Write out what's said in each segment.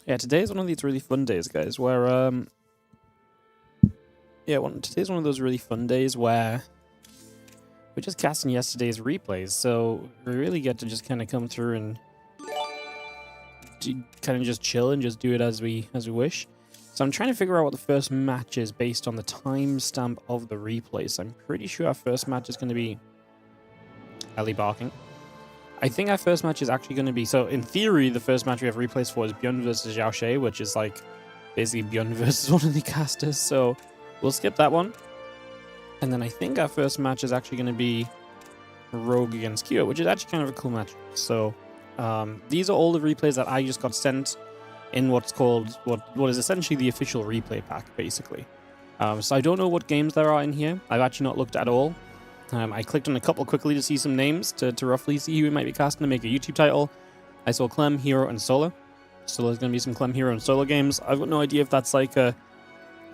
Yeah, today is one of these really fun days, guys, where, today's one of those really fun days where we're just casting yesterday's replays, so we really get to just kind of come through and kind of just chill and just do it as we wish. So I'm trying to figure out what the first match is based on the timestamp of the replay. So I'm pretty sure our first match is going to be Ellie barking. I think our first match is actually going to be... So, in theory, the first match we have replays for is Byun versus Xiao Shay, which is, like, basically Byun versus one of the casters. So, we'll skip that one. And then I think our first match is actually going to be Rogue against Kyo, which is actually kind of a cool match. So, these are all the replays that I just got sent in what's called... What is essentially the official replay pack, basically. So, I don't know what games there are in here. I've actually not looked at all. I clicked on a couple quickly to see some names, to roughly see who we might be casting to make a YouTube title. I saw Clem, herO, and Solo. So there's going to be some Clem, herO, and Solo games. I've got no idea if that's like a...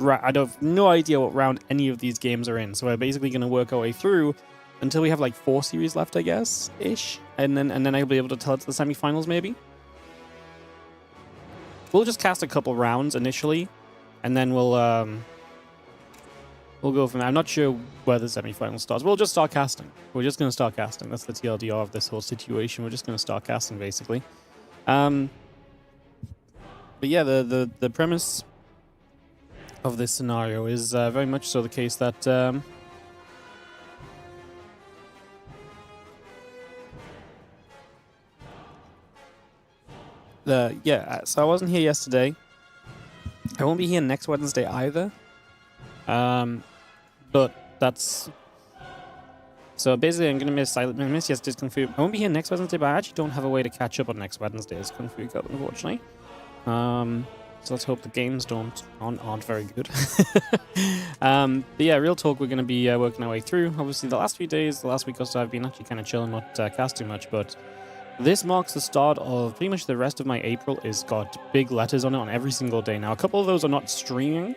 I have no idea what round any of these games are in. So we're basically going to work our way through until we have like 4 series left, I guess, ish. And then I'll be able to tell it to the semifinals, maybe. We'll just cast a couple rounds initially, and then we'll go from there. I'm not sure where the semifinal starts. We'll just start casting. We're just going to start casting. That's the TLDR of this whole situation. We're just going to start casting, basically. But yeah, the premise of this scenario is very much so the case that... so I wasn't here yesterday. I won't be here next Wednesday either. But that's... So basically, I'm going to miss yesterday's Kung Fu. I won't be here next Wednesday, but I actually don't have a way to catch up on next Wednesday's Kung Fu Cup, unfortunately. So let's hope the games aren't very good. But yeah, real talk, we're going to be working our way through. Obviously, the last few days, the last week or so, I've been actually kind of chilling, not casting much, but this marks the start of pretty much the rest of my April. Is got big letters on it on every single day. Now, a couple of those are not streaming.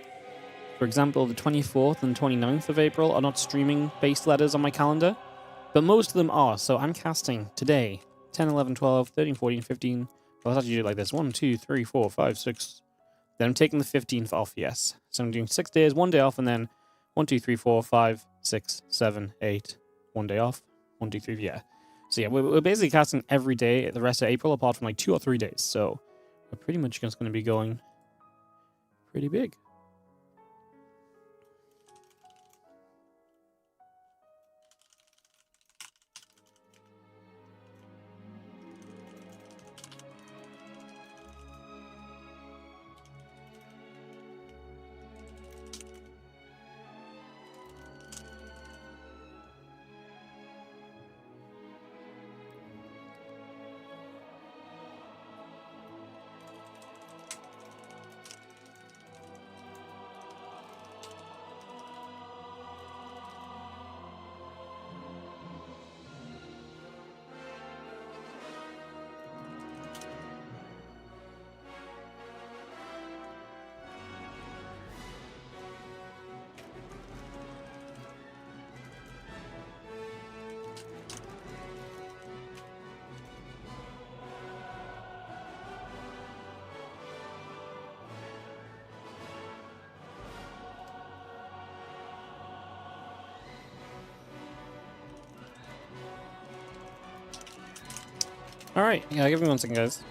For example, the 24th and 29th of April are not streaming-based letters on my calendar, but most of them are. So I'm casting today, 10, 11, 12, 13, 14, 15. Well, let's actually do it like this. 1, 2, 3, 4, 5, 6. Then I'm taking the 15th off, yes. So I'm doing 6 days, 1 day off, and then 1, 2, 3, 4, 5, 6, 7, 8. 1 day off. 1, 2, 3, yeah. So yeah, we're basically casting every day the rest of April, apart from like 2 or 3 days. So we're pretty much just going to be going pretty big. Alright, yeah, give me 1 second, guys.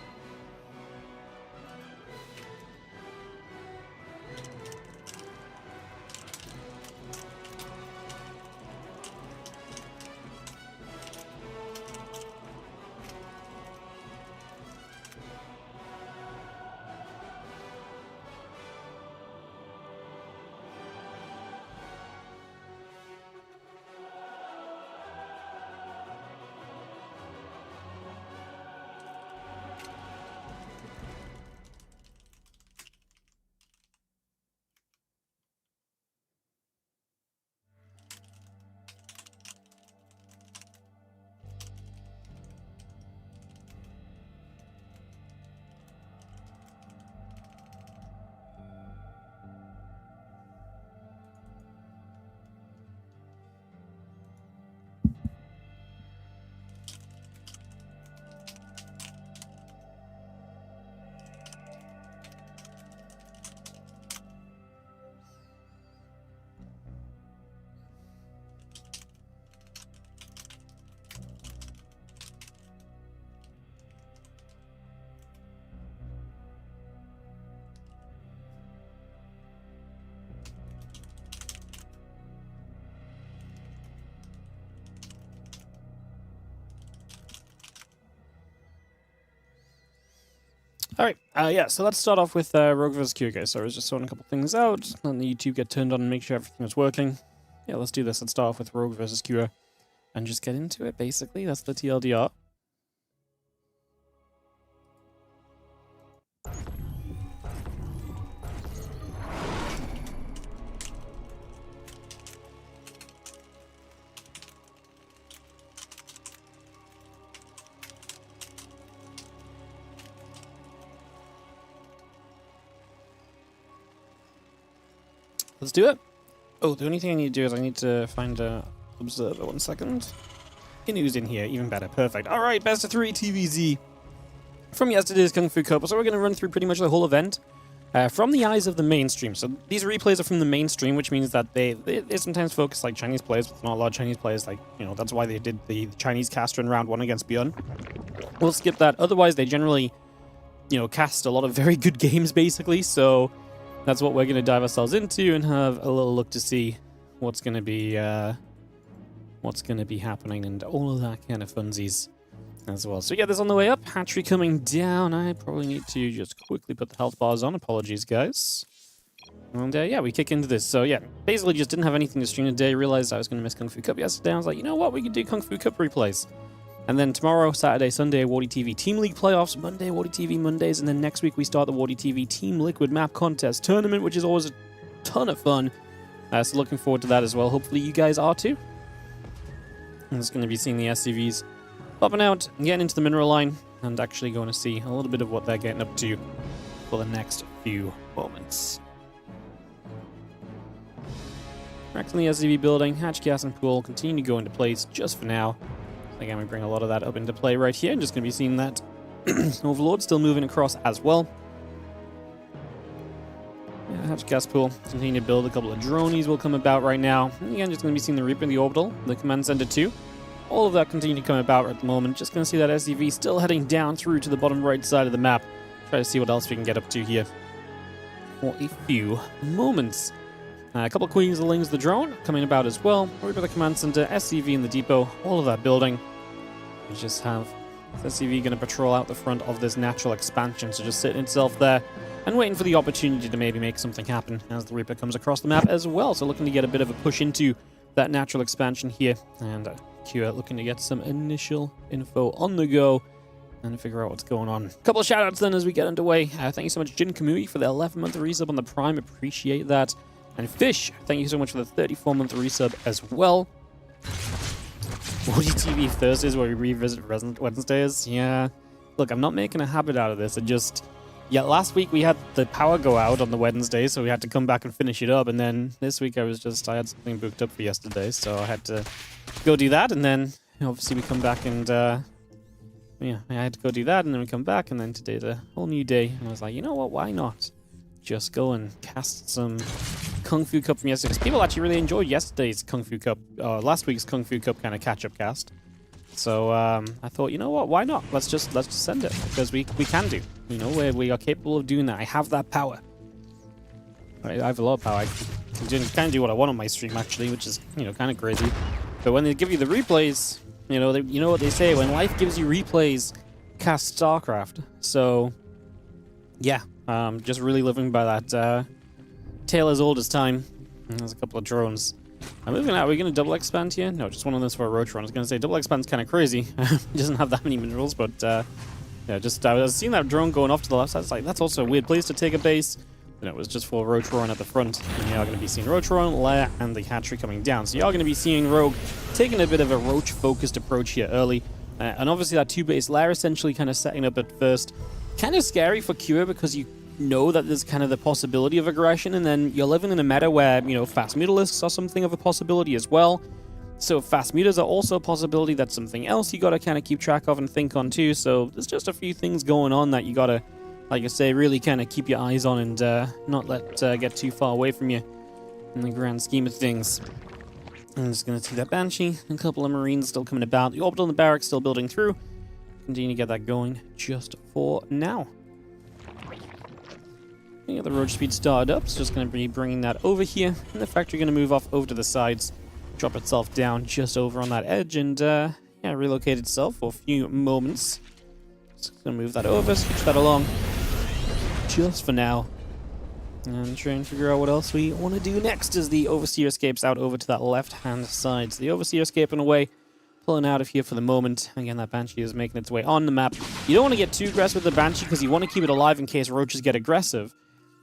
Alright, yeah, so let's start off with Rogue vs. Q, guys. So I was just sorting a couple things out, letting the YouTube get turned on and make sure everything was working. Yeah, let's do this. Let's start off with Rogue vs. Q and just get into it, basically. That's the TLDR. Let's do it. Oh, the only thing I need to do is I need to find a observer. 1 second. Who's in here? Even better. Perfect. All right, best of 3 TVZ from yesterday's Kung Fu Cup. So we're going to run through pretty much the whole event from the eyes of the mainstream. So these replays are from the mainstream, which means that they sometimes focus like Chinese players, but not a lot of Chinese players. Like, you know, that's why they did the Chinese caster in round 1 against Beyond. We'll skip that. Otherwise, they generally, you know, cast a lot of very good games, basically. So that's what we're going to dive ourselves into and have a little look to see what's going to be happening and all of that kind of funsies as well. So yeah, this on the way up. Hatchery coming down. I probably need to just quickly put the health bars on. Apologies, guys. And yeah, we kick into this. So yeah, basically just didn't have anything to stream today. Realized I was going to miss Kung Fu Cup yesterday. I was like, you know what? We could do Kung Fu Cup replays. And then tomorrow, Saturday, Sunday, WardiTV Team League playoffs. Monday, WardiTV Mondays. And then next week, we start the WardiTV Team Liquid Map Contest Tournament, which is always a ton of fun. So looking forward to that as well. Hopefully you guys are too. I'm just going to be seeing the SCVs popping out and getting into the mineral line and actually going to see a little bit of what they're getting up to for the next few moments. Back in the SCV building, hatch, gas, and pool continue to go into place just for now. Again, we bring a lot of that up into play right here. I'm just going to be seeing that Overlord still moving across as well. Yeah, hatch, gas, pool. Continue to build. A couple of dronies will come about right now. And again, just going to be seeing the Reaper in the orbital, the command center too. All of that continue to come about at the moment. Just going to see that SCV still heading down through to the bottom right side of the map. Try to see what else we can get up to here for a few moments. A couple of Queenslings, the drone, coming about as well. Reaper, the command center, SCV in the depot, all of that building. We just have SCV going to patrol out the front of this natural expansion, so just sitting itself there and waiting for the opportunity to maybe make something happen as the Reaper comes across the map as well. So looking to get a bit of a push into that natural expansion here, and Q looking to get some initial info on the go and figure out what's going on. A couple of shout-outs then as we get underway. Thank you so much, Jin Kamui, for the 11-month resub on the Prime. Appreciate that. And Fish, thank you so much for the 34-month resub as well. WardiTV Thursdays where we revisit Wednesdays. Yeah. Look, I'm not making a habit out of this. Yeah, last week we had the power go out on the Wednesday, so we had to come back and finish it up. And then this week I had something booked up for yesterday, so I had to go do that. And then obviously we come back and, yeah, I had to go do that. And then we come back, and then today's a whole new day. And I was like, you know what, why not just go and cast some Kung Fu Cup from yesterday? Because people actually really enjoyed yesterday's Kung Fu Cup, last week's Kung Fu Cup kind of catch-up cast. So I thought, you know what, why not? Let's just send it, because we can do. You know, we are capable of doing that. I have that power. I have a lot of power. I can kind of do what I want on my stream, actually, which is, you know, kind of crazy. But when they give you the replays, you know what they say, when life gives you replays, cast StarCraft. So yeah, just really living by that tale as old as time. And there's a couple of drones. I'm moving out. Are we going to double expand here? No, just one of those for a Rotron. I was going to say double expand's kind of crazy. It doesn't have that many minerals, but yeah, just I was seeing that drone going off to the left side. It's like, that's also a weird place to take a base. And it was just for Rotron at the front. And you are going to be seeing Rotron, Lair, and the hatchery coming down. So you are going to be seeing Rogue taking a bit of a roach-focused approach here early. And obviously that 2-base Lair essentially kind of setting up at first. Kind of scary for Cure because you know that there's kind of the possibility of aggression, and then you're living in a meta where, you know, fast mutalisks are something of a possibility as well. So fast mutas are also a possibility. That's something else you got to kind of keep track of and think on too. So there's just a few things going on that you got to, like I say, really kind of keep your eyes on and not let get too far away from you in the grand scheme of things. I'm just going to see that Banshee, a couple of Marines still coming about. The Orbital and the Barracks still building through. Continue to get that going just for now. Yeah, the road speed started up. It's just going to be bringing that over here. And the factory going to move off over to the sides, drop itself down just over on that edge, and yeah, relocate itself for a few moments. Just going to move that over, switch that along. just for now. And try and figure out what else we want to do next as the Overseer escapes out over to that left-hand side. So the Overseer escaping away, pulling out of here for the moment. Again, that Banshee is making its way on the map. You don't want to get too aggressive with the Banshee because you want to keep it alive in case roaches get aggressive.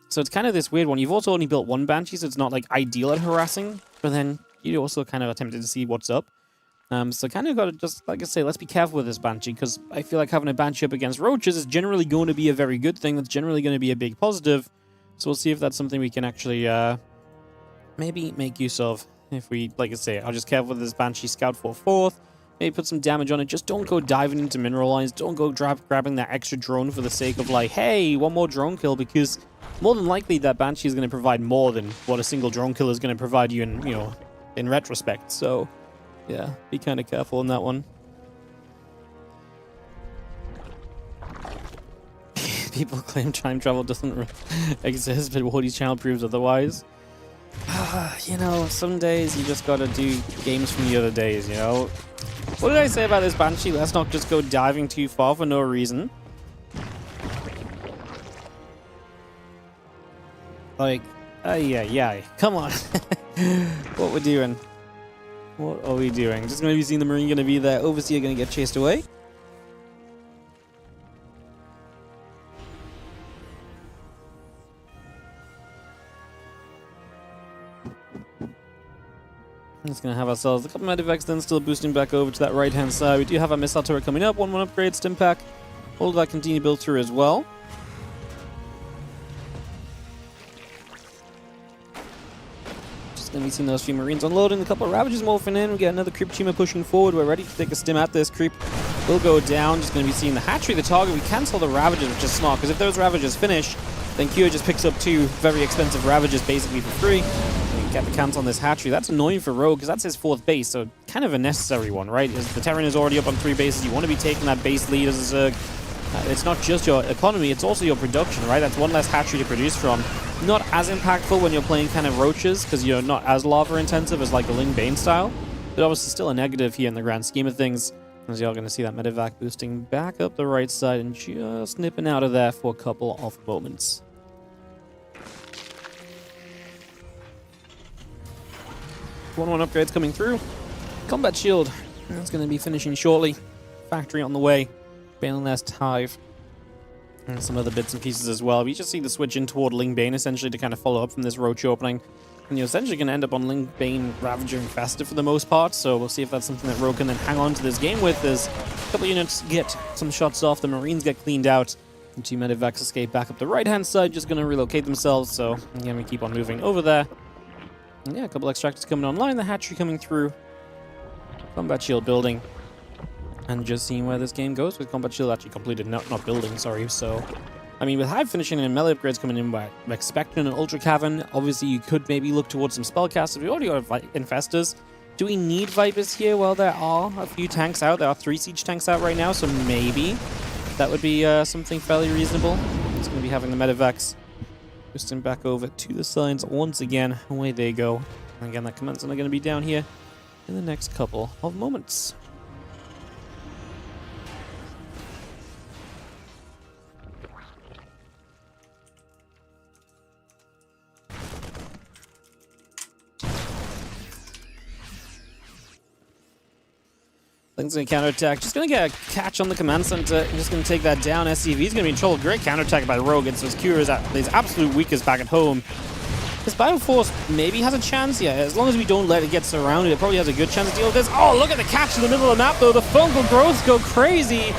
So it's kind of this weird one. You've also only built one Banshee, so it's not like ideal at harassing, but then you also kind of attempted to see what's up. So kind of got to just, like I say, let's be careful with this Banshee, because I feel like having a Banshee up against roaches is generally going to be a very good thing. That's generally going to be a big positive. So we'll see if that's something we can actually maybe make use of. If we, like I say, I'll just careful with this Banshee scout for 4th. Maybe put some damage on it. Just don't go diving into mineral lines. Don't go grabbing that extra drone for the sake of like, hey, one more drone kill, because more than likely that Banshee is going to provide more than what a single drone kill is going to provide you in, in retrospect. So yeah, be kind of careful on that one. People claim time travel doesn't exist, but Wardy's channel proves otherwise. Some days you just gotta do games from the other days, What did I say about this Banshee? Let's not just go diving too far for no reason. Like, yeah, come on. What we're doing? What are we doing? Just gonna be seeing the Marine gonna be there. Overseer gonna get chased away. Just going to have ourselves a couple of medivacs then still boosting back over to that right-hand side. We do have a missile turret coming up. 1-1 upgrade, stim pack. All of that continue to build through as well. Just going to be seeing those few Marines unloading. A couple of Ravagers morphing in. We get another Creep Tumor pushing forward. We're ready to take a stim at this. Creep will go down. Just going to be seeing the hatchery, the target. We cancel the Ravagers, which is smart, because if those Ravagers finish, then Kyo just picks up 2 very expensive Ravagers basically for free. Get the cancel on this hatchery. That's annoying for Rogue because that's his 4th base, so kind of a necessary one, right? As the Terran is already up on 3 bases, you want to be taking that base lead as a Zerg. It's not just your economy, it's also your production, right? That's one less hatchery to produce from. Not as impactful when you're playing kind of roaches because you're not as lava intensive as like a Ling Bane style, but obviously still a negative here in the grand scheme of things. As you're going to see that medevac boosting back up the right side and just nipping out of there for a couple of moments. 1-1 upgrades coming through. Combat shield. That's going to be finishing shortly. Factory on the way. Bane Nest Hive. And some other bits and pieces as well. We just see the switch in toward Ling Bane essentially to kind of follow up from this roach opening. And you're essentially going to end up on Ling Bane Ravager Infested for the most part. So we'll see if that's something that Rogue can then hang on to this game with as a couple units get some shots off. The Marines get cleaned out. And 2 medevacs escape back up the right-hand side. Just going to relocate themselves. So again, we keep on moving over there. Yeah, a couple extractors coming online, the hatchery coming through, combat shield building, and just seeing where this game goes with combat shield actually completed, not building, sorry. So, I mean, with Hive finishing and melee upgrades coming in by Expectant and Ultra Cavern, obviously you could maybe look towards some spellcasters. We already got Infestors. Do we need Vipers here? Well, there are a few tanks out. There are 3 siege tanks out right now, so maybe that would be something fairly reasonable. It's going to be having the medevacs boosting back over to the sides once again. Away they go. And again, that command's only going to be down here in the next couple of moments. Things going to counterattack. Just going to get a catch on the command center. Just going to take that down. SCV is going to be in trouble. Great counterattack by Rogue. It's his Cure is at his absolute weakest back at home. His Bioforce maybe has a chance, yeah. As long as we don't let it get surrounded, it probably has a good chance to deal with this. Oh, look at the catch in the middle of the map, though. The fungal growths go crazy.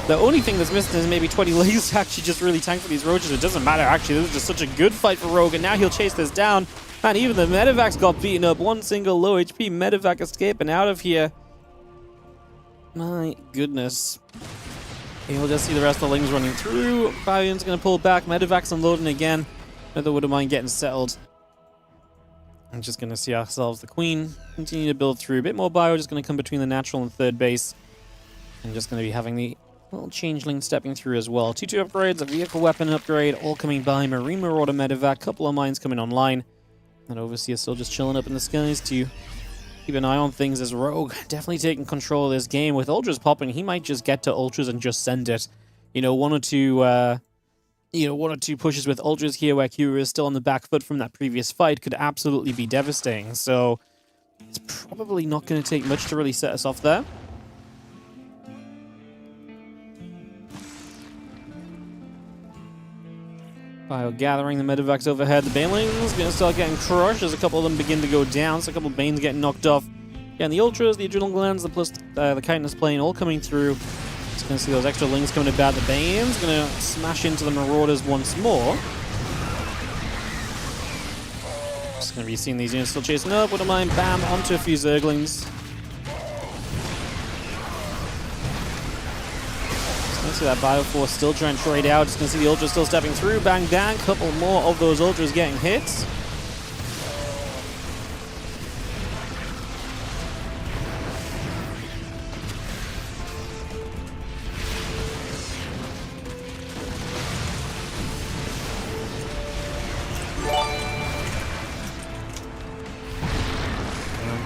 The only thing that's missing is maybe 20 lasers to actually just really tank for these roaches. It doesn't matter, actually. This is just such a good fight for Rogue, and now he'll chase this down. Man, even the medevacs got beaten up. One single low HP medevac escaping out of here. My goodness. You'll just see the rest of the Lings running through. Valiant's going to pull back. Medevac's unloading again. Another Wood of Mine getting settled. I'm just going to see ourselves the Queen. Continue to build through. A bit more bio. Just going to come between the natural and 3rd base. And just going to be having the little Changeling stepping through as well. 2-2 upgrades, a vehicle weapon upgrade, all coming by. Marine Marauder Medevac. Couple of mines coming online. And Overseer still just chilling up in the skies too. Keep an eye on things as Rogue definitely taking control of this game. With Ultras popping, he might just get to Ultras and just send it. You know, 1 or 2 you know, 1 or 2 pushes with ultras here where Kira is still on the back foot from that previous fight could absolutely be devastating. So it's probably not going to take much to really set us off there. Bio gathering the medevacs overhead. The banelings going to start getting crushed as a couple of them begin to go down. So a couple of Banes getting knocked off. Again, the ultras, the adrenal glands, the chitinous plane all coming through. Just going to see those extra lings coming about. The Banes going to smash into the Marauders once more. Just going to be seeing these units still chasing up. Wouldn't mind, bam, onto a few Zerglings. See that Bioforce still trying to trade out. Just going to see the Ultras still stepping through. Bang, bang. Couple more of those Ultras getting hit.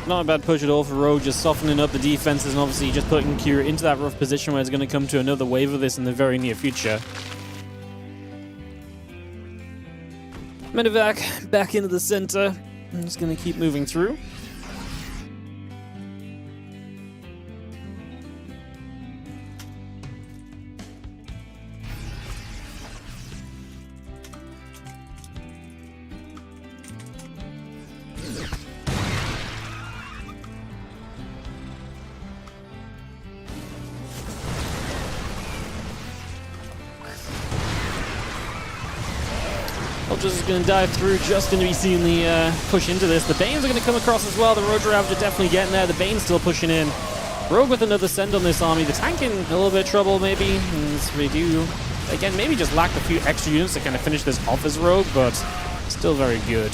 Not a bad push at all for herO, just softening up the defenses and obviously just putting Kira into that rough position where it's going to come to another wave of this in the very near future. Medevac back into the center. I'm just going to keep moving through. Ultras is going to dive through, just going to be seeing the push into this. The Banes are going to come across as well. The Road Ravager definitely getting there. The Banes still pushing in. Rogue with another send on this army. The tank in a little bit of trouble, maybe. We do, again, maybe just lack a few extra units to kind of finish this off as Rogue, but still very good.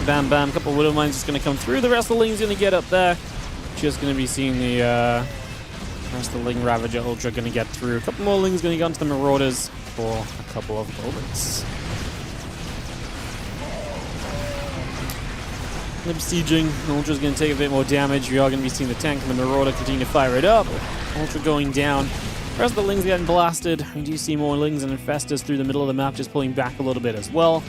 Bam, bam. Couple of Widow Mines just going to come through. The rest of the Ling's going to get up there. Just going to be seeing the rest of the Ling Ravager Ultra going to get through. A couple more Lings going to go onto the Marauders for a couple of moments. Lip sieging. Ultra's going to take a bit more damage. We are going to be seeing the tank and the Marauder continue to fire it up. Ultra going down. The rest of the Lings getting blasted. We do see more Lings and Infestors through the middle of the map, just pulling back a little bit as well.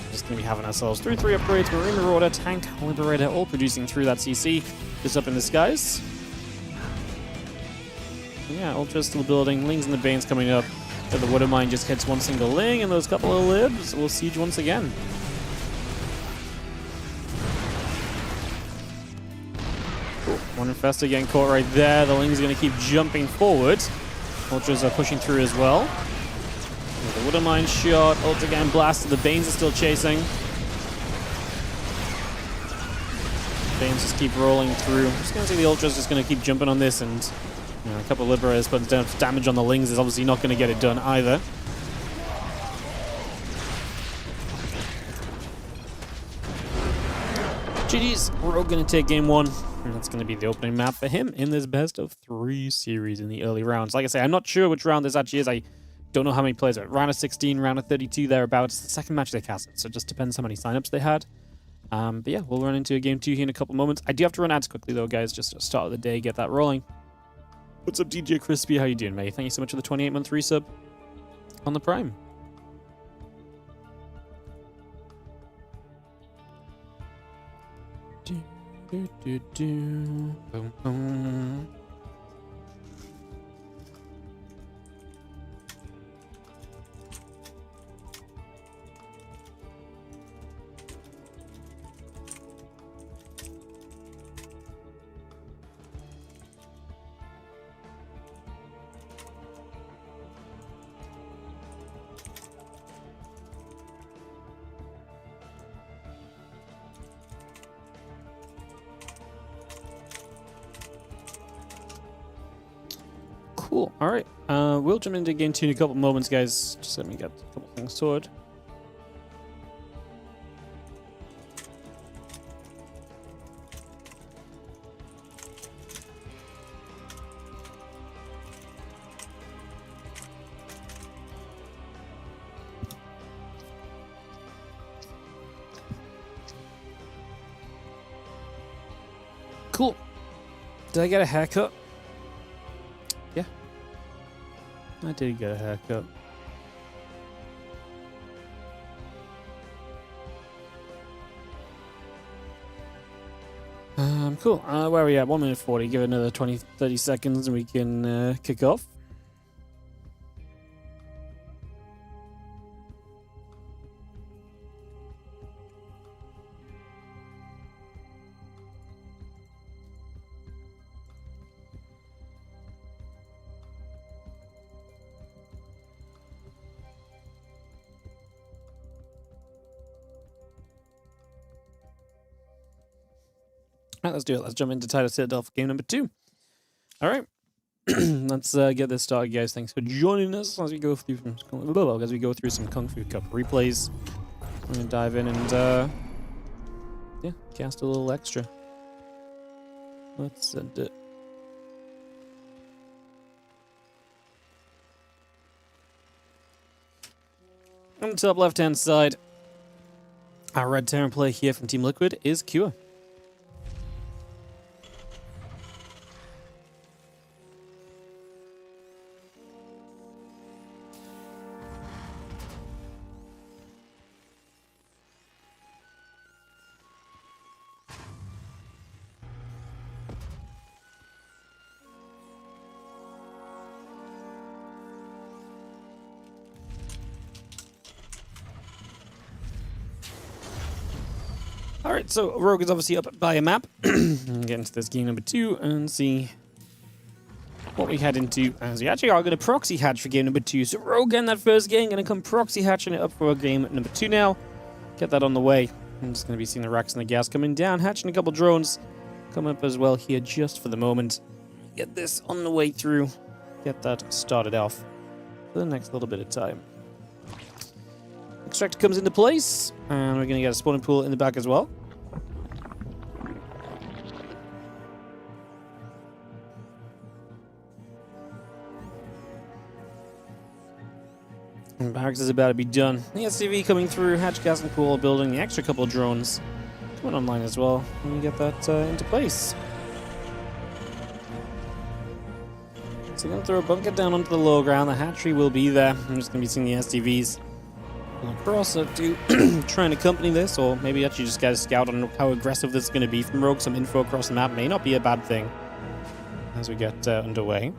Just going to be having ourselves 3 upgrades. Marine Marauder, Tank, Liberator, all producing through that CC. Just up in the skies. Yeah, Ultra's still building. Lings and the Banes coming up. So the Widow Mine just hits one single Ling, and those couple of libs will siege once again. Cool. One Infestor getting caught right there. The Ling's going to keep jumping forward. Ultras are pushing through as well. The Widow Mine shot. Ultra getting blasted. The Banes are still chasing. Banes just keep rolling through. I'm just going to see the Ultra's just going to keep jumping on this, and you know, a couple of Liberators putting damage on the Lings is obviously not going to get it done either. GG's, we're all going to take game 1. And that's going to be the opening map for him in this best of 3 series in the early rounds. Like I say, I'm not sure which round this actually is. I don't know how many players are. Round of 16, round of 32, thereabouts. It's the second match they casted, so it just depends how many signups they had. But yeah, we'll run into a game 2 here in a couple moments. I do have to run ads quickly though, guys, just to start of the day, get that rolling. What's up, DJ Crispy? How you doing, mate? Thank you so much for the 28-month resub on the Prime. Boom, boom. Cool. All right. We'll jump into game 2 in a couple moments, guys. Just let me get a couple things sorted. Cool. Did I get a haircut? Yeah. I did get a haircut. Cool. Where are we at? 1 minute 40. Give it another 20-30 seconds and we can kick off. All right, let's do it. Let's jump into Title Citadel for game number 2. All right, let's get this started, guys. Thanks for joining us as we go through some Kung Fu Cup replays. We're gonna dive in and yeah, cast a little extra. Let's send it. On the top left-hand side, our red Terran player here from Team Liquid is Cure. Alright, so Rogue is obviously up by a map. Get into this game number 2 and see what we head into. As we actually are going to proxy hatch for game number 2. So Rogue getting that first game, going to come proxy hatching it up for game number 2 now. Get that on the way. I'm just going to be seeing the racks and the gas coming down, hatching a couple drones. Come up as well here just for the moment. Get this on the way through. Get that started off for the next little bit of time. Extractor comes into place, and we're going to get a spawning pool in the back as well. And barracks is about to be done. The SCV coming through, hatch gas and pool building, the extra couple of drones coming online as well. And you get that into place. So we're going to throw a bunker down onto the low ground. The hatchery will be there. I'm just going to be seeing the SCVs across up to try and accompany this, or maybe actually just get a scout on how aggressive this is going to be from Rogue. Some info across the map may not be a bad thing as we get underway.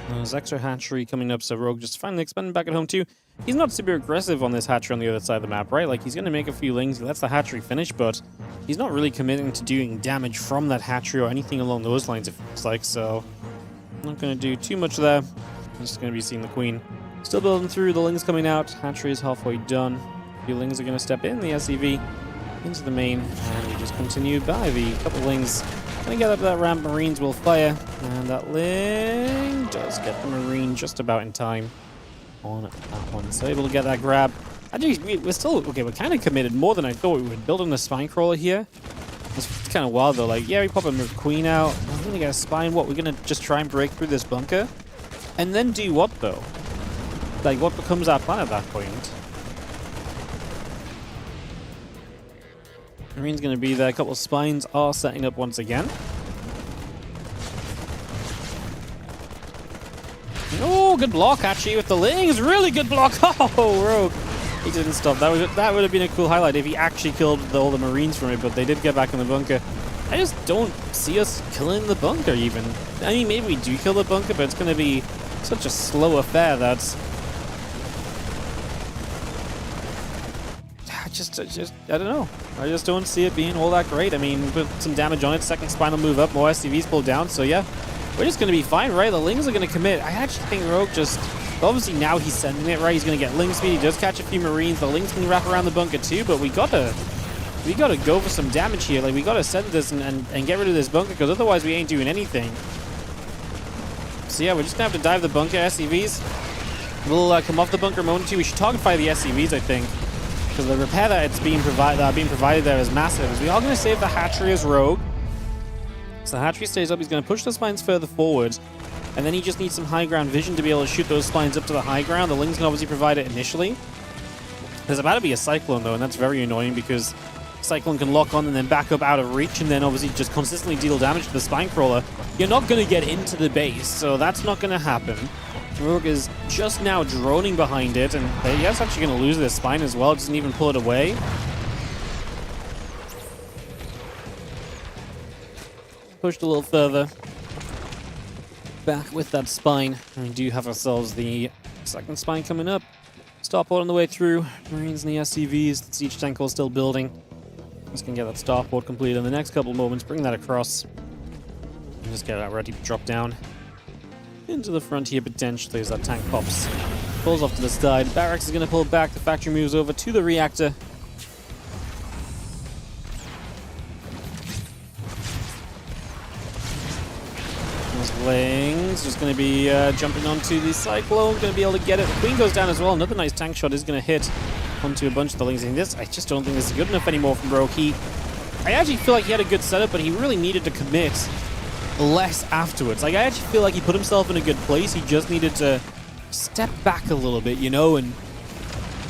There's extra hatchery coming up, so Rogue just finally expanding back at home too. He's not super aggressive on this hatchery on the other side of the map, right? Like, he's going to make a few lings, he lets the hatchery finish, but he's not really committing to doing damage from that hatchery or anything along those lines, it feels like, so I'm not going to do too much there. I'm just going to be seeing the Queen. Still building through, the lings coming out, hatchery is halfway done. A few lings are going to step in, the SCV into the main, and we just continue by the couple lings. Gonna get up that ramp, Marines will fire, and that ling does get the Marine just about in time on that one. So able to get that grab. Actually, we're still, okay, we're kind of committed more than I thought we would. Building a spine crawler here. It's kind of wild though, like, yeah, we pop a Queen out, we're gonna get a spine, what, we're gonna just try and break through this bunker? And then do what though? Like, what becomes our plan at that point? Marine's going to be there. A couple of spines are setting up once again. Oh, good block actually with the lings. Really good block. Oh, Rogue. He didn't stop. That would have been a cool highlight if he actually killed all the Marines from it, but they did get back in the bunker. I just don't see us killing the bunker even. I mean, maybe we do kill the bunker, but it's going to be such a slow affair that... I don't know. I just don't see it being all that great. I mean, put some damage on it, second spine will move up, more SCVs pulled down, so yeah. We're just going to be fine, right? The lings are going to commit. I actually think Rogue just... Obviously now he's sending it, right? He's going to get ling speed, he does catch a few Marines, the lings can wrap around the bunker too, but we gotta go for some damage here. Like, we gotta send this and get rid of this bunker, because otherwise we ain't doing anything. So yeah, we're just going to have to dive the bunker. SCVs will come off the bunker momentarily. We should target fire the SCVs, I think. Because the repair that it's being provided there is massive. As we are going to save the hatchery as Rogue. So the hatchery stays up. He's going to push the spines further forward. And then he just needs some high ground vision to be able to shoot those spines up to the high ground. The lings can obviously provide it initially. There's about to be a Cyclone, though, and that's very annoying because Cyclone can lock on and then back up out of reach and then obviously just consistently deal damage to the Spinecrawler. You're not going to get into the base, so that's not going to happen. Rogue is just now droning behind it, and he's actually going to lose this Spine as well. Doesn't even pull it away. Pushed a little further. Back with that Spine. And we do have ourselves the second Spine coming up. Starport on the way through. Marines and the SCVs. The Siege Tank still building. Just gonna get that Starport completed in the next couple of moments. Bring that across. And just get that ready to drop down into the front here potentially as that tank pops. Pulls off to the side. Barracks is gonna pull back. The factory moves over to the reactor. Wings just going to be jumping onto the Cyclone, going to be able to get it. The Queen goes down as well. Another nice tank shot is going to hit onto a bunch of the Lings. I just don't think this is good enough anymore from Rogue. I actually feel like he had a good setup, but he really needed to commit less afterwards. Like, I actually feel like he put himself in a good place. He just needed to step back a little bit, you know, and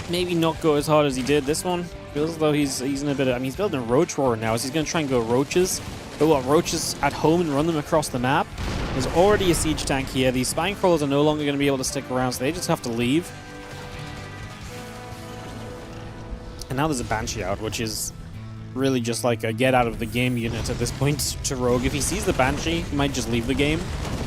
maybe not go as hard as he did. This one feels as though he's in a bit of... I mean, he's building a Roach Roar now, so he's going to try and go Roaches. But what, Roaches at home and run them across the map? There's already a siege tank here. These spine crawlers are no longer going to be able to stick around, so they just have to leave. And now there's a Banshee out, which is really just like a get out of the game unit at this point to Rogue. If he sees the Banshee, he might just leave the game.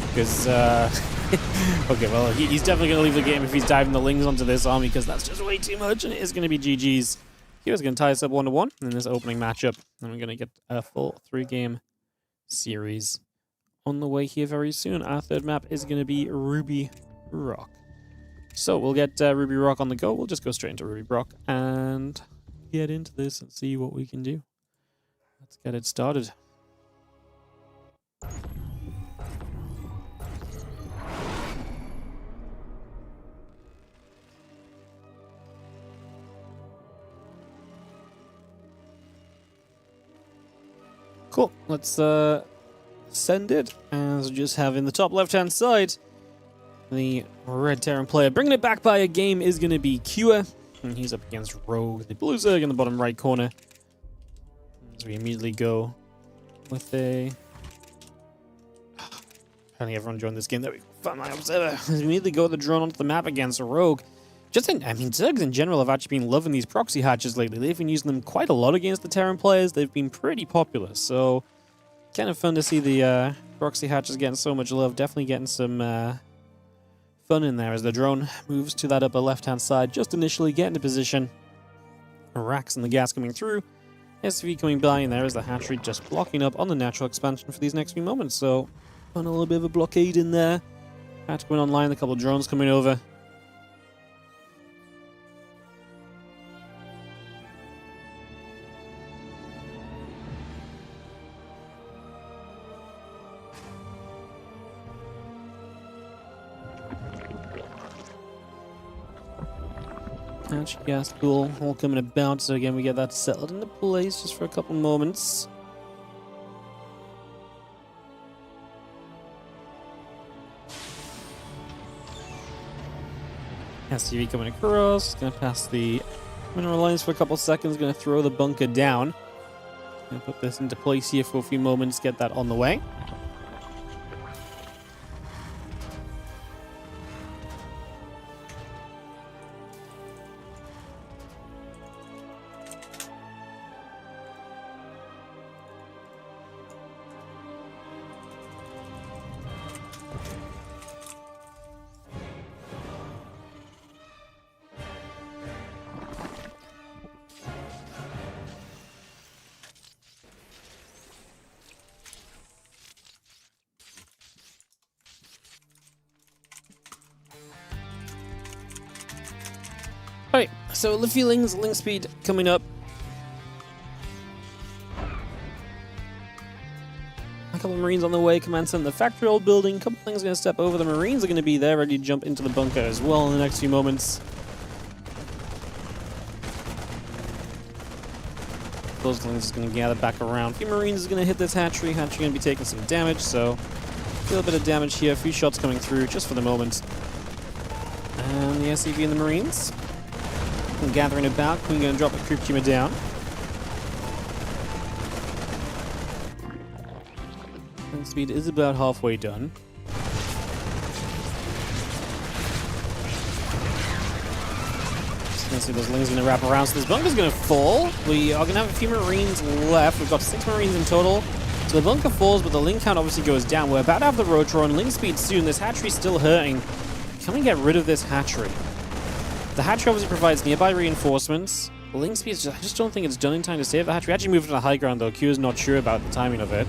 Because, okay, well, he's definitely going to leave the game if he's diving the Lings onto this army, because that's just way too much, and it is going to be GG's. Here's going to tie us up 1-1 in this opening matchup. And we're going to get a full 3-game series on the way here very soon. Our third map is going to be Ruby Rock. So we'll get Ruby Rock on the go. We'll just go straight into Ruby Rock and get into this and see what we can do. Let's get it started. Cool. Let's send it, as we just have in the top left-hand side. The Red Terran player bringing it back by a game is going to be Cure, and he's up against Rogue, the Blue Zerg in the bottom right corner. As we immediately go with a... Apparently everyone joined this game. There we go. Find my observer. As we immediately go with the drone onto the map against Rogue. I mean, Zergs in general have actually been loving these proxy hatches lately. They've been using them quite a lot against the Terran players. They've been pretty popular, so kind of fun to see the proxy hatches getting so much love. Definitely getting some fun in there as the drone moves to that upper left-hand side. Just initially get into position. Racks and the gas coming through. SV coming by, and there is the hatchery just blocking up on the natural expansion for these next few moments. So, on a little bit of a blockade in there. Hatch going online, a couple of drones coming over. Hatch, gas pool, all coming about, so again we get that settled into place just for a couple moments. STV coming across, going to pass the mineral lines for a couple seconds, going to throw the bunker down. Going to put this into place here for a few moments, get that on the way. Alright, so the feelings, link speed coming up. A couple of Marines on the way, command center, the factory old building, a couple things going to step over. The Marines are going to be there, ready to jump into the bunker as well in the next few moments. Those things are going to gather back around. A few Marines are going to hit this hatchery. Hatchery going to be taking some damage, so a little bit of damage here. A few shots coming through just for the moment. And the SCV and the Marines. And gathering about. Queen going to drop a creep tumor down. And speed is about halfway done. Just going to see those lings going to wrap around. So this bunker's going to fall. We are going to have a few Marines left. We've got 6 Marines in total. So the bunker falls, but the ling count obviously goes down. We're about to have the rotor on. Ling speed soon. This hatchery's still hurting. Can we get rid of this hatchery? The hatchery obviously provides nearby reinforcements. The ling speed, I just don't think it's done in time to save the hatchery. We actually moved to the high ground, though. Q is not sure about the timing of it.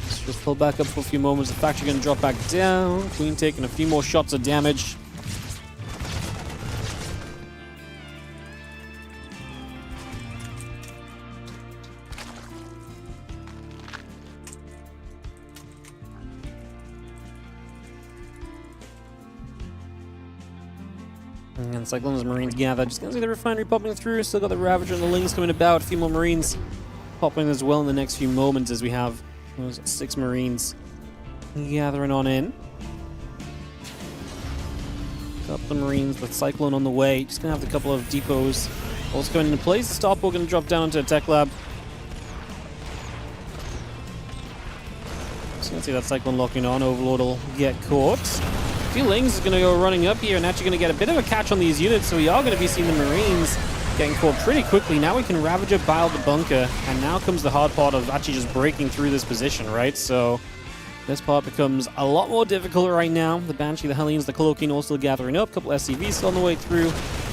Let's just pull back up for a few moments. The factory going to drop back down. Queen taking a few more shots of damage. And Cyclone's Marines gather. Just gonna see the refinery popping through. Still got the Ravager and the Lings coming about. A few more Marines popping as well in the next few moments as we have those 6 Marines gathering on in. Got the Marines with Cyclone on the way. Just gonna have a couple of depots also going into place. The Starport gonna drop down into a tech lab. Just gonna see that Cyclone locking on. Overlord will get caught. Lings is going to go running up here and actually going to get a bit of a catch on these units, so we are going to be seeing the Marines getting caught pretty quickly. Now we can Ravager bile the bunker, and now comes the hard part of actually just breaking through this position, right? So this part becomes a lot more difficult right now. The Banshee, the Hellions, the Cloaking all still gathering up. A couple SCVs still on the way through.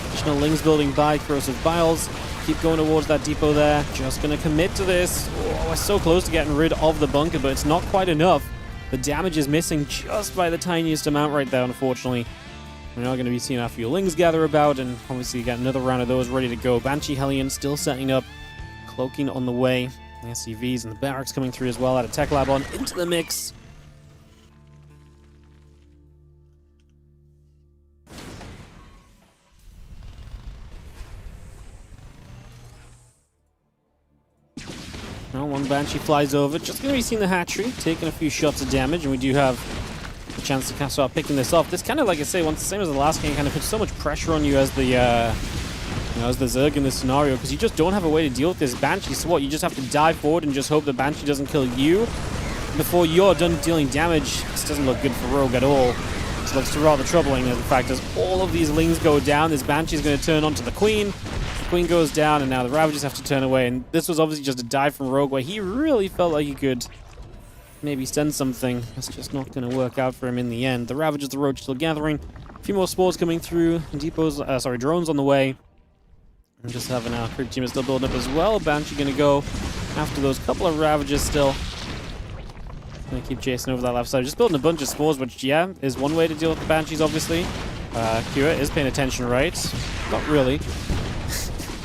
Additional Lings building by. Corrosive Biles. Keep going towards that depot there. Just going to commit to this. Oh, we're so close to getting rid of the bunker, but it's not quite enough. The damage is missing just by the tiniest amount right there, unfortunately. We're not going to be seeing our few Lings gather about, and obviously you got another round of those ready to go. Banshee Hellion still setting up. Cloaking on the way. The SCVs and the barracks coming through as well. Out of Tech Lab on into the mix. Well, one Banshee flies over. Just going to be seeing the hatchery, taking a few shots of damage, and we do have a chance to start picking this off. This kind of, like I say, once the same as the last game, kind of puts so much pressure on you as the as the Zerg in this scenario, because you just don't have a way to deal with this Banshee. So what? You just have to dive forward and just hope the Banshee doesn't kill you before you're done dealing damage. This doesn't look good for Rogue at all. This looks rather troubling, as the fact as all of these Lings go down. This Banshee is going to turn onto the Queen. Queen goes down, and now the Ravagers have to turn away. And this was obviously just a dive from Rogue, where he really felt like he could maybe send something. That's just not going to work out for him in the end. The Ravagers, the Roach still gathering. A few more spores coming through. Depots, drones on the way. And just having our creep team is still building up as well. Banshee going to go after those couple of Ravagers still. Going to keep chasing over that left side. Just building a bunch of spores, which, yeah, is one way to deal with the Banshees, obviously. Kira is paying attention, right? Not really.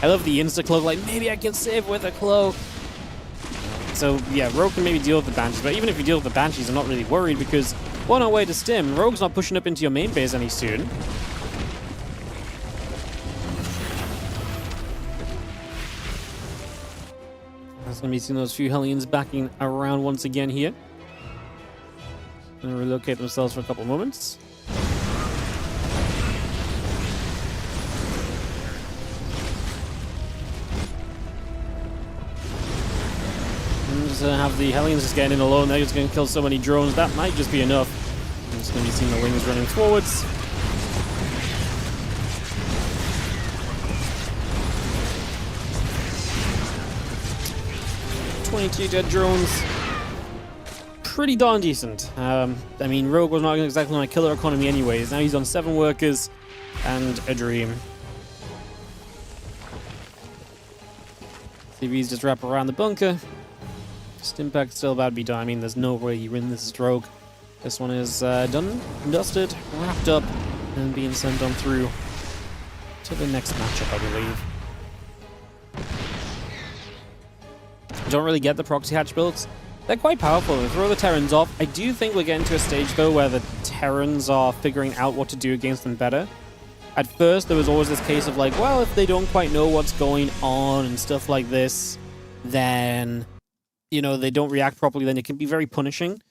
I love the insta-cloak, like, maybe I can save with a cloak. So, yeah, Rogue can maybe deal with the Banshees, but even if you deal with the Banshees, I'm not really worried, because we're on our way to Stim. Rogue's not pushing up into your main base any soon. There's going to be seeing those few Hellions backing around once again here. Going to relocate themselves for a couple moments. Have the Hellions just getting in alone. They're just going to kill so many drones. That might just be enough. I'm just going to be seeing the Wings running forwards. $22 dead drones. Pretty darn decent. I mean, Rogue was not exactly on a killer economy anyways. Now he's on 7 workers and a dream. CVs just wrap around the bunker. Stimpak's still about to be done. I mean, there's no way you win this Rogue. This one is done, dusted, wrapped up, and being sent on through to the next matchup, I believe. Don't really get the proxy hatch builds. They're quite powerful. They throw the Terrans off. I do think we're getting to a stage, though, where the Terrans are figuring out what to do against them better. At first, there was always this case of like, well, if they don't quite know what's going on and stuff like this, then, you know, they don't react properly, then it can be very punishing.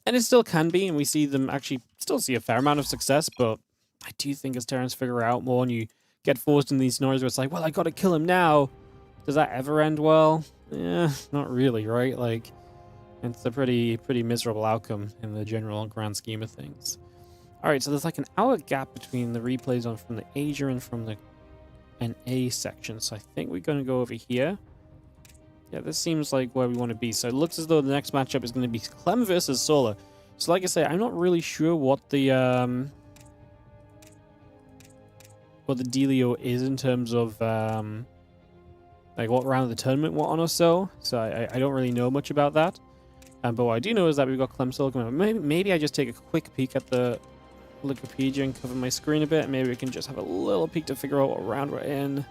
And it still can be, and we see them actually still see a fair amount of success, but I do think as Terrans figure out more and you get forced in these scenarios where it's like, well, I gotta kill him now. Does that ever end well? Yeah, not really, right? Like, it's a pretty miserable outcome in the general grand scheme of things. Alright, so there's like an hour gap between the replays on from the Asia and from the NA section. So I think we're going to go over here. Yeah, this seems like where we want to be. So it looks as though the next matchup is going to be Clem versus Solar. So like I say, I'm not really sure what the dealio is in terms of like what round of the tournament we're on or so. So I don't really know much about that. But what I do know is that we've got Clem Solar coming up. Maybe I just take a quick peek at the Wikipedia and cover my screen a bit. Maybe we can just have a little peek to figure out what round we're in.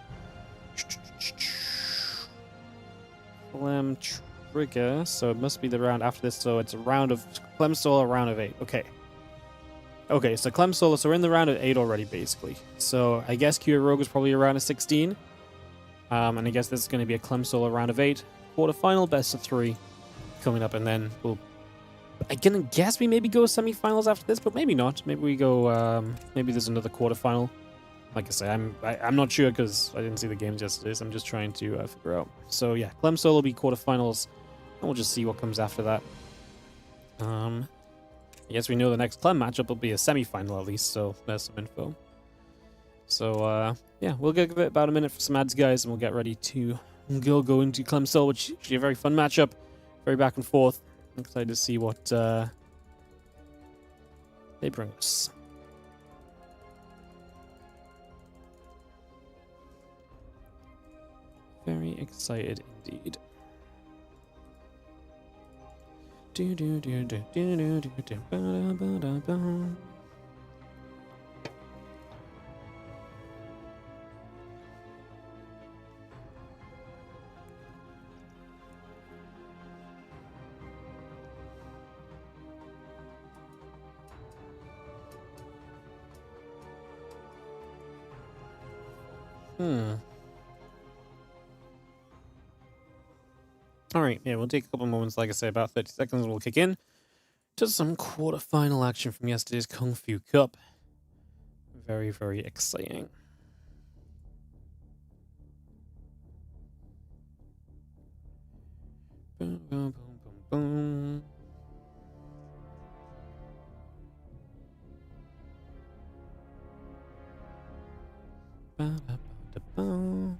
Clem trigger, so it must be the round after this. So it's a round of Clem Solar, round of 8. Okay, so Clem Solar, so we're in the round of 8 already, basically. So I guess herO is probably around a 16. And I guess this is going to be a Clem Solar round of 8. Quarterfinal, best of 3 coming up, and then we'll... I can guess we maybe go semifinals after this, but maybe not. Maybe we go, maybe there's another quarterfinal. Like I say, I'm not sure because I didn't see the games yesterday, so I'm just trying to figure out. So yeah, Clem Solar will be quarterfinals, and we'll just see what comes after that. I guess we know the next Clem matchup will be a semifinal at least, so there's some info. So yeah, we'll give it about a minute for some ads, guys, and we'll get ready to go into Clem Solar, which is actually a very fun matchup, very back and forth. I'm excited to see what they bring us. Very excited indeed. Alright, yeah, we'll take a couple moments, like I say, about 30 seconds, and we'll kick in to some quarterfinal action from yesterday's Kung Fu Cup. Very, very exciting. Boom, boom, boom, boom, boom. Ba-da-ba-da-ba.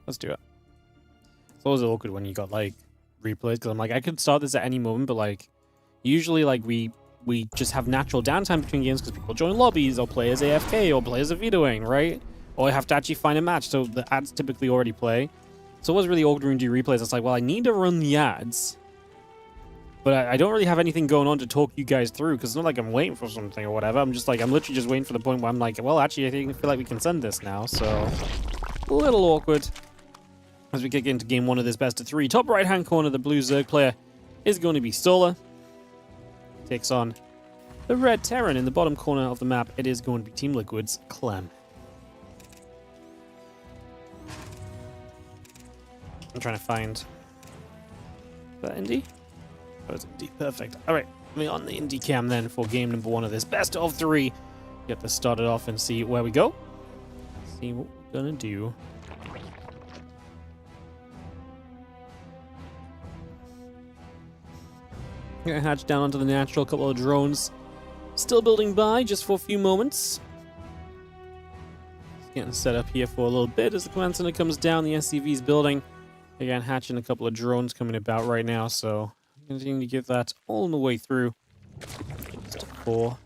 Let's do it. It's always awkward when you got like replays because I'm like, I could start this at any moment, but like usually like we just have natural downtime between games because people join lobbies or players AFK or players are vetoing, right? Or I have to actually find a match, so the ads typically already play. So it was really awkward when you do replays. It's like, well, I need to run the ads, but I don't really have anything going on to talk you guys through because it's not like I'm waiting for something or whatever. I'm literally just waiting for the point where I'm like, well, actually, I feel like we can send this now. So a little awkward. As we kick into game 1 of this best of 3, top right-hand corner, the blue Zerg player is going to be Solar. Takes on the red Terran in the bottom corner of the map. It is going to be Team Liquid's Clem. I'm trying to find that Indie. Oh, it's Indie. Perfect. All right, we're on the Indie cam then for game number 1 of this best of 3. Get this started off and see where we go. See what we're gonna do. Gonna hatch down onto the natural, couple of drones still building by just for a few moments. Just getting set up here for a little bit as the command center comes down. The SCV's building. Again, hatching a couple of drones coming about right now, so I'm continuing to give that all the way through. Just for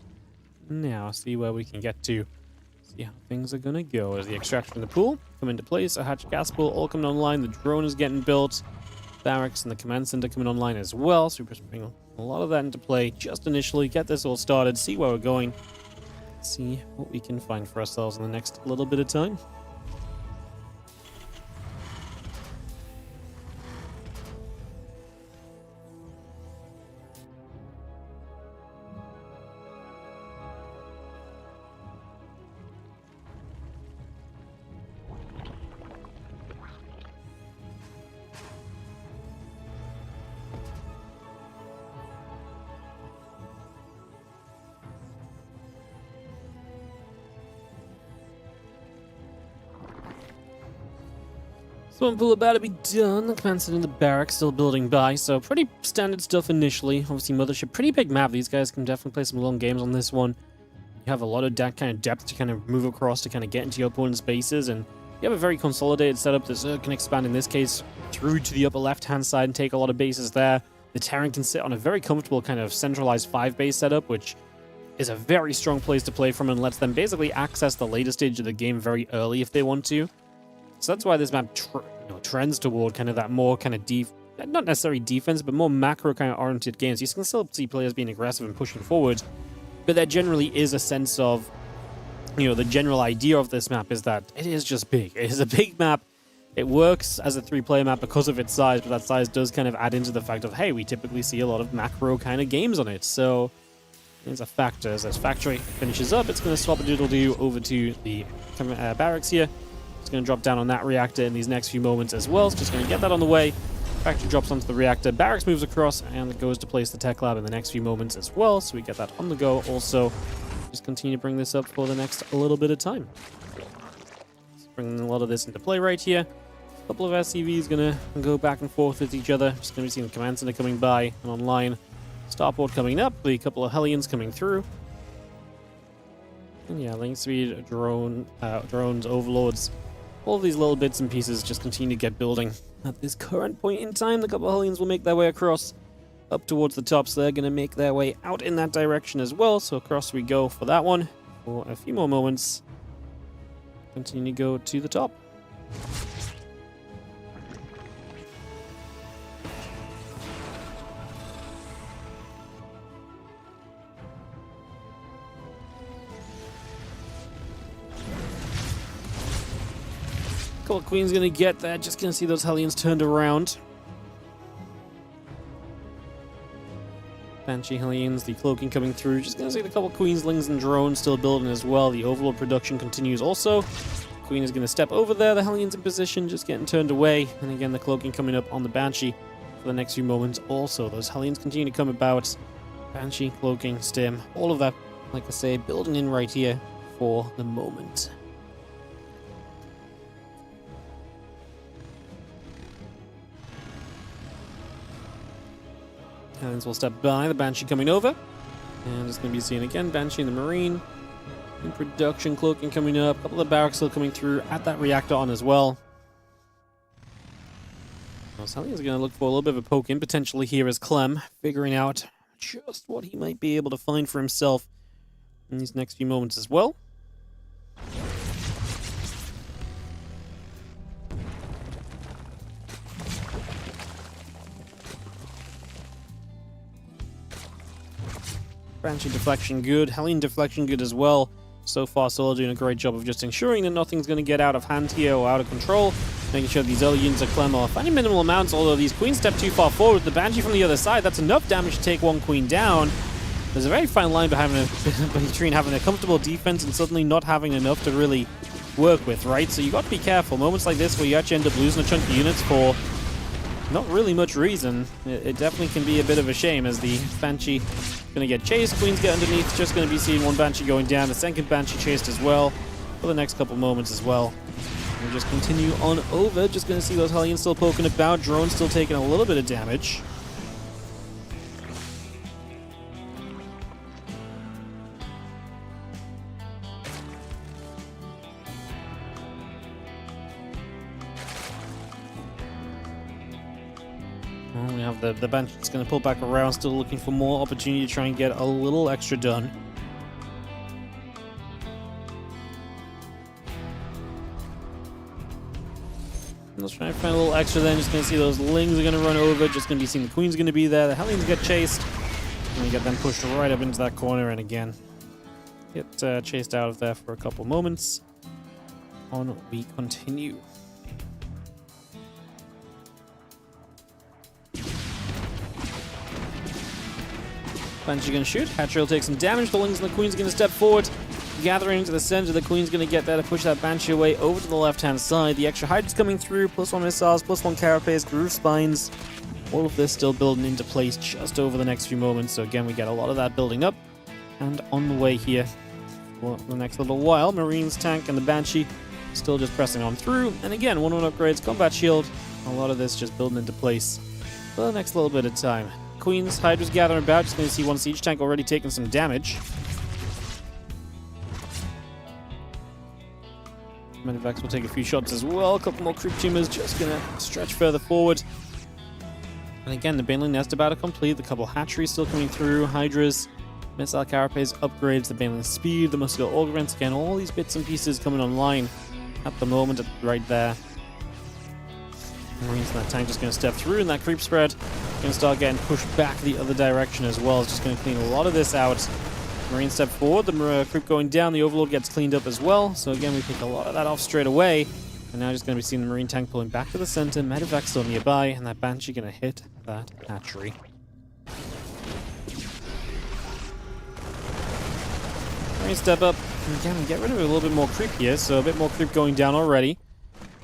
now, see where we can get to. See how things are gonna go as the extraction from the pool come into place. A hatch gas pool all coming online. The drone is getting built. Barracks and the command center coming online as well, so we're just bringing a lot of that into play just initially, get this all started, see where we're going, see what we can find for ourselves in the next little bit of time. Swimming pool about to be done. The command center in the barracks still building by, so pretty standard stuff initially. Obviously, Mothership, pretty big map. These guys can definitely play some long games on this one. You have a lot of that kind of depth to kind of move across to kind of get into your opponent's bases, and you have a very consolidated setup that can expand, in this case, through to the upper left-hand side and take a lot of bases there. The Terran can sit on a very comfortable kind of centralized 5-base setup, which is a very strong place to play from and lets them basically access the later stage of the game very early if they want to. So that's why this map trends toward kind of that more kind of not necessarily defense, but more macro kind of oriented games. You can still see players being aggressive and pushing forward, but there generally is a sense of, the general idea of this map is that it is just big. It is a big map. It works as a 3-player map because of its size, but that size does kind of add into the fact of, hey, we typically see a lot of macro kind of games on it. So it's a factor. As this factory finishes up, it's going to swap a doodle-doo over to the barracks here. It's going to drop down on that reactor in these next few moments as well. It's just going to get that on the way. Factory drops onto the reactor. Barracks moves across and it goes to place the tech lab in the next few moments as well. So we get that on the go. Also, just continue to bring this up for the next little bit of time. Just bringing a lot of this into play right here. A couple of SCVs going to go back and forth with each other. Just going to be seeing the command center coming by and online. Starport coming up. A couple of Hellions coming through. And yeah, link speed, drones, overlords. All of these little bits and pieces just continue to get building. At this current point in time, the couple of Hellions will make their way across up towards the top, so they're going to make their way out in that direction as well. So across we go for that one for a few more moments. Continue to go to the top. Couple of Queen's gonna get that. Just gonna see those Hellions turned around. Banshee Hellions, the cloaking coming through. Just gonna see the couple of Queenslings and drones still building as well. The Overlord production continues also. Queen is gonna step over there. The Hellions in position, just getting turned away. And again, the cloaking coming up on the Banshee for the next few moments. Also, those Hellions continue to come about. Banshee, cloaking, stim, all of that, like I say, building in right here for the moment. Hellions will step by, the Banshee coming over. And it's going to be seen again, Banshee in the Marine. In production, cloaking coming up. A couple of barracks still coming through at that reactor on as well. Well, Hellions are going to look for a little bit of a poke in potentially here as Clem, figuring out just what he might be able to find for himself in these next few moments as well. Banshee deflection good, Hellion deflection good as well. So far, Solo doing a great job of just ensuring that nothing's going to get out of hand here or out of control. Making sure these early units of Clem are finding minimal amounts, although these Queens step too far forward. The Banshee from the other side, that's enough damage to take one Queen down. There's a very fine line between having a comfortable defense and suddenly not having enough to really work with, right? So you got to be careful. Moments like this where you actually end up losing a chunk of units for not really much reason. It definitely can be a bit of a shame as the Banshee going to get chased. Queens get underneath. Just going to be seeing one Banshee going down. The second Banshee chased as well for the next couple moments as well. We'll just continue on over. Just going to see those Hellions still poking about. Drones still taking a little bit of damage. We have the bench that's going to pull back around, still looking for more opportunity to try and get a little extra done. Let's try and find a little extra then. Just going to see those Lings are going to run over. Just going to be seeing the Queen's going to be there. The Hellions get chased. And we get them pushed right up into that corner. And again, get chased out of there for a couple moments. On we continue. Banshee going to shoot. Hatchery will take some damage. The Lings and the Queen's going to step forward. Gathering into the center. The Queen's going to get there to push that Banshee away over to the left-hand side. The extra Hydra's coming through. +1 missiles, +1 carapace, groove spines. All of this still building into place just over the next few moments. So again, we get a lot of that building up. And on the way here for the next little while, Marines, tank, and the Banshee Still just pressing on through. And again, 1-1 upgrades, combat shield. A lot of this just building into place for the next little bit of time. Queens, Hydra's gathering about. Just going to see one siege tank already taking some damage. Medivacs will take a few shots as well. A couple more creep tumors just going to stretch further forward. And again, the Baneling Nest about to complete. The couple hatcheries still coming through. Hydras, Missile Carapace upgrades, the Baneling Speed, the Muscular Augments. Again, all these bits and pieces coming online at the moment right there. Marines in that tank just going to step through, and that creep spread going to start getting pushed back the other direction as well. It's just going to clean a lot of this out. Marine step forward, the creep going down, the Overlord gets cleaned up as well. So again, we pick a lot of that off straight away. And now just going to be seeing the Marine tank pulling back to the center, Medivac still nearby, and that Banshee going to hit that hatchery. Marine step up, and again, get rid of a little bit more creep here, so a bit more creep going down already.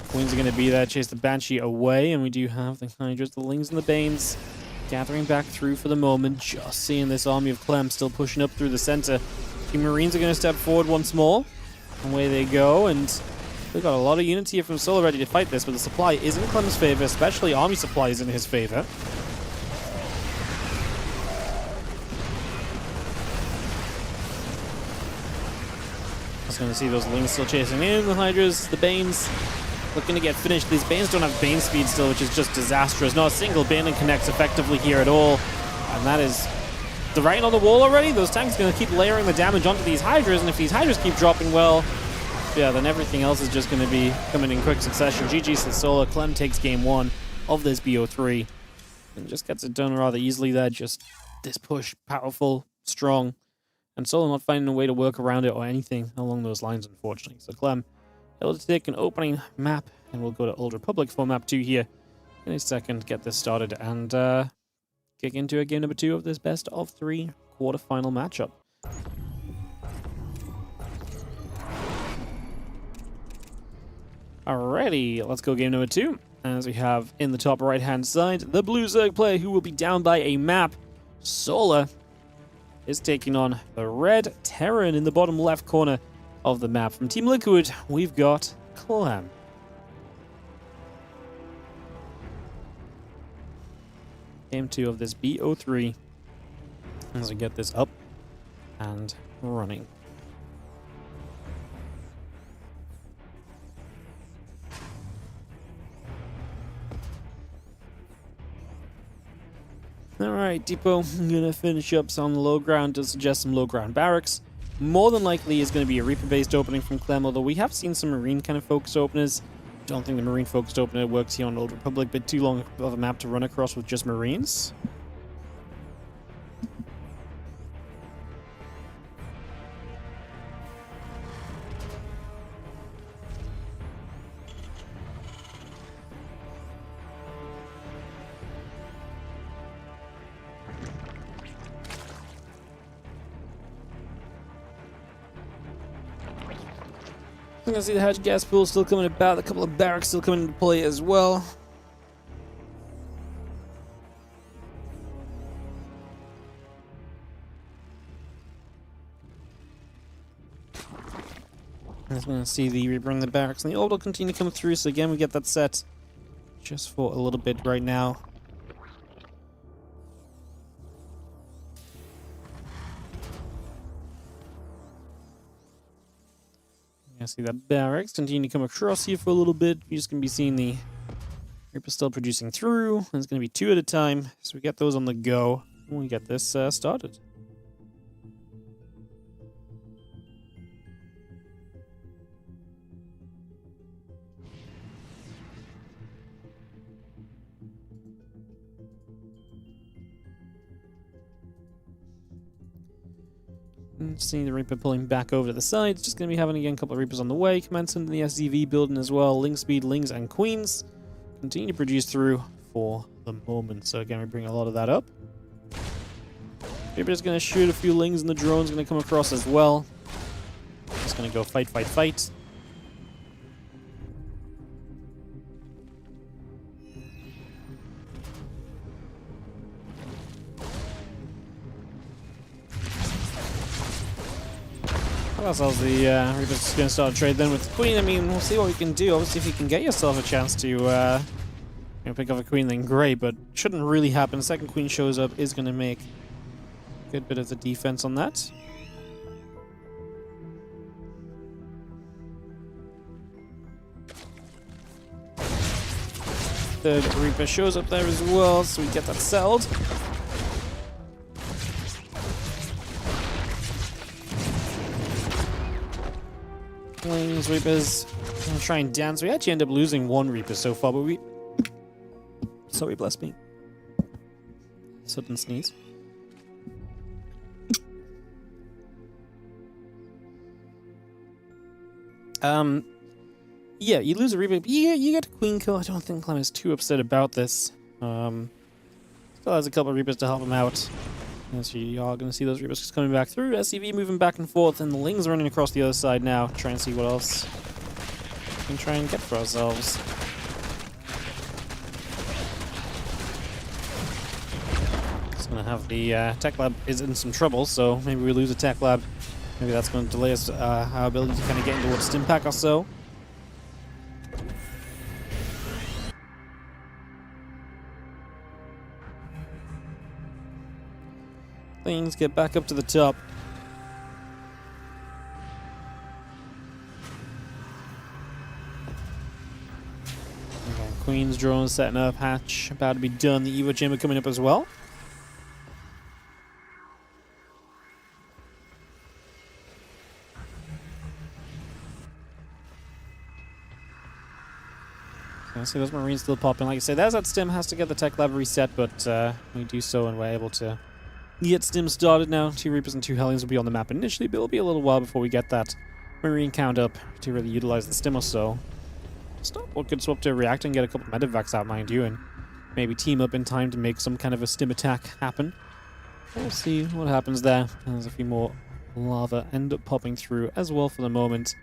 Queens are going to be there, chase the Banshee away, and we do have the Hydras, the Lings, and the Banes gathering back through for the moment. Just seeing this army of Clem still pushing up through the center. The Marines are going to step forward once more. Away they go, and we've got a lot of units here from Solar ready to fight this, but the supply is in Clem's favor, especially army supply is in his favor. Just going to see those Lings still chasing in, the Hydras, the Banes looking to get finished. These Banes don't have Bane speed still, which is just disastrous. Not a single Baneling connects effectively here at all. And that is the writing on the wall already. Those tanks are going to keep layering the damage onto these Hydras, and if these Hydras keep dropping, well, yeah, then everything else is just going to be coming in quick succession. GG says Solar. Clem takes game 1 of this BO3 and just gets it done rather easily there. Just this push, powerful, strong, and Solar not finding a way to work around it or anything along those lines, unfortunately. So Clem able to take an opening map, and we'll go to Old Republic for map 2 here in a second, get this started, and kick into a game number 2 of this best of 3 quarterfinal matchup. Alrighty, let's go game number 2. As we have in the top right-hand side, the Blue Zerg player who will be down by a map. Solar is taking on the Red Terran in the bottom left corner of the map. From Team Liquid, we've got Clem. Game 2 of this BO3 as we get this up and running. Alright, Depot, I'm going to finish up on the low ground to suggest some low ground barracks. More than likely is going to be a Reaper-based opening from Clem, although we have seen some Marine kind of focused openers. Don't think the Marine focused opener works here on Old Republic, but too long of a map to run across with just Marines. I'm gonna see the hatch gas pool still coming about, a couple of barracks still coming into play as well. As we're gonna see the Reaper in the barracks, and the Orb will continue to come through, so again we get that set just for a little bit right now. I see that barracks continue to come across here for a little bit. You're just going to be seeing the Reaper still producing through. And it's going to be 2 at a time. So we get those on the go when we get this started. Seeing the Reaper pulling back over to the side. It's just going to be having again a couple of Reapers on the way. Commencing the SDV building as well. Ling speed, Lings, and Queens continue to produce through for the moment. So again, we bring a lot of that up. Reaper's going to shoot a few Lings, and the drone's going to come across as well. Just going to go fight, fight, fight. Got ourselves the Reaper's just going to start a trade then with the Queen. I mean, we'll see what we can do. Obviously, if you can get yourself a chance to pick up a Queen, then great, but shouldn't really happen. Second Queen shows up, is going to make a good bit of the defense on that. Third Reaper shows up there as well, so we get that settled. Wings, Reapers, I'm gonna try and dance. We actually end up losing one Reaper so far, but we... Sorry, bless me. Sudden sneeze. Yeah, you lose a Reaper. Yeah, you get a Queen kill. I don't think Clem is too upset about this. Still has a couple of Reapers to help him out. As you are going to see those Reapers just coming back through. SCV moving back and forth, and the Lings running across the other side now. Try and see what else we can try and get for ourselves. Just going to have the Tech Lab is in some trouble, so maybe we lose a Tech Lab. Maybe that's going to delay us, our ability to kind of get into a Stim Pack or so. Things get back up to the top. Okay, Queen's drone setting up, hatch about to be done. The Evo chamber coming up as well. Okay, so those Marines still popping. Like I said, there's that Stim, has to get the Tech Lab reset, but we do so and we're able to get Stim started now. 2 Reapers and 2 Hellions will be on the map initially, but it'll be a little while before we get that Marine count up to really utilize the Stim or so. What could swap to a reactor and get a couple of Medivacs out, mind you, and maybe team up in time to make some kind of a Stim attack happen. We'll see what happens there. There's a few more lava end up popping through as well for the moment.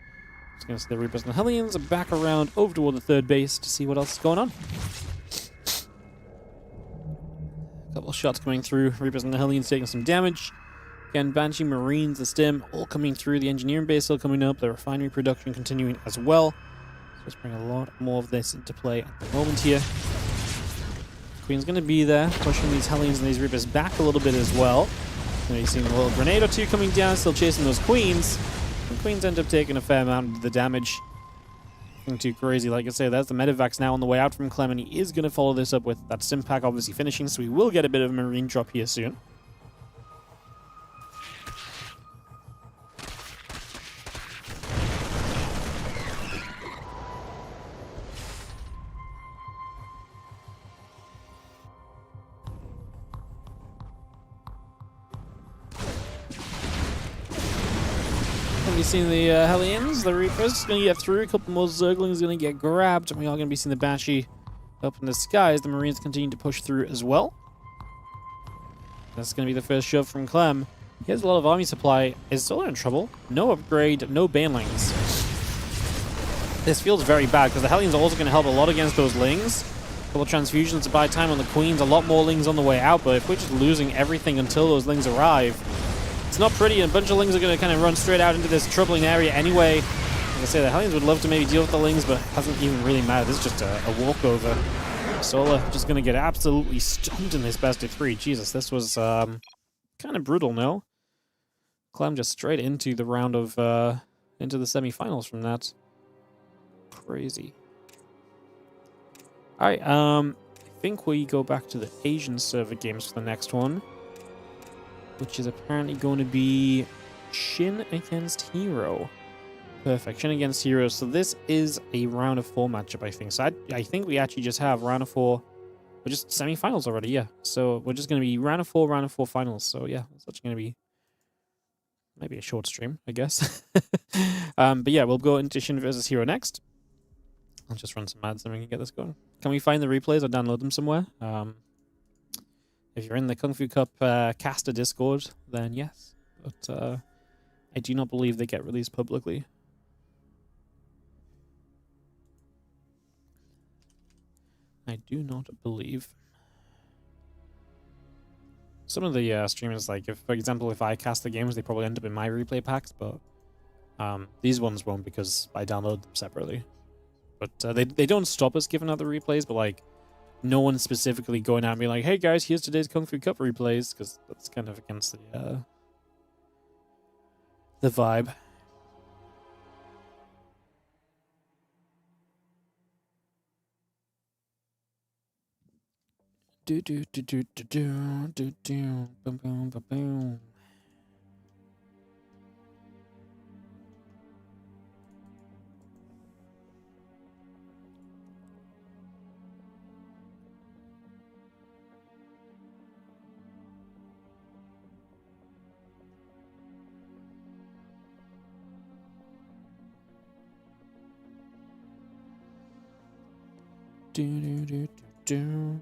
Just gonna see the Reapers and Hellions are back around over toward the third base to see what else is going on. Couple of shots coming through. Reapers and the Hellions taking some damage. Again, Banshee, Marines, the Stim, all coming through. The engineering base still coming up. The refinery production continuing as well. So let's bring a lot more of this into play at the moment here. Queen's going to be there, pushing these Hellions and these Reapers back a little bit as well. You've seen a little grenade or two coming down, still chasing those Queens. And Queens end up taking a fair amount of the damage. Nothing too crazy. Like I say, there's the Medivacs now on the way out from Clem, and he is going to follow this up with that Stim Pack obviously finishing, so we will get a bit of a Marine drop here soon. We've seen the Hellions, the Reapers, going to get through. A couple more Zerglings going to get grabbed. And we are going to be seeing the Banshee up in the skies. The Marines continue to push through as well. That's going to be the first shove from Clem. He has a lot of army supply. Is Solar in trouble? No upgrade, no Banelings. This feels very bad because the Hellions are also going to help a lot against those Lings. A couple of transfusions to buy time on the Queens. A lot more Lings on the way out. But if we're just losing everything until those Lings arrive, it's not pretty, and a bunch of Lings are going to kind of run straight out into this troubling area anyway. Like I say, the Hellions would love to maybe deal with the Lings, but it doesn't even really matter. This is just a walkover. Solar just going to get absolutely stumped in this best of 3. Jesus, this was kind of brutal, no? Clem just straight into the round of, into the semifinals from that. Crazy. Alright, I think we go back to the Asian server games for the next one, which is apparently going to be Shin against herO. Perfect, Shin against herO. So this is a round of 4 matchup, I think. So I think we actually just have round of 4. We're just semi-finals already, yeah. So we're just going to be round of 4 finals. So yeah, it's actually going to be maybe a short stream, I guess. But yeah, we'll go into Shin versus herO next. I'll just run some ads and we can get this going. Can we find the replays or download them somewhere? If you're in the Kung Fu Cup caster Discord, then yes. But I do not believe they get released publicly. I do not believe. Some of the streamers, like, if, for example, if I cast the games, they probably end up in my replay packs, but These ones won't because I download them separately. But they don't stop us giving out the replays, but like no one's specifically going out and being like, hey guys, here's today's Kung Fu Cup replays, because that's kind of against the vibe. Do do do do do do do do boom boom boom boom. Do do do do do.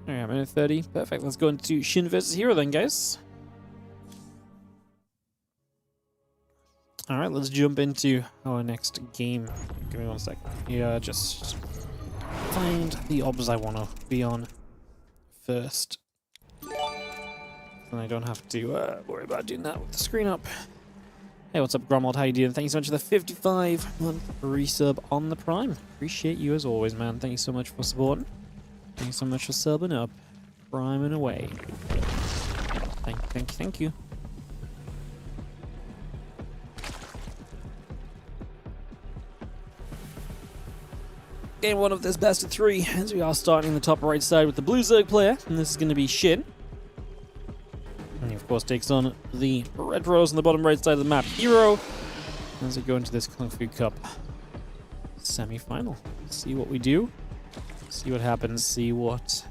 Alright, minute 30. Perfect. Let's go into Shin versus herO then, guys. Alright, let's jump into our next game. Give me 1 sec. Yeah, just find the obs I want to be on first. And I don't have to worry about doing that with the screen up. Hey, what's up, Gromald? How you doing? Thank you so much for the 55-month resub on the Prime. Appreciate you as always, man. Thank you so much for supporting. Thank you so much for subbing up, priming away. Thank you. Game 1 of this best of 3, as we are starting in the top right side with the blue Zerg player, and this is going to be Shin. And he of course takes on the red rose on the bottom right side of the map, herO, as we go into this Kung Fu Cup semi-final. See what we do. See what happens, see what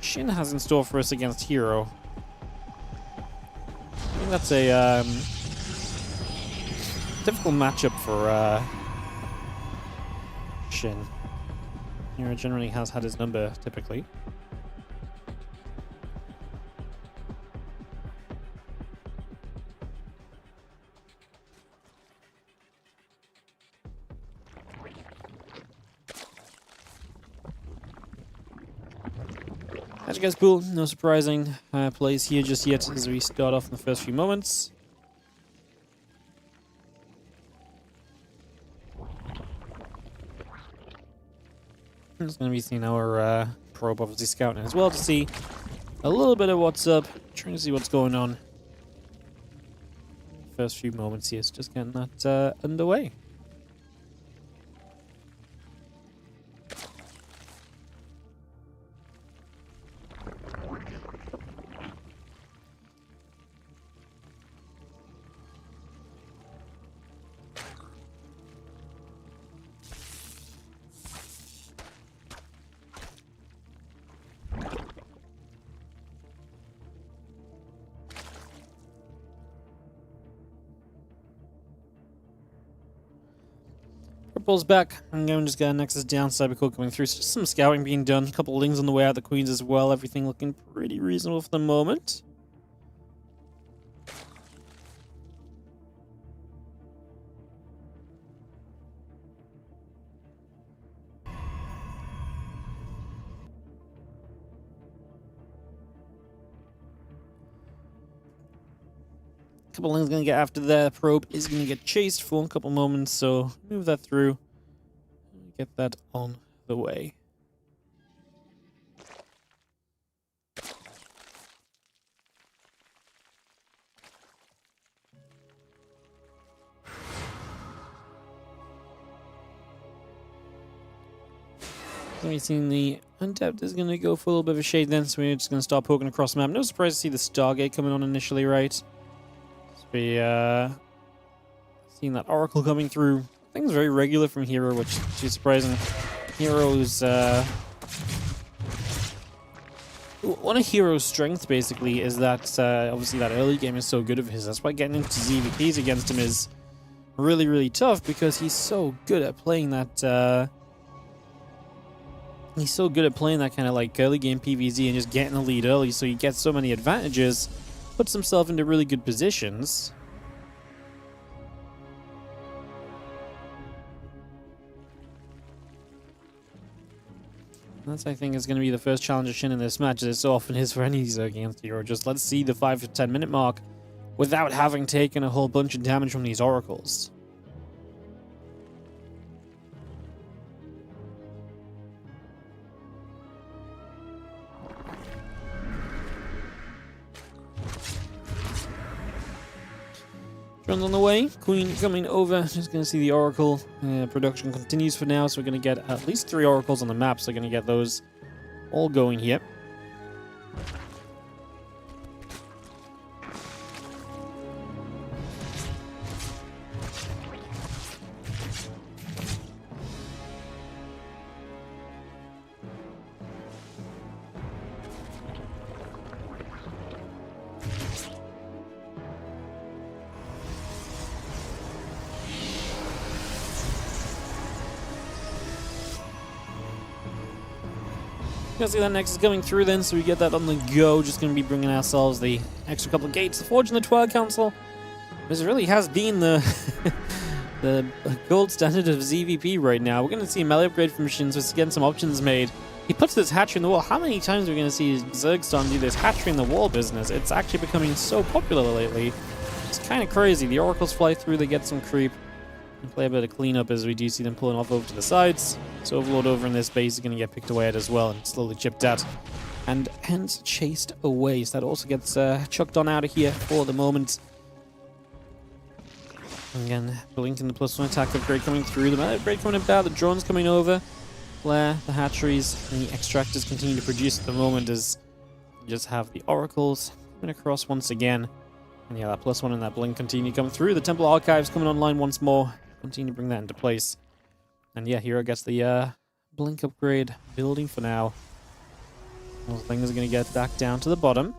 Shin has in store for us against herO. I think that's a difficult matchup for Shin. herO generally has had his number, typically. As you guys cool, no surprising plays here just yet as we start off in the first few moments. I'm just going to be seeing our probe obviously scouting as well to see a little bit of what's up, trying to see what's going on. First few moments here, just getting that underway. Pulls back. I'm going to just get an Nexus downside before coming through. So just some scouting being done. A couple of lings on the way out, the queens as well. Everything looking pretty reasonable for the moment. Couple lings going to get after that. Probe is going to get chased for a couple moments, so move that through. Get that on the way. So we've seen the Untapped is going to go for a little bit of a shade then, so we're just going to start poking across the map. No surprise to see the Stargate coming on initially, right? We seen that Oracle coming through. Things very regular from herO, which is surprising. herO's one of herO's strengths basically is that obviously that early game is so good of his. That's why getting into ZVPs against him is really, really tough because he's so good at playing that He's so good at playing that kind of like early game PvZ and just getting the lead early, so he gets so many advantages, puts himself into really good positions. That's, I think, is going to be the first challenge of Shin in this match, as it so often is for any against herO. Just let's see the 5 to 10 minute mark without having taken a whole bunch of damage from these oracles. Drones on the way. Queen coming over. Just going to see the Oracle. Production continues for now, so we're going to get at least 3 Oracles on the map. So we're going to get those all going here. Gonna see that next is coming through then, so we get that on the go. Just gonna be bringing ourselves the extra couple of gates. The Forge and the Twilight Council. This really has been the the gold standard of ZVP right now. We're gonna see a melee upgrade from Shin, so it's getting some options made. He puts this hatchery in the wall. How many times are we gonna see Zergston do this hatchery in the wall business? It's actually becoming so popular lately. It's kind of crazy. The oracles fly through, they get some creep. And play a bit of cleanup as we do see them pulling off over to the sides. So Overlord over in this base is going to get picked away at as well and slowly chipped at. And hence chased away. So that also gets chucked on out of here for the moment. Again, blinking the +1 attack upgrade coming through. The melee upgrade coming about. The drones coming over. Flare, the hatcheries, and the extractors continue to produce at the moment as you just have the oracles coming across once again. And yeah, that +1 and that blink continue to come through. The Temple Archives coming online once more. Continue to bring that into place. And yeah, herO gets the blink upgrade building for now. Those things are going to get back down to the bottom.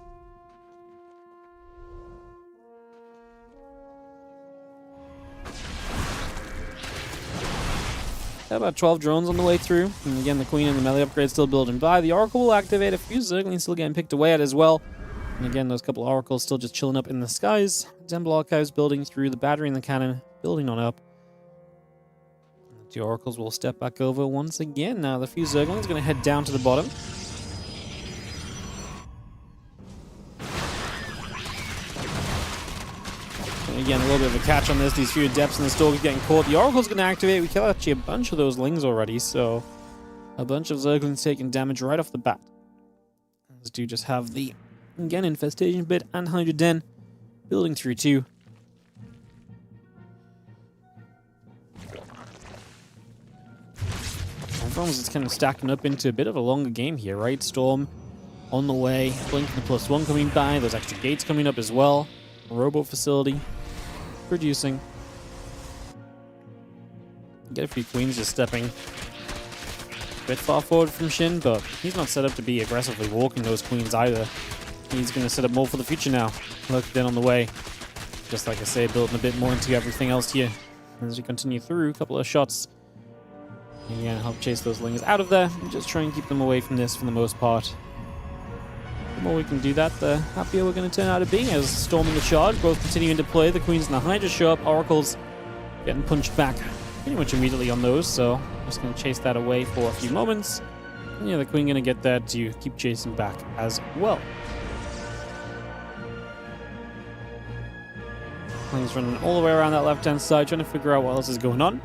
Got about 12 drones on the way through. And again, the Queen and the melee upgrade still building by. The Oracle will activate. A few Zerglings still getting picked away at as well. And again, those couple Oracles still just chilling up in the skies. Temple Archives building through. The battery and the cannon building on up. The oracles will step back over once again. Now the few Zerglings are going to head down to the bottom. And again, a little bit of a catch on this. These few adepts in the stalkers getting caught. The oracle's going to activate. We killed actually a bunch of those lings already, so a bunch of Zerglings taking damage right off the bat. Let's do just have the, again, infestation bit and Hydra Den building through too. It's kind of stacking up into a bit of a longer game here, right? Storm on the way, Blink the +1 coming by, those extra gates coming up as well. Robo facility producing. Get a few queens just stepping a bit far forward from Shin, but he's not set up to be aggressively walking those queens either. He's going to set up more for the future now. Look, then on the way. Just like I say, building a bit more into everything else here. As we continue through, a couple of shots. Again, help chase those lings out of there and just try and keep them away from this for the most part. The more we can do that, the happier we're going to turn out to be as Storm and the Charge both continuing to play. The Queens and the Hydra show up. Oracles getting punched back pretty much immediately on those, so just going to chase that away for a few moments. And yeah, the Queen going to get that to keep chasing back as well. Queen's running all the way around that left-hand side, trying to figure out what else is going on.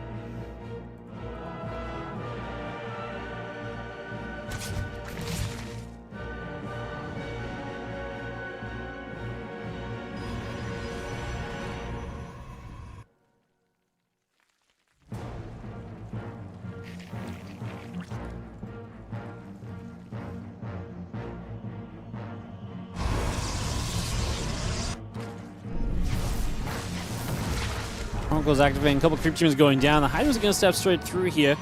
Oracle's activating, a couple creep teams going down. The Hydra's going to step straight through here.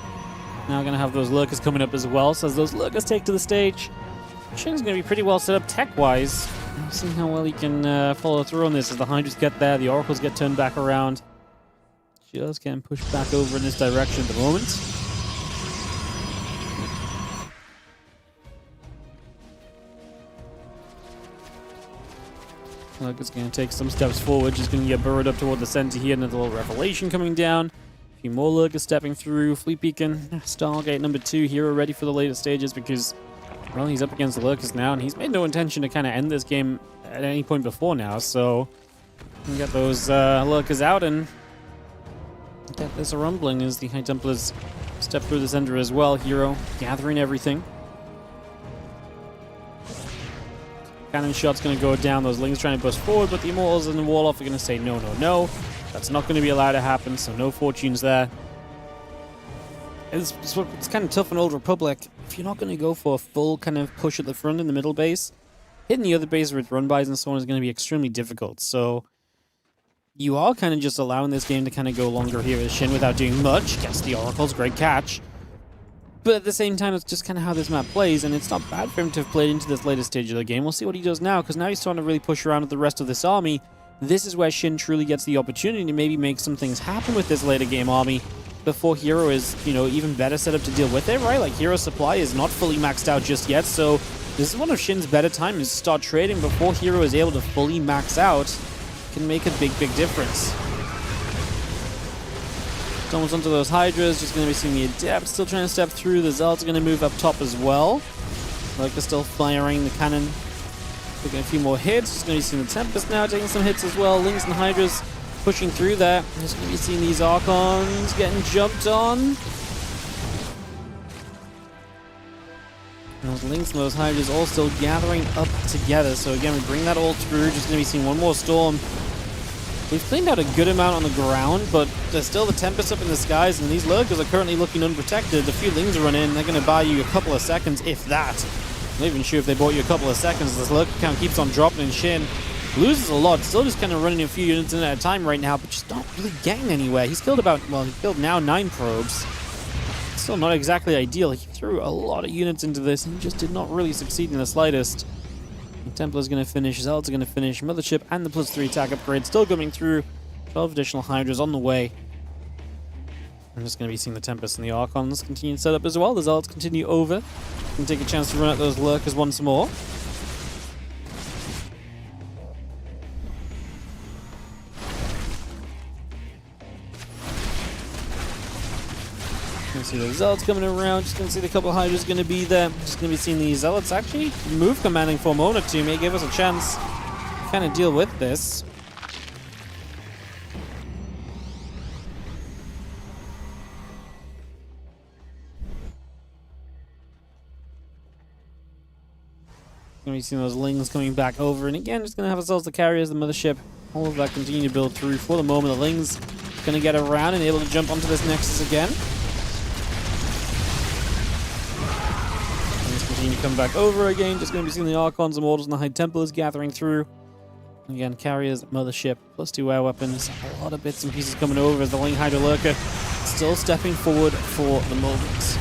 Now going to have those lurkers coming up as well. So as those lurkers take to the stage, Shin's going to be pretty well set up tech-wise. See how well he can follow through on this as the Hydras get there. The Oracles get turned back around. Just getting pushed back over in this direction at the moment. Lurker's going to take some steps forward. Just going to get burrowed up toward the center here. Another little revelation coming down. A few more Lurkers stepping through. Fleet Beacon, Stargate number 2 here, ready for the later stages because, well, he's up against the Lurkers now, and he's made no intention to kind of end this game at any point before now. So, we can get those Lurkers out and get this rumbling as the High Templars step through the center as well. herO gathering everything. Cannon shot's going to go down. Those Lings trying to bust forward, but the Immortals and the Warlock are going to say no, no, no. That's not going to be allowed to happen, so no fortunes there. It's kind of tough in Old Republic. If you're not going to go for a full kind of push at the front in the middle base, hitting the other base with run-bys and so on is going to be extremely difficult. So you are kind of just allowing this game to kind of go longer here as Shin without doing much. Gets the Oracles, great catch. But at the same time, it's just kind of how this map plays, and it's not bad for him to have played into this later stage of the game. We'll see what he does now, because now he's starting to really push around with the rest of this army. This is where Shin truly gets the opportunity to maybe make some things happen with this later game army before herO is, you know, even better set up to deal with it, right? Like, herO's supply is not fully maxed out just yet, so this is one of Shin's better times to start trading before herO is able to fully max out. Can make a big, big difference. Almost onto those Hydras, just going to be seeing the Adept still trying to step through. The Zealots are going to move up top as well. Lurker still firing the cannon. Taking a few more hits. Just going to be seeing the Tempest now taking some hits as well. Lings and Hydras pushing through there. Just going to be seeing these Archons getting jumped on. And those Lings and those Hydras all still gathering up together. So again, we bring that all through. Just going to be seeing one more Storm. We've cleaned out a good amount on the ground, but there's still the Tempest up in the skies, and these Lurkers are currently looking unprotected. A few Lings run in, they're going to buy you a couple of seconds, if that. I'm not even sure if they bought you a couple of seconds. This Lurker count keeps on dropping, and Shin loses a lot. Still just kind of running a few units in at a time right now, but just not really getting anywhere. He's killed about, well, he killed now 9 probes. Still not exactly ideal. He threw a lot of units into this, and he just did not really succeed in the slightest. Templar's going to finish, Zealots are going to finish, Mothership and the +3 attack upgrade still coming through. 12 additional Hydras on the way. I'm just going to be seeing the Tempest and the Archons continue to set up as well. The Zealots continue over. Can take a chance to run out those Lurkers once more. Gonna see the Zealots coming around. Just gonna see the couple of Hydras gonna be there. Just gonna be seeing the Zealots actually move commanding for a moment or two. May give us a chance to kind of deal with this. Gonna be seeing those Lings coming back over, and again, just gonna have ourselves the carriers, the Mothership, all of that continue to build through. For the moment, the Lings gonna get around and able to jump onto this Nexus again. Continue to come back over again. Just going to be seeing the Archons, Immortals, and the High Templars gathering through. Again, carriers, Mothership, +2 air weapons. A lot of bits and pieces coming over as the Ling Hydra Lurker still stepping forward for the moment.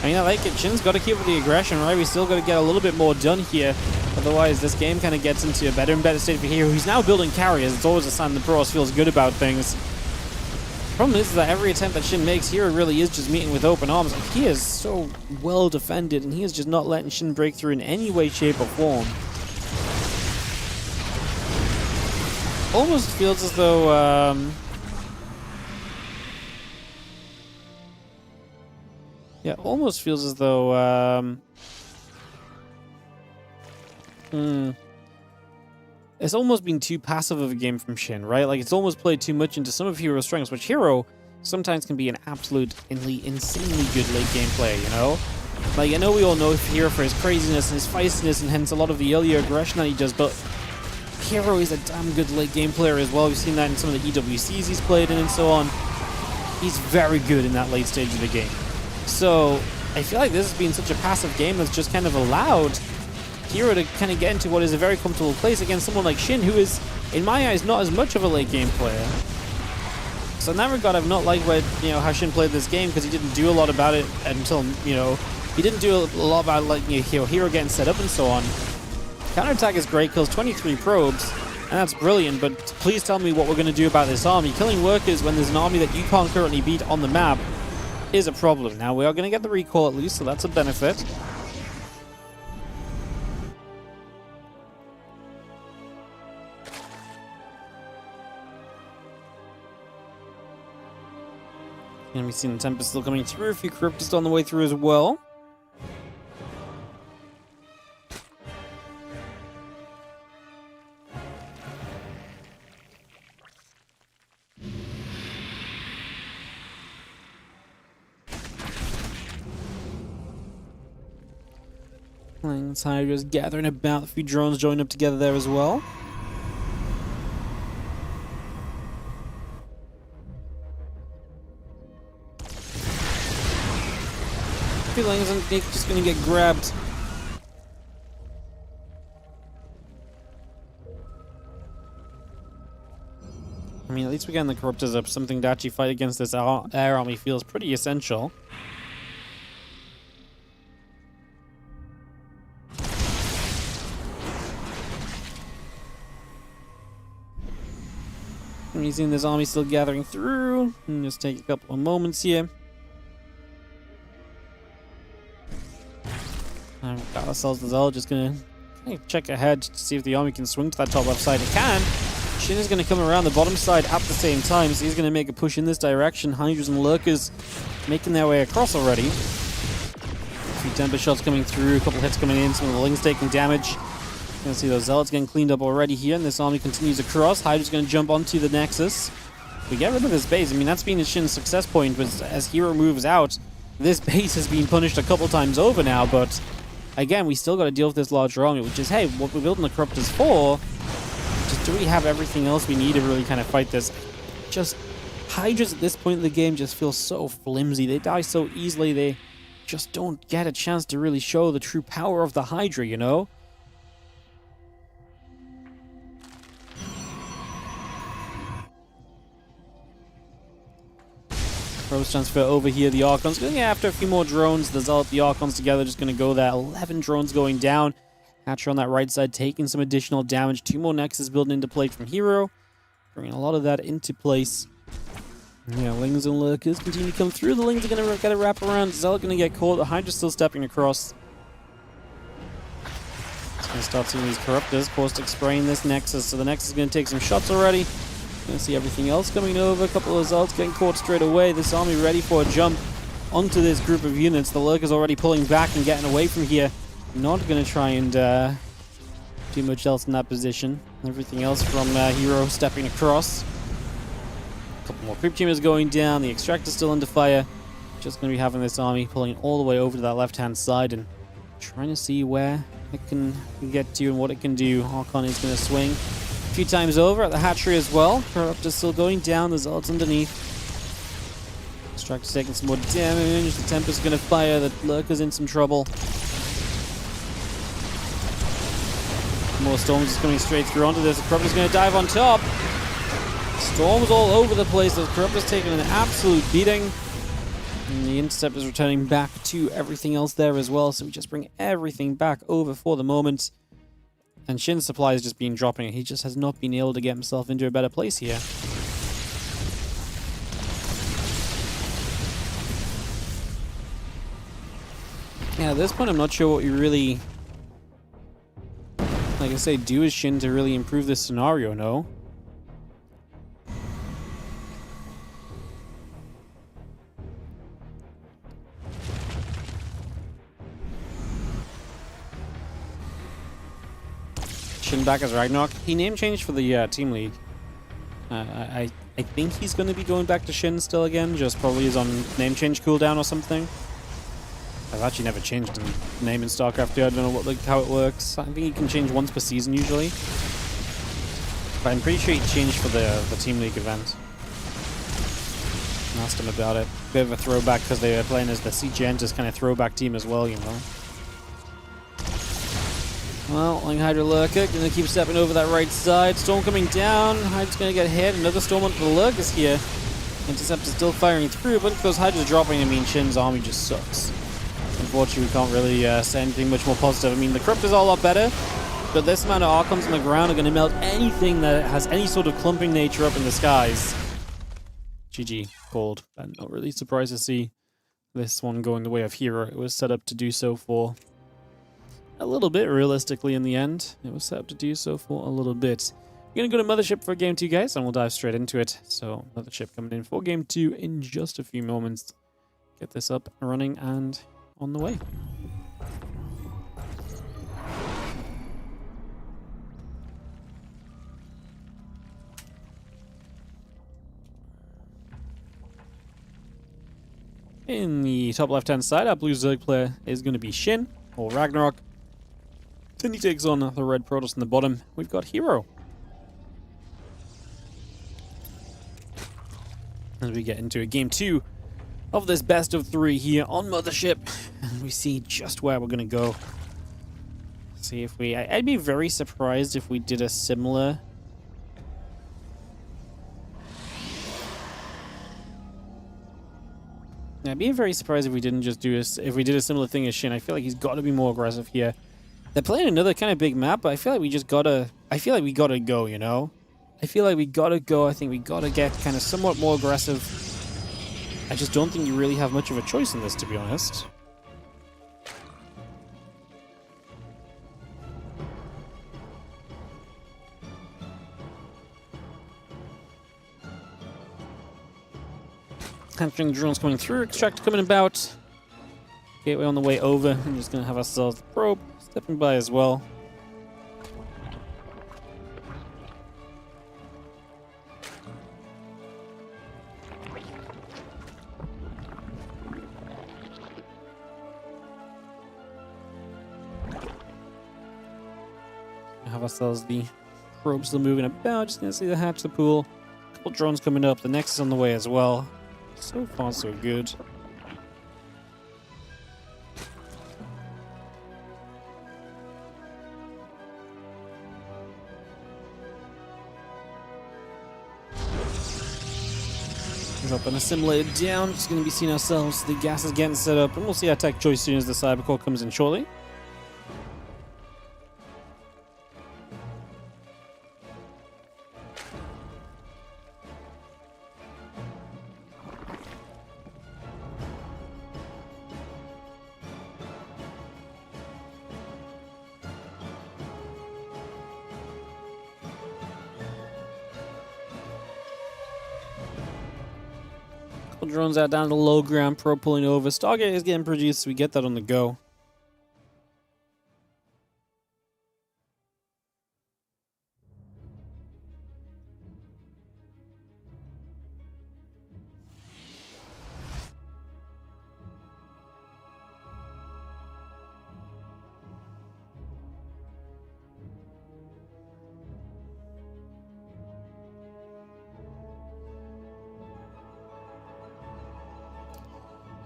I mean, I like it. Shin's got to keep with the aggression, right? We still got to get a little bit more done here. Otherwise, this game kind of gets into a better and better state for herO. He's now building carriers. It's always a sign the Pros feels good about things. The problem is that every attempt that Shin makes here really is just meeting with open arms. Like, he is so well defended, and he is just not letting Shin break through in any way, shape, or form. Almost feels as though, yeah, almost feels as though, it's almost been too passive of a game from Shin, right? Like, it's almost played too much into some of herO's strengths, which herO sometimes can be an absolutely insanely good late game player, you know? Like, I know we all know herO for his craziness and his feistiness and hence a lot of the earlier aggression that he does, but herO is a damn good late game player as well. We've seen that in some of the EWCs he's played in and so on. He's very good in that late stage of the game. So, I feel like this has been such a passive game that's just kind of allowed herO to kind of get into what is a very comfortable place against someone like Shin, who is, in my eyes, not as much of a late game player. So in that regard, I've not liked how Shin played this game, because he didn't do a lot about it until, he didn't do a lot about, like, herO getting set up and so on. Counterattack is great, kills 23 probes, and that's brilliant, but please tell me what we're going to do about this army. Killing workers when there's an army that you can't currently beat on the map is a problem. Now, we are going to get the recall at least, so that's a benefit. And we see the Tempest still coming through. A few Cryptists on the way through as well. Hydra's gathering about. A few drones join up together there as well. Feelings and Nick just gonna get grabbed. I mean, at least we got the Corruptors up. Something to actually fight against this air army feels pretty essential. And you've seen this army still gathering through. And just take a couple of moments here. We've got ourselves as well. Just gonna check ahead to see if the army can swing to that top left side. It can. Shin is gonna come around the bottom side at the same time, so he's gonna make a push in this direction. Hydras and Lurkers making their way across already. A few temper shots coming through, a couple hits coming in, some of the Lings taking damage. You can see those Zealots getting cleaned up already here, and this army continues across. Hydra's going to jump onto the Nexus. We get rid of this base. I mean, that's been a Shin's success point, but as herO moves out, this base has been punished a couple times over now, but again, we still got to deal with this large army, which is, hey, what we're building the Corruptors for, just do we have everything else we need to really kind of fight this? Just, Hydras at this point in the game just feel so flimsy. They die so easily, they just don't get a chance to really show the true power of the Hydra, you know? Rose transfer over here. The Archons going after a few more drones. The Zealot, the Archons together just going to go there. 11 drones going down. Hatcher on that right side taking some additional damage. 2 more Nexus building into play from herO. Bringing a lot of that into place. Yeah, Lings and Lurkers continue to come through. The Lings are going to get a wrap around. Zealot going to get caught. The Hydra's still stepping across. It's going to start seeing these Corruptors. Caustic spraying this Nexus. So the Nexus is going to take some shots already. Gonna see everything else coming over. A couple of Zealots getting caught straight away. This army ready for a jump onto this group of units. The Lurkers already pulling back and getting away from here. Not gonna try and do much else in that position. Everything else from herO stepping across. A couple more creep teamers going down. The Extractor's still under fire. Just gonna be having this army pulling all the way over to that left-hand side and trying to see where it can get to and what it can do. Archon is gonna swing a few times over at the hatchery as well. Corruptor's still going down. The Zealots underneath. Extractor's taking some more damage. The Tempest's going to fire. The Lurker's in some trouble. More storms is coming straight through onto this. The Corruptor's going to dive on top. Storms all over the place. The Corruptor's taking an absolute beating. And the Interceptor's returning back to everything else there as well. So we just bring everything back over for the moment. And Shin's supply has just been dropping. He just has not been able to get himself into a better place here. Yeah, at this point I'm not sure what you really, like I say, do as Shin to really improve this scenario, no? Shin back as Ragnarok. He name changed for the Team League. I think he's going to be going back to Shin still again, just probably is on name change cooldown or something. I've actually never changed a name in StarCraft yet. I don't know how it works. I think you can change once per season usually. But I'm pretty sure he changed for the Team League event. Asked him about it. Bit of a throwback because they were playing as the CGN kind of throwback team as well, you know. Well, Lang Hydra Lurker gonna keep stepping over that right side. Storm coming down. Hydra's gonna get hit. Another storm onto the Lurkers here. Interceptor still firing through, but if those Hydras dropping, I mean, Shin's army just sucks. Unfortunately, we can't really say anything much more positive. I mean, the Cryptors are a lot better, but this amount of Archons on the ground are gonna melt anything that has any sort of clumping nature up in the skies. GG, called. I'm not really surprised to see this one going the way of herO. It was set up to do so for a little bit, realistically, in the end. It was set up to do so for a little bit. We're going to go to Mothership for Game 2, guys, and we'll dive straight into it. So, Mothership coming in for Game 2 in just a few moments. Get this up and running and on the way. In the top left-hand side, our blue Zerg player is going to be Shin, or Ragnarok. Then he takes on the red Protoss in the bottom. We've got herO. As we get into a Game 2 of this best of 3 here on Mothership. And we see just where we're going to go. See if we... I'd be very surprised if we did a similar... I'd be very surprised if we didn't just do if we did a similar thing as Shin. I feel like he's got to be more aggressive here. They're playing another kind of big map, but I feel like we just gotta... I feel like we gotta go, you know? I feel like we gotta go. I think we gotta get kind of somewhat more aggressive. I just don't think you really have much of a choice in this, to be honest. Hamstring drones coming through, extractor coming about. Gateway on the way over. I'm just going to have ourselves the probe stepping by as well. Have ourselves the probe still moving about. Just going to see the hatch, the pool. A couple drones coming up. The Nexus on the way as well. So far, so good. He's up and assimilated down. Just going to be seeing ourselves. The gas is getting set up, and we'll see our tech choice soon as the Cybercore comes in shortly. Drones out down to low ground, probe pulling over. Stargate is getting produced, so we get that on the go.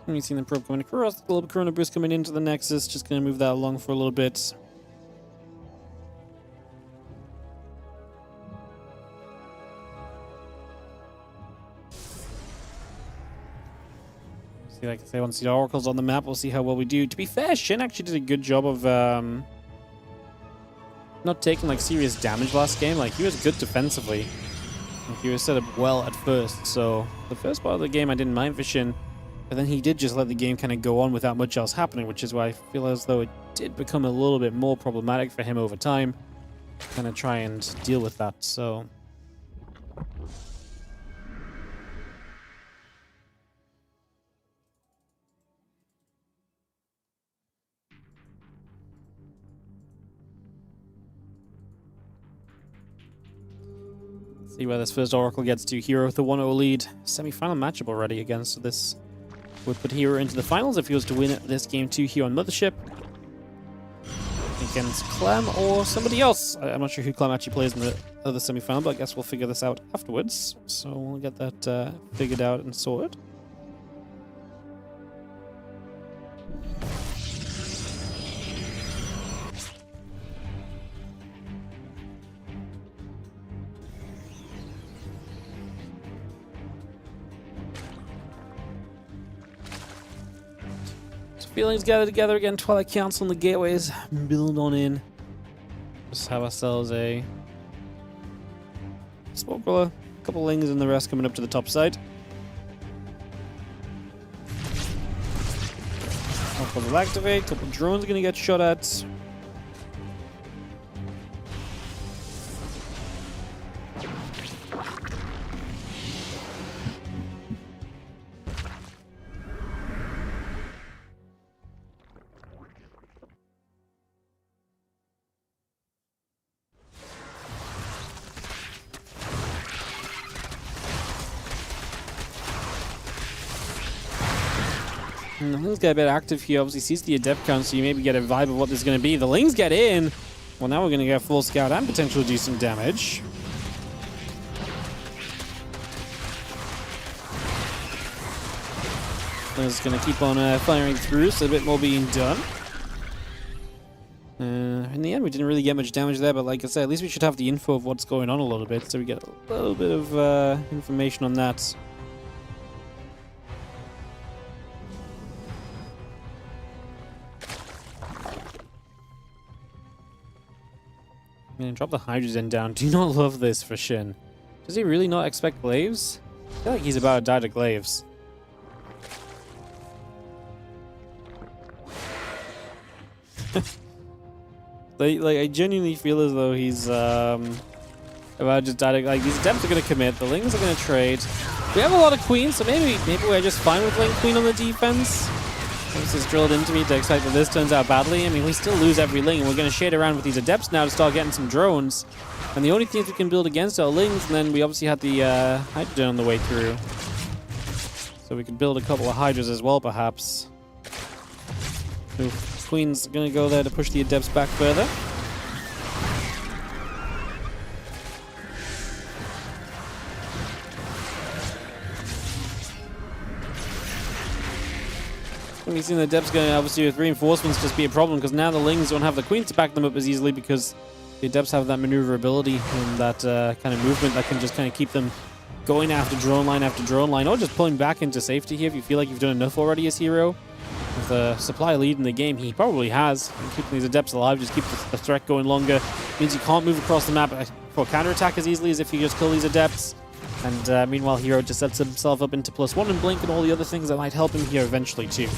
We've seen the probe coming across, the global corona boost coming into the Nexus, just going to move that along for a little bit. See, like I say, once the oracles on the map, we'll see how well we do. To be fair, Shin actually did a good job of not taking like serious damage last game. Like, he was good defensively. Like, he was set up well at first, so the first part of the game I didn't mind for Shin. But then he did just let the game kind of go on without much else happening, which is why I feel as though it did become a little bit more problematic for him over time. Kind of try and deal with that, so... See where this first Oracle gets to. herO with the 1-0 lead. Semi-final matchup already again, so this would put herO into the finals if he was to win this Game 2 here on Mothership. Against Clem or somebody else. I'm not sure who Clem actually plays in the other semi-final, but I guess we'll figure this out afterwards. So we'll get that figured out and sorted. Feelings gather together again. Twilight Council and the gateways build on in. Just have ourselves a smoke roller, a couple lings, and the rest coming up to the top side. Oracles will activate. A couple drones are going to get shot at. And the Lings get a bit active here. Obviously sees the adept count, so you maybe get a vibe of what this is going to be. The Lings get in. Well, now we're going to get full scout and potentially do some damage. It's going to keep on firing through, so a bit more being done. In the end, we didn't really get much damage there, but like I said, at least we should have the info of what's going on a little bit, so we get a little bit of information on that. I'm going to drop the hydrogen down. Do not love this for Shin. Does he really not expect glaives? I feel like he's about to die to glaives. Like, I genuinely feel as though he's about to just die. Like, these adepts are going to commit. The Lings are going to trade. We have a lot of queens, so maybe we're just fine with playing queen on the defense. This is drilled into me to expect that this turns out badly. I mean, we still lose every Ling, and we're going to shade around with these adepts now to start getting some drones. And the only things we can build against are Lings, and then we obviously had the hydrogen on the way through. So we could build a couple of hydras as well, perhaps. Ooh. Queen's gonna go there to push the adepts back further. We've seen the adepts going obviously with reinforcements just be a problem because now the Lings don't have the queens to back them up as easily because the adepts have that maneuverability and that kind of movement that can just kind of keep them going after drone line, or just pulling back into safety here if you feel like you've done enough already as herO. With the supply lead in the game, he probably has. And keeping these adepts alive just keeps the threat going longer. Means you can't move across the map for counterattack as easily as if you just kill these adepts. And meanwhile, herO just sets himself up into +1 and blink and all the other things that might help him here eventually too.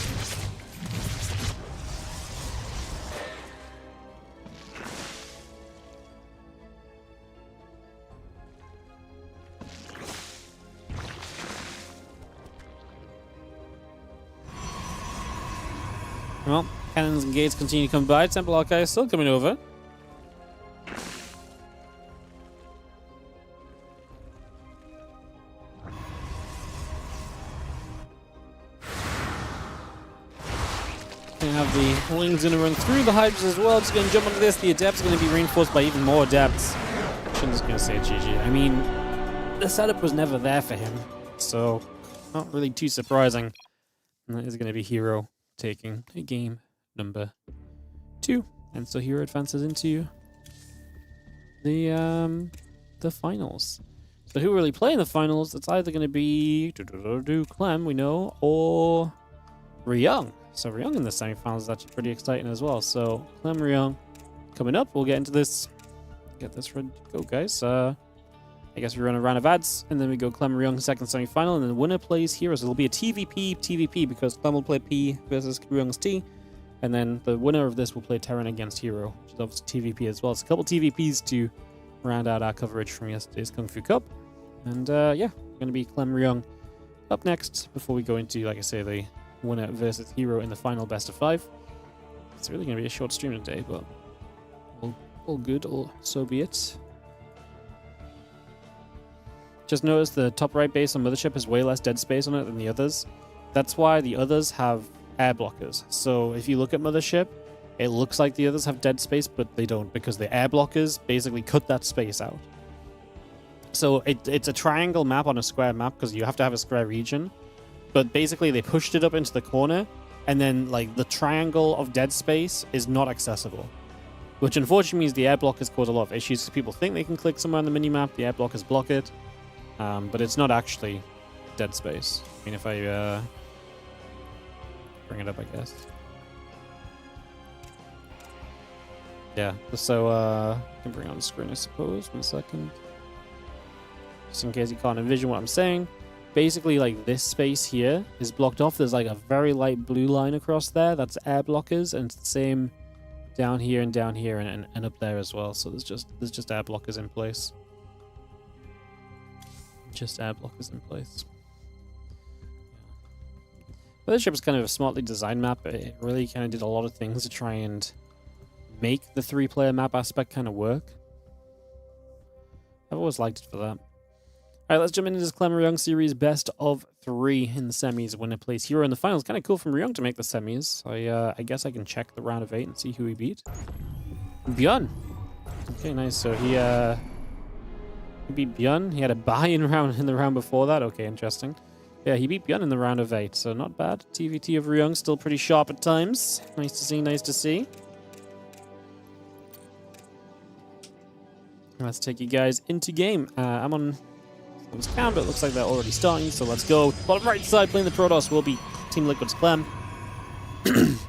Well, cannons and gates continue to come by. Temple Archive is still coming over. Gonna have the Lings gonna run through the Hydras as well. Just gonna jump onto this. The Adepts are gonna be reinforced by even more Adepts. I'm just gonna say GG. I mean, the setup was never there for him, so not really too surprising. And that is gonna be herO taking game number 2, and so herO advances into the finals. So who really play in the finals? It's either going to be Clem, we know, or Ryung. So Ryung in the semifinals is actually pretty exciting as well. So Clem, Ryung coming up. We'll get into this. Get this ready to go, guys. I guess we run a round of ads, and then we go Clem, Ryung, second semi-final, and then the winner plays herO. So it'll be a TVP, because Clem will play P versus Ryung's T, and then the winner of this will play Terran against herO, which is obviously TVP as well. It's a couple TVPs to round out our coverage from yesterday's Kung Fu Cup. And yeah, going to be Clem, Ryung up next before we go into, like I say, the winner versus herO in the final best of 5. It's really going to be a short stream today, but all good, or so be it. Just notice the top right base on Mothership has way less dead space on it than the others. That's why the others have air blockers. So if you look at Mothership, it looks like the others have dead space, but they don't, because the air blockers basically cut that space out. So it's a triangle map on a square map, because you have to have a square region. But basically they pushed it up into the corner, and then like the triangle of dead space is not accessible. Which unfortunately means the air blockers cause a lot of issues, because people think they can click somewhere on the minimap, the air blockers block it. But it's not actually dead space. I mean, if I bring it up, I guess. Yeah, so I can bring it on the screen, I suppose. 1 second. Just in case you can't envision what I'm saying. Basically, like, this space here is blocked off. There's like a very light blue line across there. That's air blockers, and it's the same down here and up there as well. So there's just air blockers in place. Just air blockers in place. Mothership is kind of a smartly designed map. It really kind of did a lot of things to try and make the 3-player map aspect kind of work. I've always liked it for that. Alright, let's jump into this Clem Ryung series best of 3 in the semis. Winner plays herO in the finals. Kind of cool from Ryung to make the semis. I guess I can check the round of 8 and see who he beat. Bjorn. Okay, nice. So he beat Bjorn. He had a buy-in round in the round before that. Okay, interesting. Yeah, he beat Bjorn in the round of 8, so not bad. TVT of Ryung, still pretty sharp at times. Nice to see, nice to see. Let's take you guys into game. I'm on this cam, but it looks like they're already starting, so let's go. Bottom right side playing the Protoss will be Team Liquid's Clem.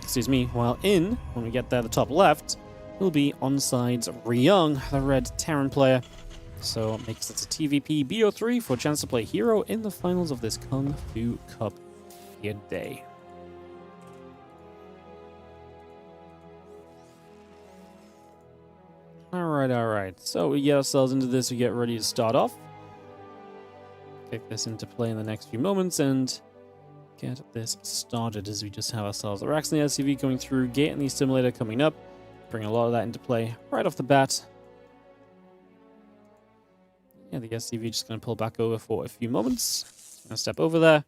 Excuse me. While when we get there, the top left, will be onsides Ryung, the red Terran player. So it makes it a TVP BO3 for a chance to play herO in the finals of this Kung Fu Cup here today. Alright. So we get ourselves into this, we get ready to start off. Take this into play in the next few moments and get this started as we just have ourselves the racks and the SCV going through, gate and the simulator coming up. Bring a lot of that into play right off the bat. Yeah, the SCV just going to pull back over for a few moments. Going to step over there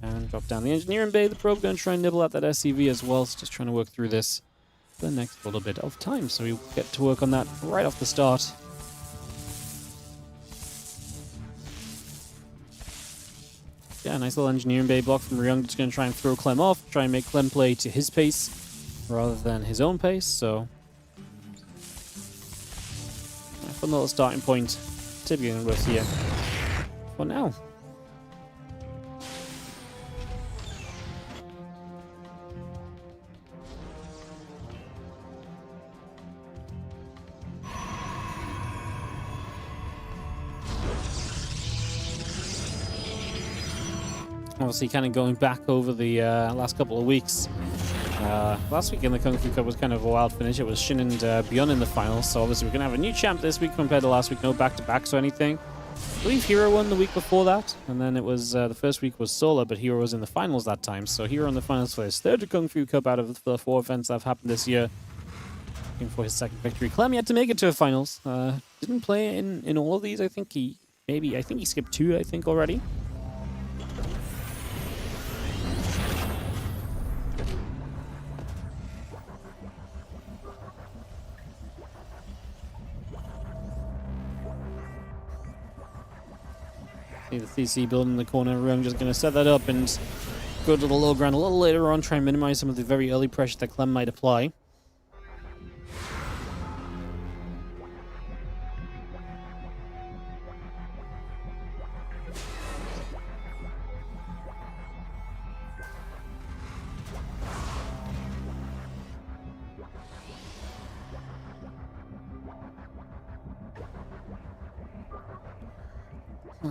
and drop down the engineering bay. The probe going to try and nibble at that SCV as well. So just trying to work through this for the next little bit of time. So we get to work on that right off the start. Yeah, nice little engineering bay block from Ryung. Just going to try and throw Clem off. Try and make Clem play to his pace rather than his own pace. So a fun little starting point. Typically with here for now. Obviously, kind of going back over the last couple of weeks. Last week in the Kung Fu Cup was kind of a wild finish. It was Shin and Bjorn in the finals, so obviously we're going to have a new champ this week compared to last week. No back-to-backs or anything. I believe herO won the week before that, and then it was the first week was Solar, but herO was in the finals that time. So herO in the finals for his third Kung Fu Cup out of the 4 events that have happened this year. Looking for his second victory. Clem yet to make it to a finals. Didn't play in all of these. I think he skipped 2. I think already. See the CC building in the corner. Ryung just going to set that up and go to the low ground a little later on, try and minimize some of the very early pressure that Clem might apply.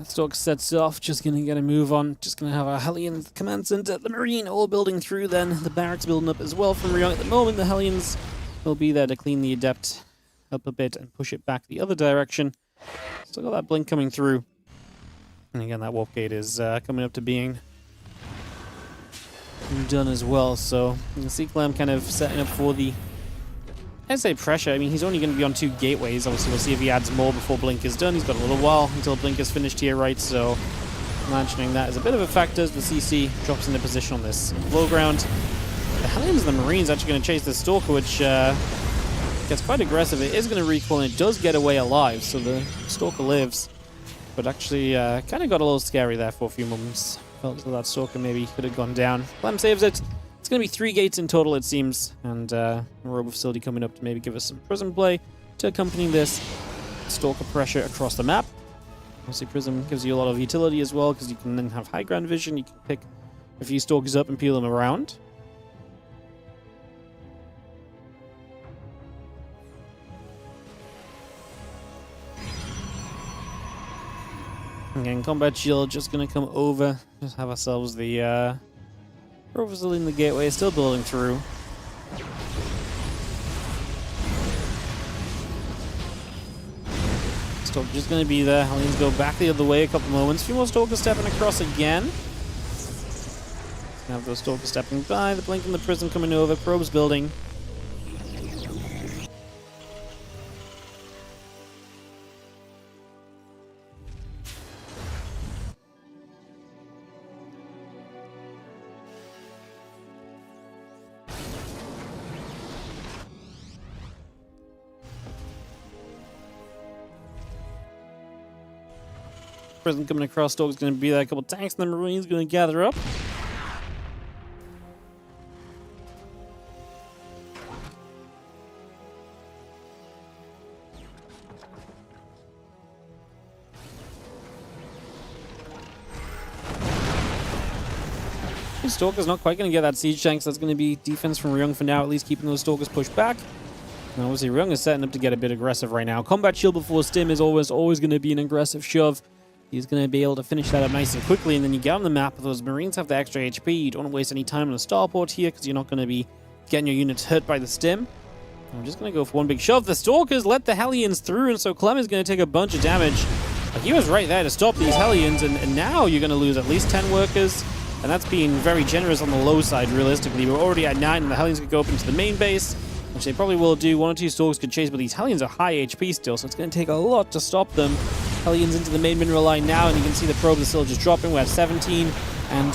Stalk sets off, just going to get a move on. Just going to have our Hellion command center, the Marine all building through, then the barracks building up as well from Ryung. At the moment, the Hellions will be there to clean the Adept up a bit and push it back the other direction. Still got that blink coming through. And again, that warp gate is coming up to being done as well. So you can see Clem kind of setting up for the, I'd say, pressure. I mean, he's only going to be on 2 gateways. Obviously, we'll see if he adds more before Blink is done. He's got a little while until Blink is finished here, right? So, mentioning that is a bit of a factor as the CC drops into position on this low ground. The Hellions and the Marines actually going to chase the Stalker, which gets quite aggressive. It is going to recoil, and it does get away alive, so the Stalker lives. But actually, kind of got a little scary there for a few moments. Felt as though that Stalker maybe could have gone down. Clem saves it. It's going to be 3 gates in total, it seems, and a Robo Facility coming up to maybe give us some Prism play to accompany this Stalker pressure across the map. Obviously, Prism gives you a lot of utility as well, because you can then have high ground vision. You can pick a few Stalkers up and peel them around. Again, Combat Shield just going to come over. Just have ourselves the Robo Facility in the gateway, still building through. Stalker just going to be there. Hellions go back the other way a couple moments. A few more Stalkers stepping across again. Have those Stalkers stepping by. The Blink and the Prism coming over. Probes building. Prison coming across, Stalker's going to be there. A couple tanks, and the Marine's going to gather up. Stalker's not quite going to get that siege tank, so that's going to be defense from Ryung for now, at least keeping those Stalkers pushed back. And obviously, Ryung is setting up to get a bit aggressive right now. Combat shield before stim is always going to be an aggressive shove. He's going to be able to finish that up nice and quickly, and then you get on the map. Those Marines have the extra HP. You don't want to waste any time on the starport here, because you're not going to be getting your units hurt by the stim. I'm just going to go for one big shove. The Stalkers let the Hellions through, and so Clem is going to take a bunch of damage. Like, he was right there to stop these Hellions, and now you're going to lose at least 10 workers. And that's being very generous on the low side, realistically. We're already at 9, and the Hellions could go up into the main base, which they probably will do. 1 or 2 Stalkers could chase, but these Hellions are high HP still, so it's going to take a lot to stop them. Hellions into the main mineral line now, and you can see the probes are still just dropping. We're at 17, and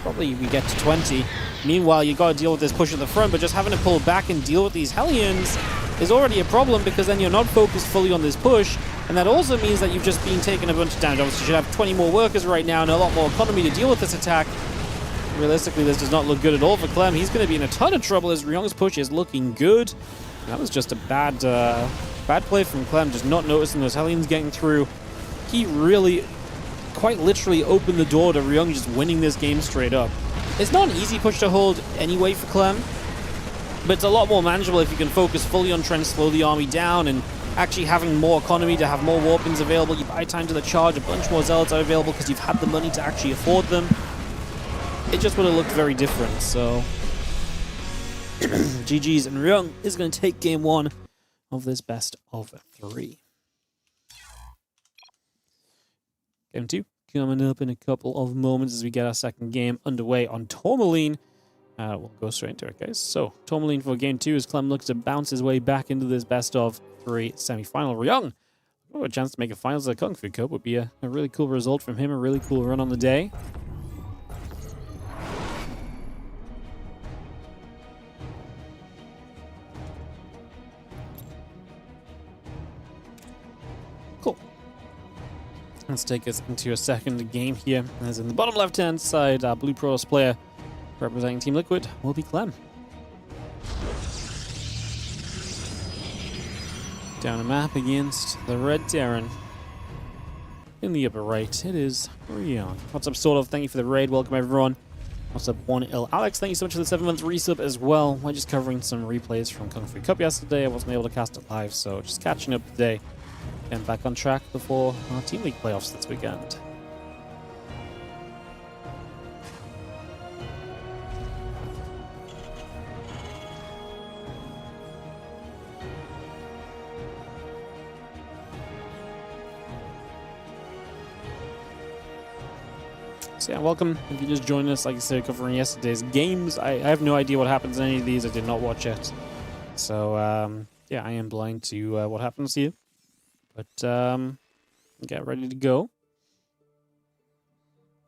probably we get to 20. Meanwhile, you got to deal with this push at the front, but just having to pull back and deal with these Hellions is already a problem, because then you're not focused fully on this push, and that also means that you've just been taking a bunch of damage. Obviously, you should have 20 more workers right now and a lot more economy to deal with this attack. Realistically, this does not look good at all for Clem. He's going to be in a ton of trouble as Ryung's push is looking good. That was just a bad play from Clem, just not noticing those Hellions getting through. He really, quite literally, opened the door to Ryung just winning this game straight up. It's not an easy push to hold anyway for Clem, but it's a lot more manageable if you can focus fully on trying to slow the army down and actually having more economy to have more warpings available. You buy time to the charge, a bunch more zealots are available because you've had the money to actually afford them. It just would have looked very different, so GG's, and Ryung is going to take game 1 of this best of 3. Game 2 coming up in a couple of moments as we get our second game underway on Tourmaline. We'll go straight into it, guys. So, Tourmaline for game 2 as Clem looks to bounce his way back into this best of 3 semi-final. Ryung, a chance to make a finals of the Kung Fu Cup would be a really cool result from him, a really cool run on the day. Cool. Let's take us into a second game here. As in the bottom left-hand side, our Blue Pros player representing Team Liquid will be Clem. Down a map against the Red Terran. In the upper right, it is Ryung. What's up, Sort of? Thank you for the raid. Welcome, everyone. What's up, 1L Alex? Thank you so much for the 7-month resub as well. We're just covering some replays from Kung Fu Cup yesterday. I wasn't able to cast it live, so just catching up today. And back on track before our Team League playoffs this weekend. So yeah, welcome. If you just joined us, like I said, covering yesterday's games. I have no idea what happens in any of these. I did not watch it. So, yeah, I am blind to what happens here. But, get ready to go.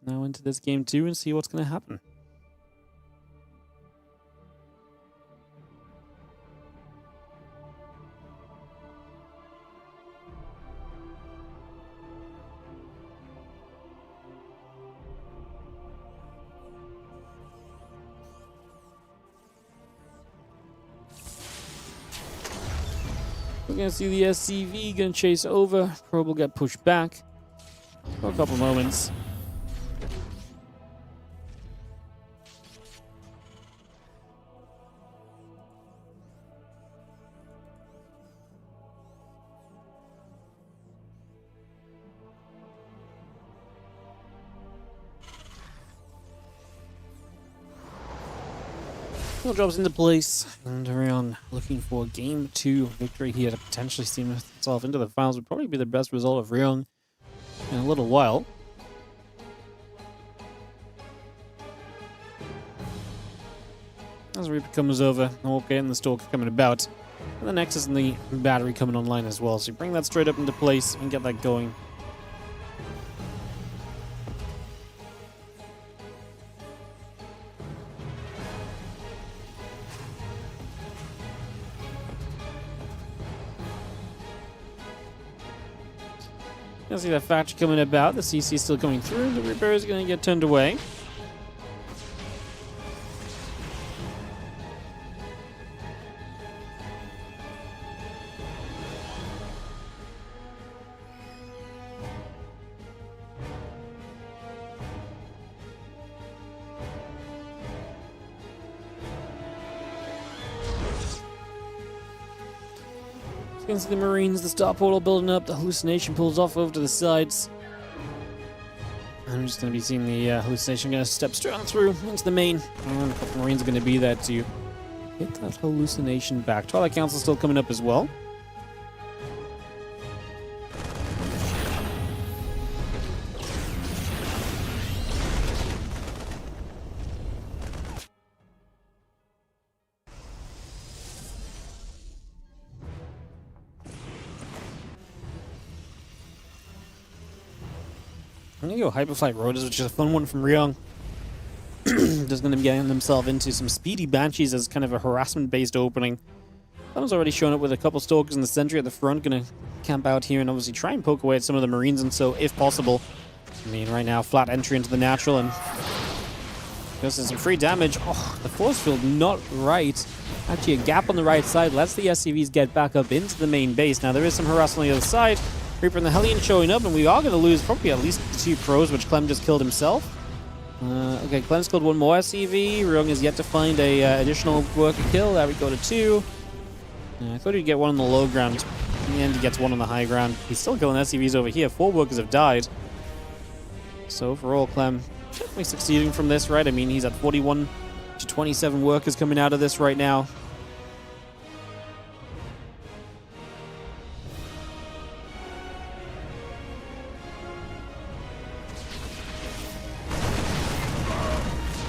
Now into this game 2 and see what's going to happen. We're going to see the SCV going to chase over. Probe will get pushed back for a couple moments. All drops into place, and Ryung looking for game 2 victory here to potentially steam itself into the finals. Would probably be the best result of Ryung in a little while. As Reaper comes over, okay, and the Stalker coming about, and the Nexus and the Battery coming online as well. So you bring that straight up into place and get that going. Gonna see that factory coming about. The CC still coming through. The Reaper is gonna get turned away. You can see the Marines, the star portal building up, the hallucination pulls off over to the sides. I'm just going to be seeing the hallucination going to step straight on through into the main. And a couple Marines are going to be there to hit that hallucination back. Twilight Council still coming up as well. I'm going to go Hyperflight Rotors, which is a fun one from Ryung. Just going to be getting himself into some speedy Banshees as kind of a harassment-based opening. Clem's already shown up with a couple Stalkers in the sentry at the front, going to camp out here and obviously try and poke away at some of the Marines, and so, if possible, I mean, right now, flat entry into the natural, and goes in some free damage. Oh, the force field not right. Actually, a gap on the right side lets the SCVs get back up into the main base. Now, there is some harassment on the other side. Reaper and the Hellion showing up, and we are going to lose probably at least 2 pros, which Clem just killed himself. Okay, Clem's killed 1 more SCV. Ryung is yet to find a additional worker kill. There we go to 2. I thought he'd get 1 on the low ground. In the end, he gets 1 on the high ground. He's still killing SCVs over here. 4 workers have died. So overall, Clem definitely succeeding from this, right? I mean, he's at 41 to 27 workers coming out of this right now.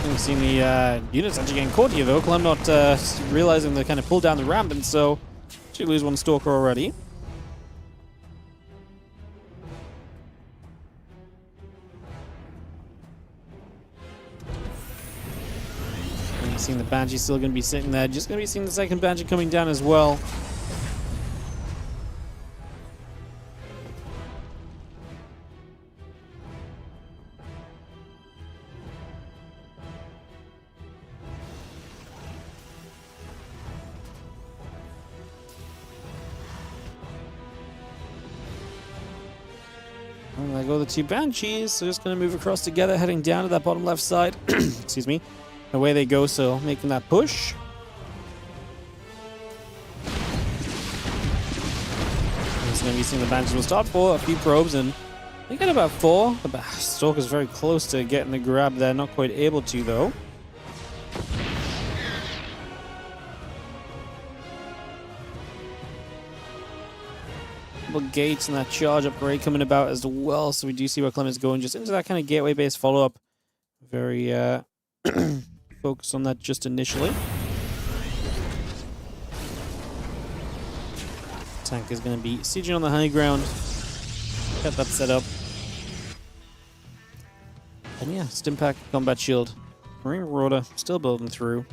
We've seen the units actually getting caught here, though. Clem not realizing they kind of pulled down the ramp, and so she lose 1 Stalker already. And you've seen the Banshee still going to be sitting there. Just going to be seeing the second Banshee coming down as well. And there go the 2 Banshees. So just going to move across together, heading down to that bottom left side. Excuse me. Away they go, so making that push. It's going to be seeing the Banshees will start for a few probes, and they get about 4. The Stalker's very close to getting the grab there, not quite able to, though. Gates and that charge upgrade coming about as well, so we do see where Clem is going, just into that kind of gateway based follow-up. Very focused on that just initially. Tank is going to be sieging on the high ground. Get that set up. And yeah, Stimpack combat shield. Marine Marauder still building through.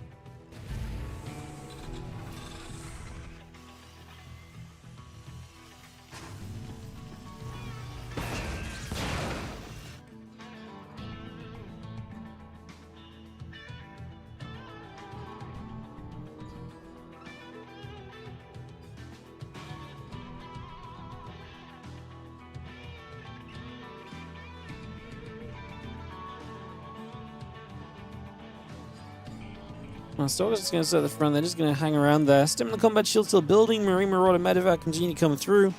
Stalker's just going to sit at the front, they're just going to hang around there. Stim the combat shield still building, Marine Marauder Medevac continue to come through.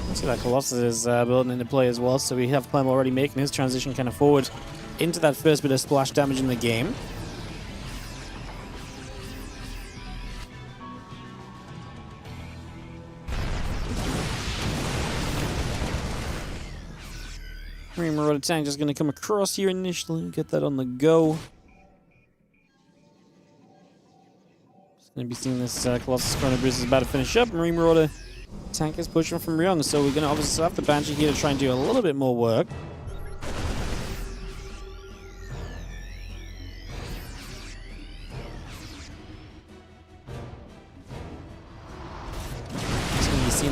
Let's see that Colossus is building into play as well, so we have Clem already making his transition kind of forward into that first bit of splash damage in the game. Marine Marauder tank just going to come across here initially, get that on the go. Just going to be seeing this Colossus Chrono Boost is about to finish up. Marine Marauder tank is pushing from Ryung, so we're going to obviously have the Banshee here to try and do a little bit more work.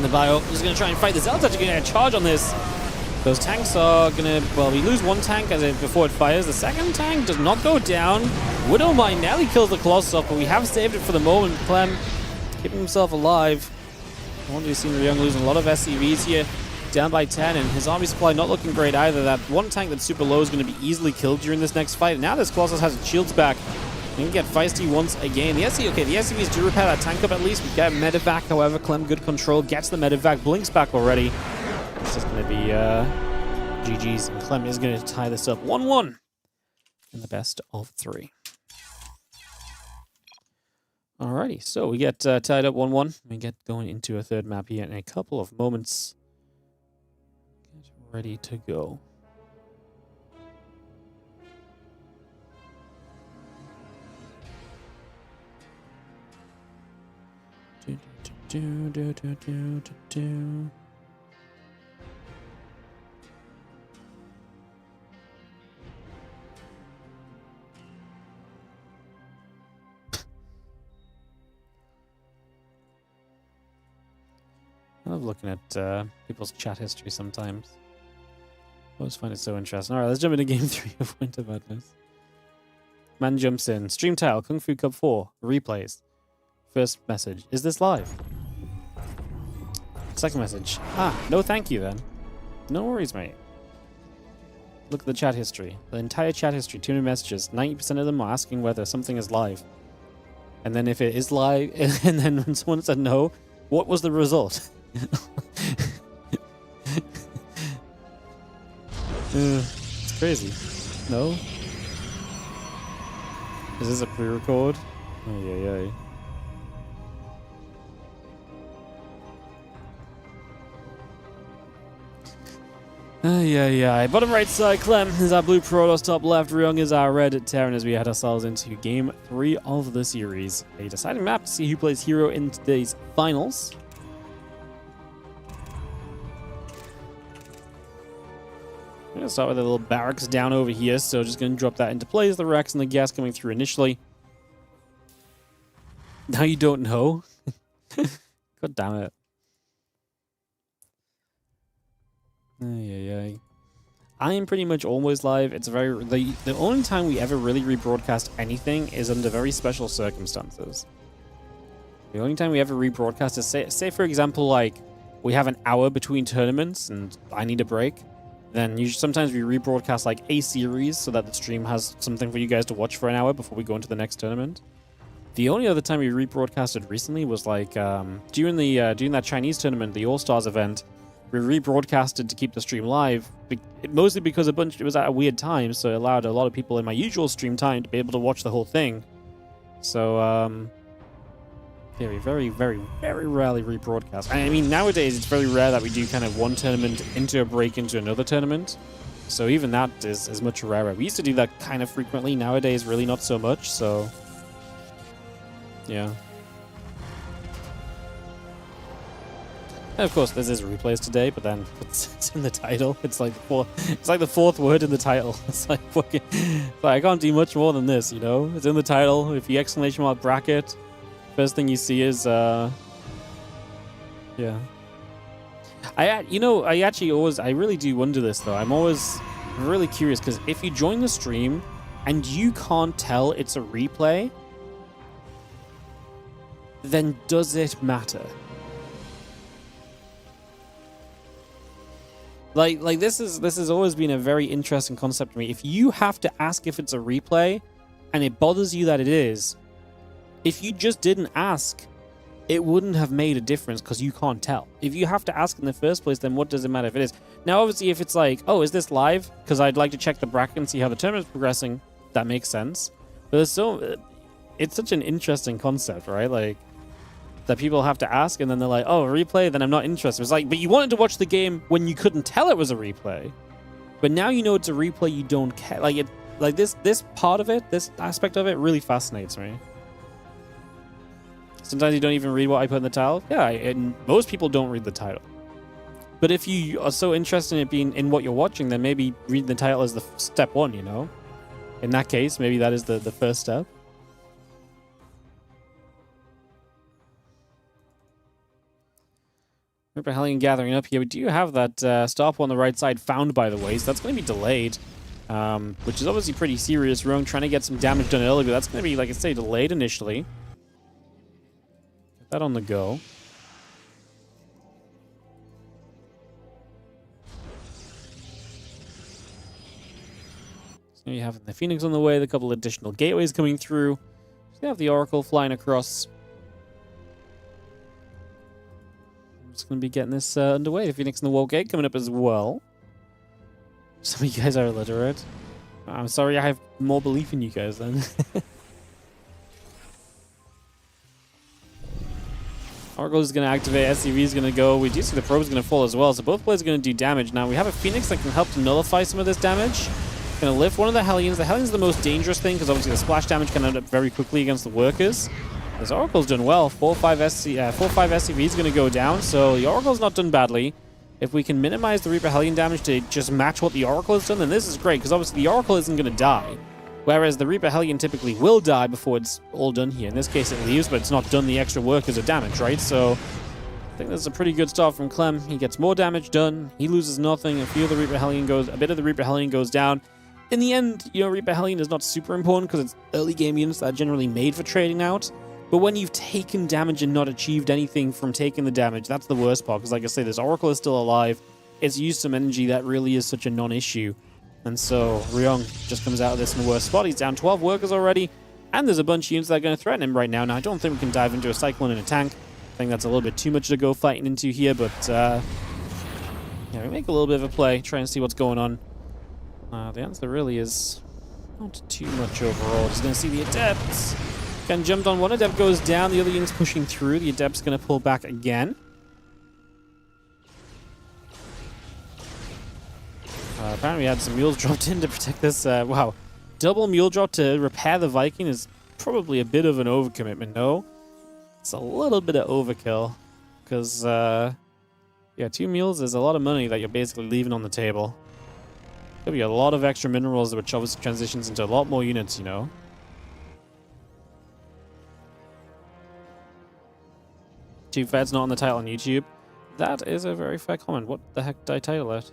the bio. He's going to try and fight this. Zelt's actually going to charge on this. Those tanks are going to... Well, we lose one tank before it fires. The second tank does not go down. Widowmine nearly kills the Colossus off, but we have saved it for the moment. Clem keeping himself alive. I want to see Ryung losing a lot of SCVs here. Down by 10, and his army supply not looking great either. That one tank that's super low is going to be easily killed during this next fight. Now this Colossus has its shields back. He can get feisty once again. The SCVs do repair that tank up at least. We get medevac, however. Clem, good control, gets the medevac, blinks back already. This is going to be GG's, and Clem is going to tie this up 1-1 in the best of 3. Alrighty, so we get tied up 1-1. We get going into a third map here in a couple of moments. Get ready to go. I love looking at people's chat history sometimes. I always find it so interesting. Alright, let's jump into game 3 of Winter Madness. Man jumps in. Stream tile, Kung Fu Cup 4, replays. First message, is this live? Second message, no thank you then. No worries, mate. Look at the chat history. The entire chat history, 200 messages, 90% of them are asking whether something is live. And then if it is live, and then when someone said no, what was the result? It's crazy. No? Is this a pre-record? Oh, yeah. Yeah. Bottom right side, Clem is our blue Protoss. Top left, Ryung is our red Terran as we head ourselves into game 3 of the series. A deciding map to see who plays herO in today's finals. I'm going to start with a little barracks down over here, so just going to drop that into place. The Rex and the gas coming through initially. Now you don't know? God damn it. I am pretty much always live. It's the only time we ever really rebroadcast anything is under very special circumstances. The only time we ever rebroadcast is say for example, like we have an hour between tournaments and I need a break. Then sometimes we rebroadcast like a series so that the stream has something for you guys to watch for an hour before we go into the next tournament. The only other time we rebroadcasted recently was like during that Chinese tournament, the All Stars event. We rebroadcasted to keep the stream live, mostly because it was at a weird time, so it allowed a lot of people in my usual stream time to be able to watch the whole thing. So, very, very, very, very rarely rebroadcast. I mean, nowadays it's very rare that we do kind of one tournament into a break into another tournament. So even that is much rarer. We used to do that kind of frequently. Nowadays, really not so much. So, yeah. And of course, there's replays today, but then it's in the title. It's like the fourth word in the title. It's like fucking. I can't do much more than this, you know. It's in the title. If you exclamation mark bracket, first thing you see is yeah. I really do wonder this though. I'm always really curious because if you join the stream and you can't tell it's a replay, then does it matter? Like this has always been a very interesting concept to me. If you have to ask if it's a replay and it bothers you that it is, if you just didn't ask, it wouldn't have made a difference because you can't tell. If you have to ask in the first place, then what does it matter if it is? Now, obviously, if it's like, oh, is this live? Because I'd like to check the bracket and see how the tournament's progressing, that makes sense. But it's such an interesting concept, right? Like, that people have to ask, and then they're like, oh, replay, then I'm not interested. It's like, but you wanted to watch the game when you couldn't tell it was a replay. But now you know it's a replay, you don't care. Like this part of it, this aspect of it really fascinates me. Sometimes you don't even read what I put in the title. Yeah, and most people don't read the title. But if you are so interested in it being in what you're watching, then maybe reading the title is the step one, you know? In that case, maybe that is the first step. Reaper Hellion gathering up here. We do have that Starport on the right side found, by the way, so that's going to be delayed, which is obviously pretty serious. Ryung trying to get some damage done early, but that's going to be, like I say, delayed initially. Get that on the go. So you have the Phoenix on the way, the couple additional gateways coming through. You have the Oracle flying across. I'm just going to be getting this underway. The Phoenix and the Wall Gate coming up as well. Some of you guys are illiterate. I'm sorry, I have more belief in you guys then. Oracle is going to activate, SCV is going to go. We do see the probe is going to fall as well, so both players are going to do damage. Now, we have a Phoenix that can help to nullify some of this damage. Going to lift one of the Hellions. The Hellion's the most dangerous thing, because obviously the splash damage can end up very quickly against the workers. This Oracle's done well. 4-5 SCV is going to go down, so the Oracle's not done badly. If we can minimize the Reaper Hellion damage to just match what the Oracle has done, then this is great, because obviously the Oracle isn't going to die. Whereas the Reaper Hellion typically will die before it's all done here. In this case it leaves, but it's not done the extra work as a damage, right? So I think that's a pretty good start from Clem. He gets more damage done. He loses nothing. A bit of the Reaper Hellion goes down. In the end, you know, Reaper Hellion is not super important because it's early game units that are generally made for trading out. But when you've taken damage and not achieved anything from taking the damage, that's the worst part. Because like I say, this Oracle is still alive. It's used some energy that really is such a non-issue. And so Ryung just comes out of this in the worst spot. He's down 12 workers already. And there's a bunch of units that are going to threaten him right now. Now, I don't think we can dive into a Cyclone and a tank. I think that's a little bit too much to go fighting into here. But yeah, we make a little bit of a play, try and see what's going on. The answer really is not too much overall. Just going to see the Adepts. Again, jumped on one. Adept goes down. The other unit's pushing through. The Adept's going to pull back again. Apparently we had some mules dropped in to protect this. Wow. Double mule drop to repair the Viking is probably a bit of an overcommitment, no? It's a little bit of overkill. Because, yeah, 2 mules is a lot of money that you're basically leaving on the table. Could be a lot of extra minerals, which obviously transitions into a lot more units, you know? Chief Fed's not on the title on YouTube. That is a very fair comment. What the heck did I title it?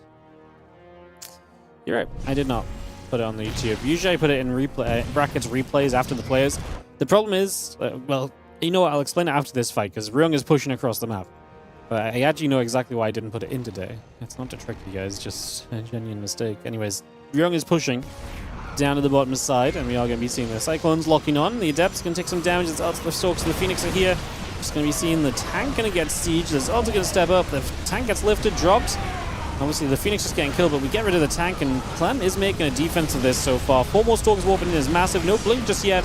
You're right, I did not put it on the YouTube. Usually I put it in brackets replays after the players. The problem is, well, you know what, I'll explain it after this fight, because Ryung is pushing across the map. But I actually know exactly why I didn't put it in today. It's not to trick you guys, just a genuine mistake. Anyways, Ryung is pushing down to the bottom side, and we are going to be seeing the Cyclones locking on. The Adepts can take some damage. The Stalks and the Phoenix are here. Just going to be seeing the tank going to get sieged. There's also going to step up. The tank gets lifted, dropped. Obviously, the Phoenix is getting killed, but we get rid of the tank, and Clem is making a defense of this so far. 4 more Stalkers warping in is massive. No blink just yet.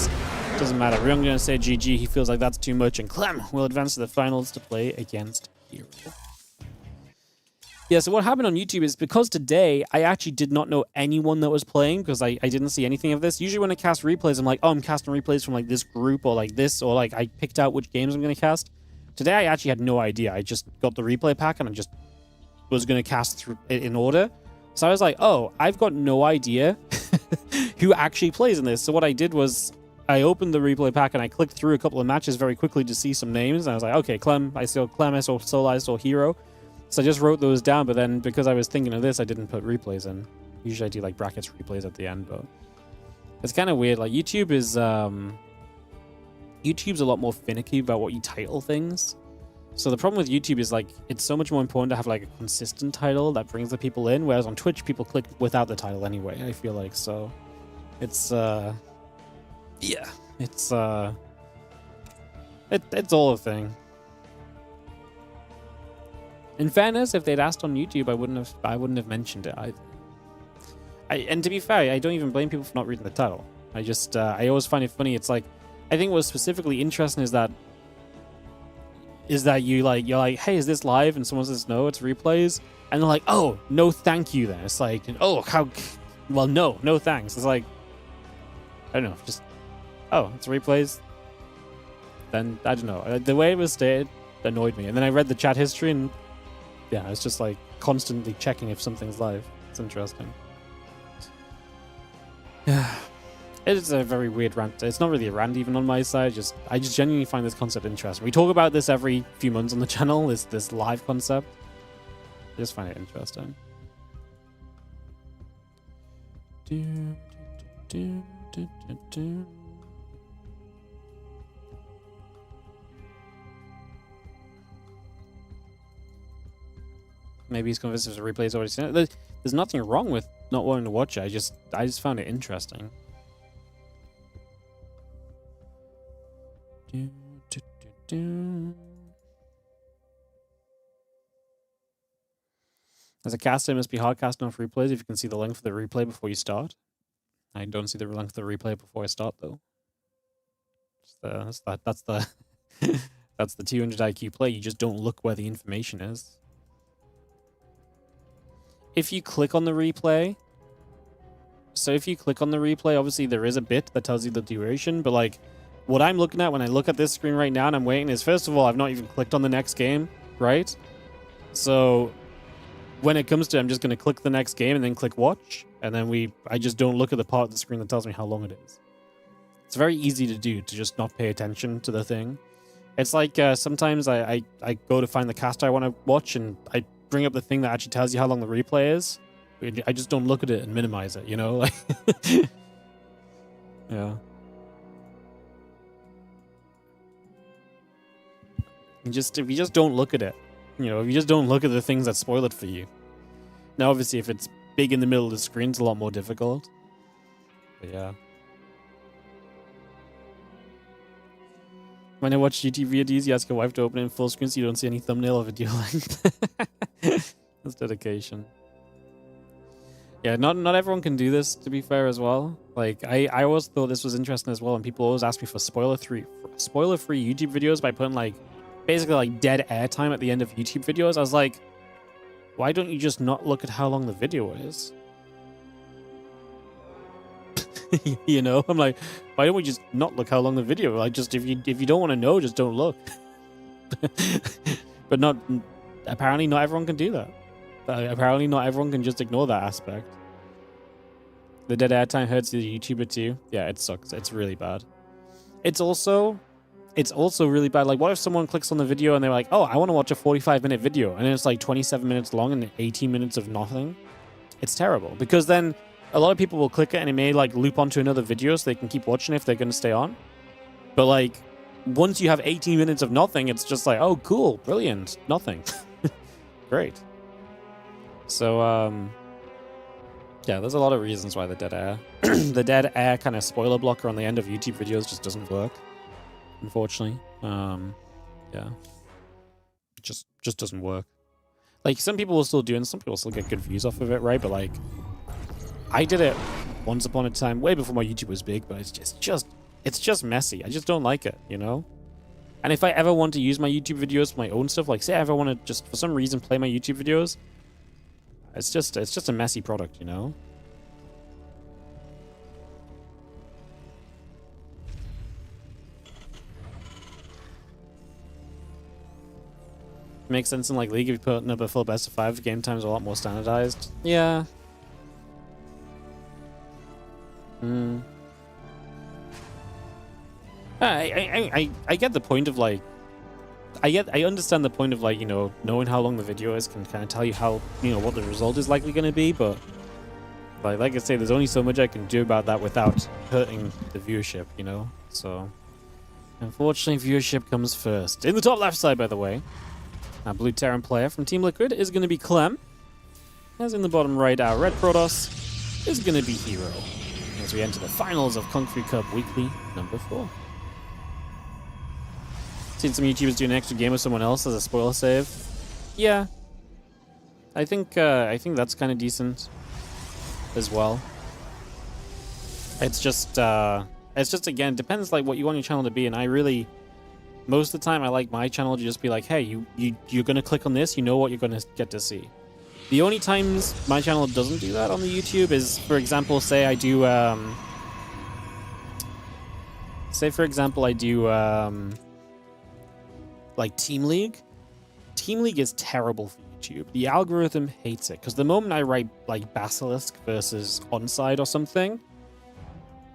Doesn't matter. Ryung going to say GG. He feels like that's too much, and Clem will advance to the finals to play against herO. Yeah, so what happened on YouTube is because today I actually did not know anyone that was playing because I didn't see anything of this. Usually when I cast replays, I'm like, oh, I'm casting replays from like this group or like this, or like I picked out which games I'm going to cast. Today I actually had no idea. I just got the replay pack and I just was going to cast through it in order. So I was like, oh, I've got no idea who actually plays in this. So what I did was I opened the replay pack and I clicked through a couple of matches very quickly to see some names. And I was like, okay, Clem, I saw Sol, I saw herO. So I just wrote those down, but then because I was thinking of this, I didn't put replays in. Usually I do like brackets replays at the end, but it's kind of weird. Like YouTube is, YouTube's a lot more finicky about what you title things. So the problem with YouTube is like, it's so much more important to have like a consistent title that brings the people in, whereas on Twitch, people click without the title anyway, I feel like. So it's, yeah, it's all a thing. In fairness, if they'd asked on YouTube, I wouldn't have mentioned it. And to be fair, I don't even blame people for not reading the title. I always find it funny. It's like, I think what's specifically interesting is that you're like, hey, is this live? And someone says no, it's replays, and they're like, oh, no, thank you. Then it's like, oh, well, no thanks. It's like, I don't know, just, oh, it's replays. Then I don't know. The way it was stated annoyed me, and then I read the chat history and. Yeah, it's just like constantly checking if something's live. It's interesting. Yeah. It's a very weird rant. It's not really a rant even on my side. I just genuinely find this concept interesting. We talk about this every few months on the channel. This live concept. I just find it interesting. Maybe he's convinced if the replay is already seen it. There's nothing wrong with not wanting to watch it. I just found it interesting. As a caster, it must be hard casting off replays if you can see the length of the replay before you start. I don't see the length of the replay before I start though. That's the that's the 200 IQ play. You just don't look where the information is. If you click on the replay, obviously there is a bit that tells you the duration, but like what I'm looking at when I look at this screen right now and I'm waiting is, first of all, I've not even clicked on the next game, right? So when it comes to, I'm just going to click the next game and then click watch, and then I just don't look at the part of the screen that tells me how long it is. It's very easy to do, to just not pay attention to the thing. It's like sometimes I go to find the cast I want to watch and I bring up the thing that actually tells you how long the replay is. I just don't look at it and minimize it, you know? Like, yeah. If you just don't look at it, you know, if you just don't look at the things that spoil it for you. Now, obviously, if it's big in the middle of the screen, it's a lot more difficult. But yeah. When I watch YouTube videos, you ask your wife to open it in full screen so you don't see any thumbnail or video length. That's dedication. Yeah, not everyone can do this, to be fair, as well. Like, I always thought this was interesting as well, and people always ask me for spoiler-free YouTube videos by putting, like, basically, like, dead air time at the end of YouTube videos. I was like, why don't you just not look at how long the video is? You know, I'm like, why don't we just not look how long the video? Like, just if you don't want to know, just don't look. But apparently not everyone can do that. Apparently not everyone can just ignore that aspect. The dead air time hurts the YouTuber too. Yeah, it sucks. It's really bad. It's also really bad. Like, what if someone clicks on the video and they're like, oh, I want to watch a 45-minute video, and then it's like 27 minutes long and 18 minutes of nothing? It's terrible, because then a lot of people will click it and it may like loop onto another video so they can keep watching if they're going to stay on. But like, once you have 18 minutes of nothing, it's just like, oh, cool, brilliant, nothing. Great. So, yeah, there's a lot of reasons why the dead air, the dead air kind of spoiler blocker on the end of YouTube videos just doesn't work. Unfortunately, yeah, it just doesn't work. Like, some people will still do it, and some people still get good views off of it, right? But like, I did it once upon a time, way before my YouTube was big, but it's just messy. I just don't like it, you know? And if I ever want to use my YouTube videos for my own stuff, like say I ever want to just for some reason play my YouTube videos, it's just a messy product, you know? Makes sense in like League if you put up a full best of 5, game times are a lot more standardized. Yeah. I get the point of like, I understand the point of like, you know, knowing how long the video is can kind of tell you how, you know, what the result is likely going to be, but like I say, there's only so much I can do about that without hurting the viewership, you know? So unfortunately, viewership comes first. In the top left side, by the way, our blue Terran player from Team Liquid is going to be Clem. As in the bottom right, our red Protoss is going to be herO. As we enter the finals of Kung Fu Cup Weekly number 4. Seen some YouTubers do an extra game with someone else as a spoiler save. Yeah, I think that's kind of decent as well. It's just again, it depends like what you want your channel to be, and I really, most of the time I like my channel to just be like, hey, you're gonna click on this, you know what you're gonna get to see. The only times my channel doesn't do that on the YouTube is, for example, say I do like Team League. Team League is terrible for YouTube. The algorithm hates it, because the moment I write like Basilisk versus Onside or something,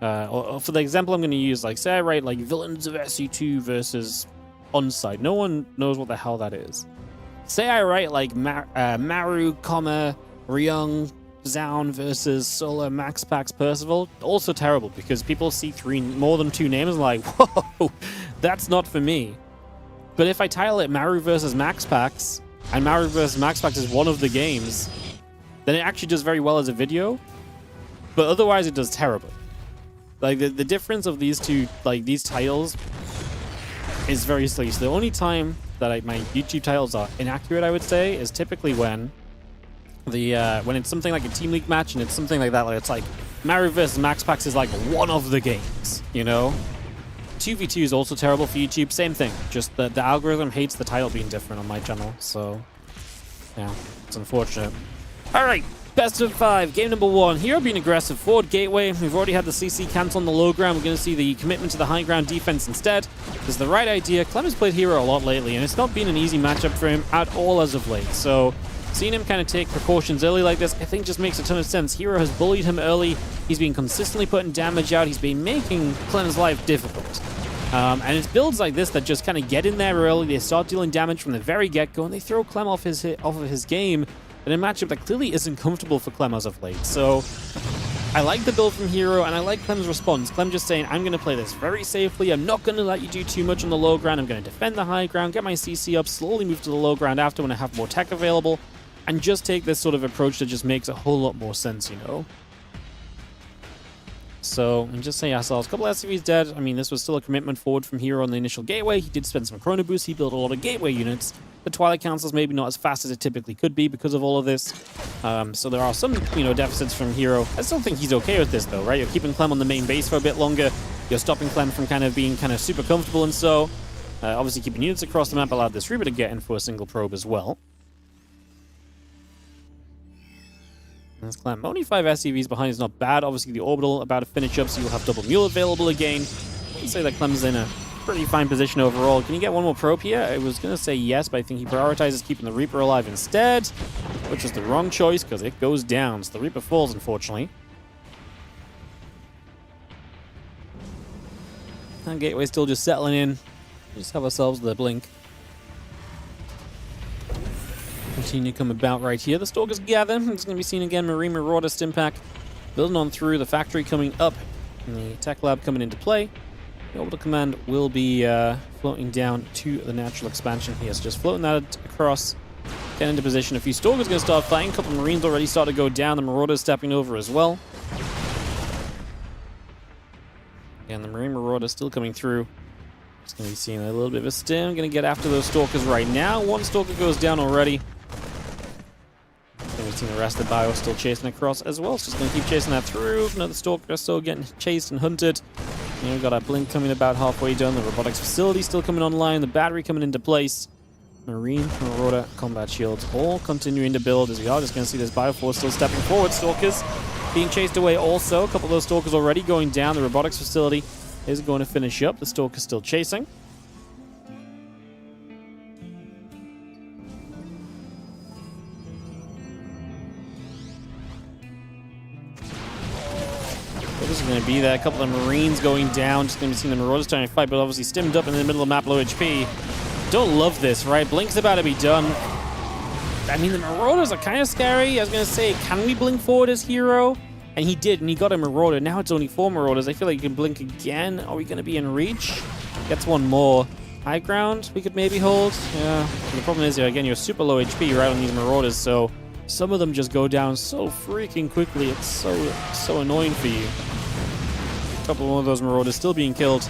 Or for the example I'm going to use, like, say I write, like, Villains of SE2 versus Onside. No one knows what the hell that is. Say I write, like, Maru, Ryung, Zaun versus Solar Max Pax Percival. Also terrible, because people see more than two names and like, whoa, that's not for me. But if I title it Maru versus Max Pax, and Maru versus Max Pax is one of the games, then it actually does very well as a video, but otherwise it does terrible. Like, the difference of these two, like, these titles is very silly. So the only time that my YouTube titles are inaccurate, I would say, is typically when it's something like a Team League match and it's something like that. Like, it's like Maru vs. Max Pax is like one of the games, you know? 2v2 is also terrible for YouTube. Same thing. Just the algorithm hates the title being different on my channel. So, yeah, it's unfortunate. All right. Best of 5, game number 1. herO being aggressive, forward gateway. We've already had the CC cancel on the low ground. We're going to see the commitment to the high ground defense instead. This is the right idea. Clem has played herO a lot lately, and it's not been an easy matchup for him at all as of late. So, seeing him kind of take precautions early like this, I think just makes a ton of sense. herO has bullied him early. He's been consistently putting damage out. He's been making Clem's life difficult. And it's builds like this that just kind of get in there early. They start dealing damage from the very get-go, and they throw Clem off of his game in a matchup that clearly isn't comfortable for Clem as of late. So I like the build from herO, and I like Clem's response. Clem just saying, I'm going to play this very safely. I'm not going to let you do too much on the low ground. I'm going to defend the high ground, get my CC up, slowly move to the low ground after when I have more tech available, and just take this sort of approach that just makes a whole lot more sense, you know? So, and just say ourselves, a couple SCVs dead. I mean, this was still a commitment forward from herO on the initial gateway. He did spend some chrono boost. He built a lot of gateway units. The Twilight Council's maybe not as fast as it typically could be because of all of this. So there are some, deficits from herO. I still think he's okay with this, though, right? You're keeping Clem on the main base for a bit longer. You're stopping Clem from being super comfortable, and so obviously keeping units across the map allowed this Reaper to get in for a single probe as well. That's Clem. Only 5 SCVs behind is not bad. Obviously, the orbital about to finish up, so you'll have double mule available again. I'd say that Clem's in a pretty fine position overall. Can you get one more probe here? I was going to say yes, but I think he prioritizes keeping the Reaper alive instead, which is the wrong choice because it goes down. So the Reaper falls, unfortunately. And Gateway's still just settling in. Just have ourselves the blink. Continue to come about right here. The Stalkers gather. It's going to be seen again. Marine Marauder Stimpack building on through. The factory coming up. And the tech lab coming into play. The orbital command will be floating down to the natural expansion here. So just floating that across. Get into position. A few Stalkers going to start fighting. A couple of Marines already start to go down. The Marauders stepping over as well. And the Marine Marauder still coming through. Just going to be seeing a little bit of a stim. Going to get after those Stalkers right now. One Stalker goes down already. We've seen the rest of the bio still chasing across as well. So just going to keep chasing that through. Another Stalker still getting chased and hunted. And we've got our blink coming about halfway done. The robotics facility still coming online. The battery coming into place. Marine, Marauder, combat shields all continuing to build as we are just going to see this bioforce still stepping forward. Stalkers being chased away also. A couple of those Stalkers already going down. The robotics facility is going to finish up. The Stalker's still chasing. This is going to be that. A couple of Marines going down. Just going to be seeing the Marauders trying to fight, but obviously stimmed up in the middle of the map, low HP. Don't love this, right? Blink's about to be done. I mean, the Marauders are kind of scary. I was going to say, can we blink forward as herO? And he did, and he got a Marauder. Now it's only 4 Marauders. I feel like you can blink again. Are we going to be in reach? Gets one more. High ground we could maybe hold. Yeah. The problem is, again, you're super low HP right on these Marauders, so some of them just go down so freaking quickly. It's so annoying for you. A couple more of those Marauders still being killed.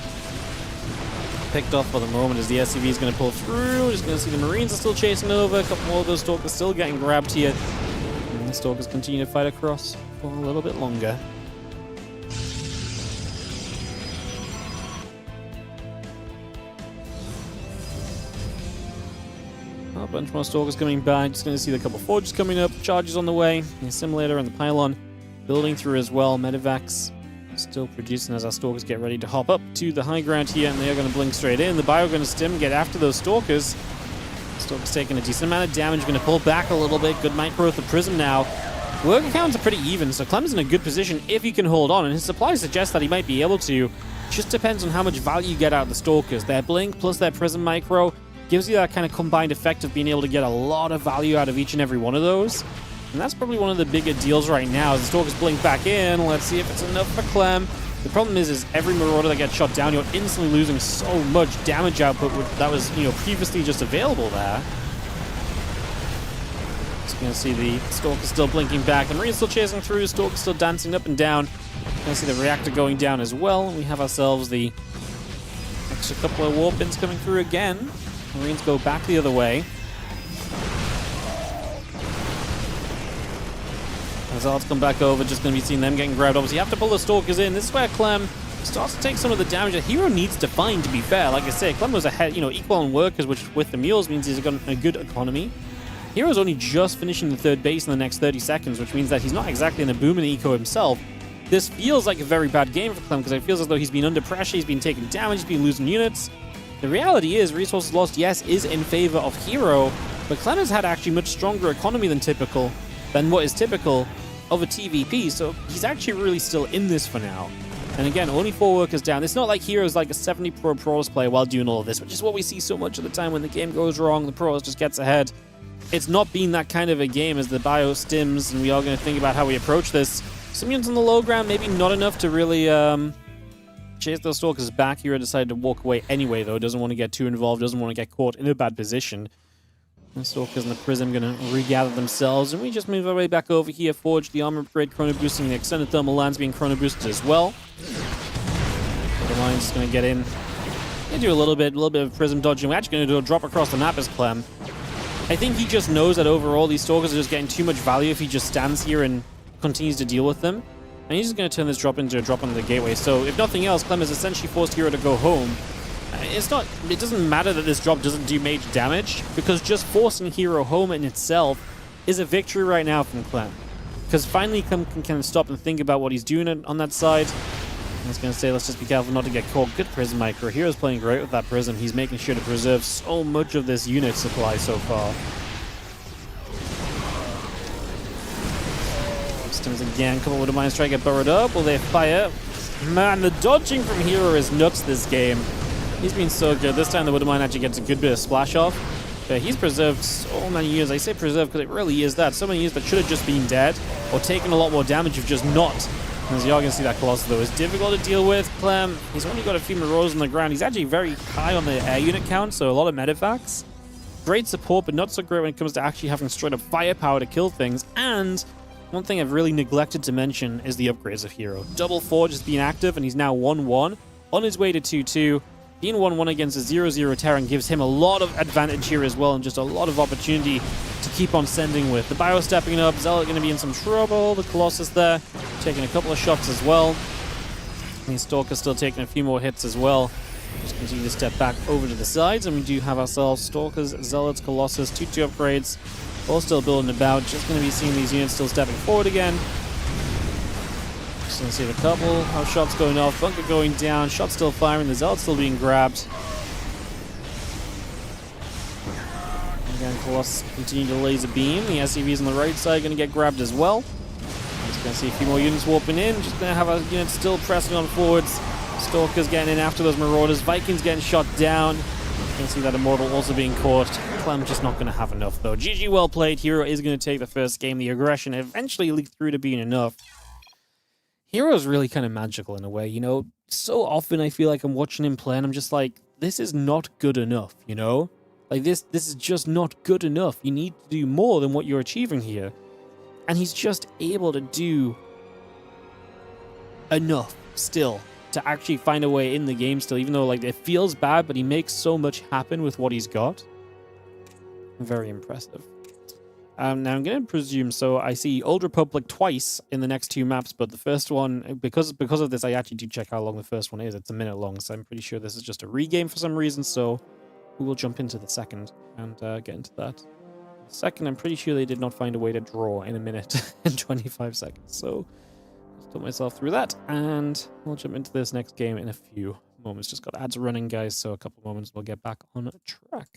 Picked off for the moment as the SCV is going to pull through. Just going to see the Marines are still chasing over. A couple more of those Stalkers still getting grabbed here. And the Stalkers continue to fight across for a little bit longer. A bunch more Stalkers coming by. Just going to see the couple Forges coming up. Charges on the way. The Assimilator and the Pylon building through as well. Medivacs still producing as our Stalkers get ready to hop up to the high ground here, and they are going to blink straight in. The Bio going to stim, get after those Stalkers. Stalkers taking a decent amount of damage, going to pull back a little bit. Good micro with the Prism now. Worker counts are pretty even, so Clem's in a good position if he can hold on, and his supply suggests that he might be able to. Just depends on how much value you get out of the Stalkers. Their Blink plus their Prism Micro gives you that kind of combined effect of being able to get a lot of value out of each and every one of those. And that's probably one of the bigger deals right now. As the Stalkers blink back in, let's see if it's enough for Clem. The problem is every Marauder that gets shot down, you're instantly losing so much damage output that was, previously just available there. So you're going to see the Stalker still blinking back. The Marine's still chasing through. Stalker still dancing up and down. You're going to see the Reactor going down as well. We have ourselves the extra couple of warp ins coming through again. Marines go back the other way. As odds come back over, just going to be seeing them getting grabbed. Obviously, you have to pull the Stalkers in. This is where Clem starts to take some of the damage that herO needs to find, to be fair. Like I say, Clem was ahead, equal on workers, which with the mules means he's got a good economy. herO's only just finishing the third base in the next 30 seconds, which means that he's not exactly in a booming eco himself. This feels like a very bad game for Clem, because it feels as though he's been under pressure, he's been taking damage, he's been losing units. The reality is, resources lost, yes, is in favor of herO, but Clem has had actually much stronger economy than what is typical of a TVP, so he's actually really still in this for now. And again, only 4 workers down. It's not like herO's like a 70 pro Protoss player while doing all of this, which is what we see so much of the time when the game goes wrong, the Protoss just gets ahead. It's not been that kind of a game as the bio stims, and we are going to think about how we approach this. Some units on the low ground, maybe not enough to really chase those Stalkers back. herO decided to walk away anyway, though. Doesn't want to get too involved, doesn't want to get caught in a bad position. The Stalkers and the Prism going to regather themselves, and we just move our way back over here. Forge the armor upgrade, chrono boosting, the extended thermal lance being chrono boosted as well. The line's just going to get in. They do a little bit of Prism dodging. We're actually going to do a drop across the map as Clem. I think he just knows that overall these Stalkers are just getting too much value if he just stands here and continues to deal with them. And he's just going to turn this drop into a drop on the gateway. So if nothing else, Clem has essentially forced herO to go home. It doesn't matter that this drop doesn't do major damage, because just forcing herO home in itself is a victory right now from Clem. Because finally Clem can kind of stop and think about what he's doing on that side. I was going to say, let's just be careful not to get caught. Good Prism Micro. herO's playing great with that Prism. He's making sure to preserve so much of this unit supply so far. Systems again, couple with a Mind Strike get burrowed up. Will they fire? Man, the dodging from herO is nuts this game. He's been so good. This time the Widowmine actually gets a good bit of splash off. But he's preserved so many years. I say preserved because it really is that. So many years that should have just been dead or taken a lot more damage if just not. As you are going to see, that Colossus, though, is difficult to deal with. Clem, he's only got a few Marauders on the ground. He's actually very high on the air unit count, so a lot of medevacts. Great support, but not so great when it comes to actually having straight up firepower to kill things. And one thing I've really neglected to mention is the upgrades of herO. Double Forge has been active, and he's now 1-1 on his way to 2-2. Being 1-1 against a 0-0 Terran gives him a lot of advantage here as well, and just a lot of opportunity to keep on sending with. The Bio stepping up, Zealot going to be in some trouble, the Colossus there taking a couple of shots as well. The Stalker still taking a few more hits as well. Just continue to step back over to the sides, and we do have ourselves Stalkers, Zealots, Colossus, 2-2 upgrades, all still building about. Just going to be seeing these units still stepping forward again. Just going to see the couple of shots going off, bunker going down, shots still firing, the Zealot still being grabbed. Again, Colossus continue to laser beam. The SCVs on the right side going to get grabbed as well. Just going to see a few more units warping in. Just going to have a unit still pressing on forwards. Stalkers getting in after those Marauders. Vikings getting shot down. You can see that Immortal also being caught. Clem just not going to have enough, though. GG, well played. herO is going to take the first game. The aggression eventually leaked through to being enough. herO is really kind of magical in a way, So often I feel like I'm watching him play and I'm just like, this is not good enough, Like, this is just not good enough. You need to do more than what you're achieving here. And he's just able to do enough still to actually find a way in the game still, even though, like, it feels bad, but he makes so much happen with what he's got. Very impressive. Now I'm going to presume, so I see Old Republic twice in the next 2 maps, but the first one, because of this, I actually do check how long the first one is. It's a minute long, so I'm pretty sure this is just a regame for some reason, so we will jump into the second and get into that. Second, I'm pretty sure they did not find a way to draw in a minute and 25 seconds, so I'll put myself through that, and we'll jump into this next game in a few moments. Just got ads running, guys, so a couple moments we'll get back on track.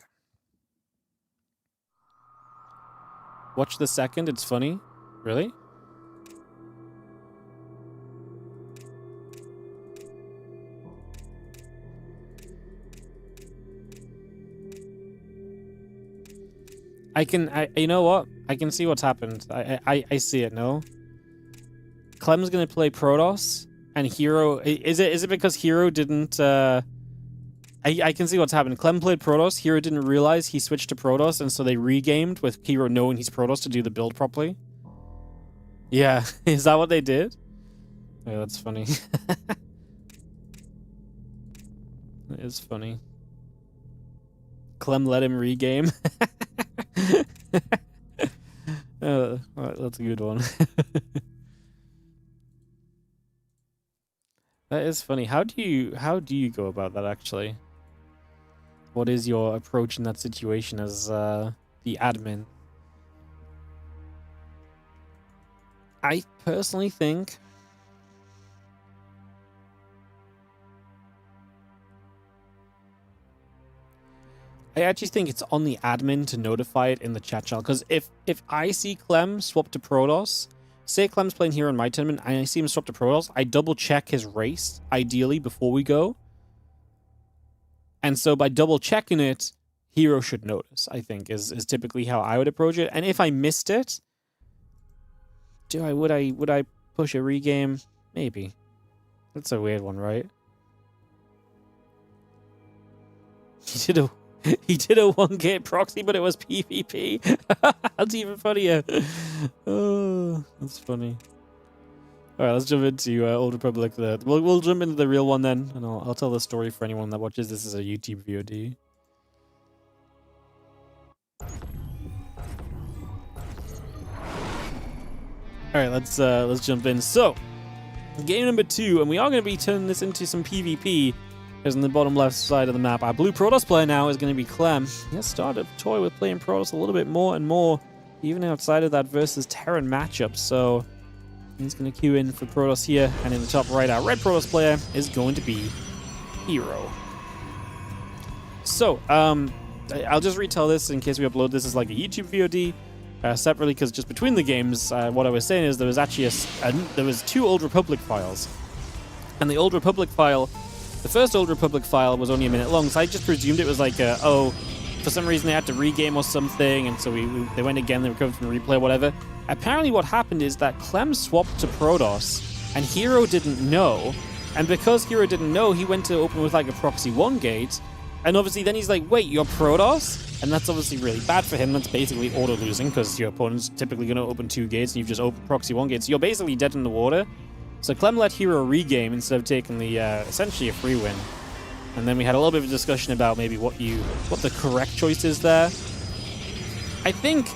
Watch the second, it's funny. Really? You know what? I can see what's happened. I see it, no? Clem's gonna play Protoss, and herO... Is it because herO didn't, I can see what's happened. Clem played Protoss, herO didn't realize he switched to Protoss, and so they regamed with herO knowing he's Protoss to do the build properly. Yeah, is that what they did? Yeah, that's funny. It is funny. Clem let him regame. That's a good one. That is funny. How do you go about that actually? What is your approach in that situation as the admin? I personally think it's on the admin to notify it in the chat channel. Because if I see Clem swap to Protoss, say Clem's playing here in my tournament, and I see him swap to Protoss, I double check his race, ideally, before we go. And so by double checking it, herO should notice, I think, is typically how I would approach it. And if I missed it, would I push a regame? Maybe. That's a weird one, right? He did a 1-gate proxy, but it was PvP. That's even funnier. Oh, that's funny. All right, let's jump into Old Republic. We'll jump into the real one then, and I'll tell the story for anyone that watches this as a YouTube VOD. All right, let's jump in. So, game number 2, and we are going to be turning this into some PvP. Is on the bottom left side of the map. Our blue Protoss player now is going to be Clem. He has started to toy with playing Protoss a little bit more and more, even outside of that versus Terran matchup. So he's going to queue in for Protoss here. And in the top right, our red Protoss player is going to be herO. So, I'll just retell this in case we upload this as like a YouTube VOD separately, because just between the games, what I was saying is there was actually there was 2 Old Republic files. And the Old Republic file... The first Old Republic file was only a minute long, so I just presumed it was like, for some reason they had to regame or something, and so they went again, they recovered from the replay, whatever. Apparently what happened is that Clem swapped to Protoss, and herO didn't know, and because herO didn't know, he went to open with like a proxy 1-gate, and obviously then he's like, wait, you're Protoss? And that's obviously really bad for him. That's basically auto-losing, because your opponent's typically going to open 2 gates, and you've just opened proxy 1 gate, so you're basically dead in the water. So Clem let herO regame instead of taking the essentially a free win. And then we had a little bit of a discussion about maybe what the correct choice is there. I think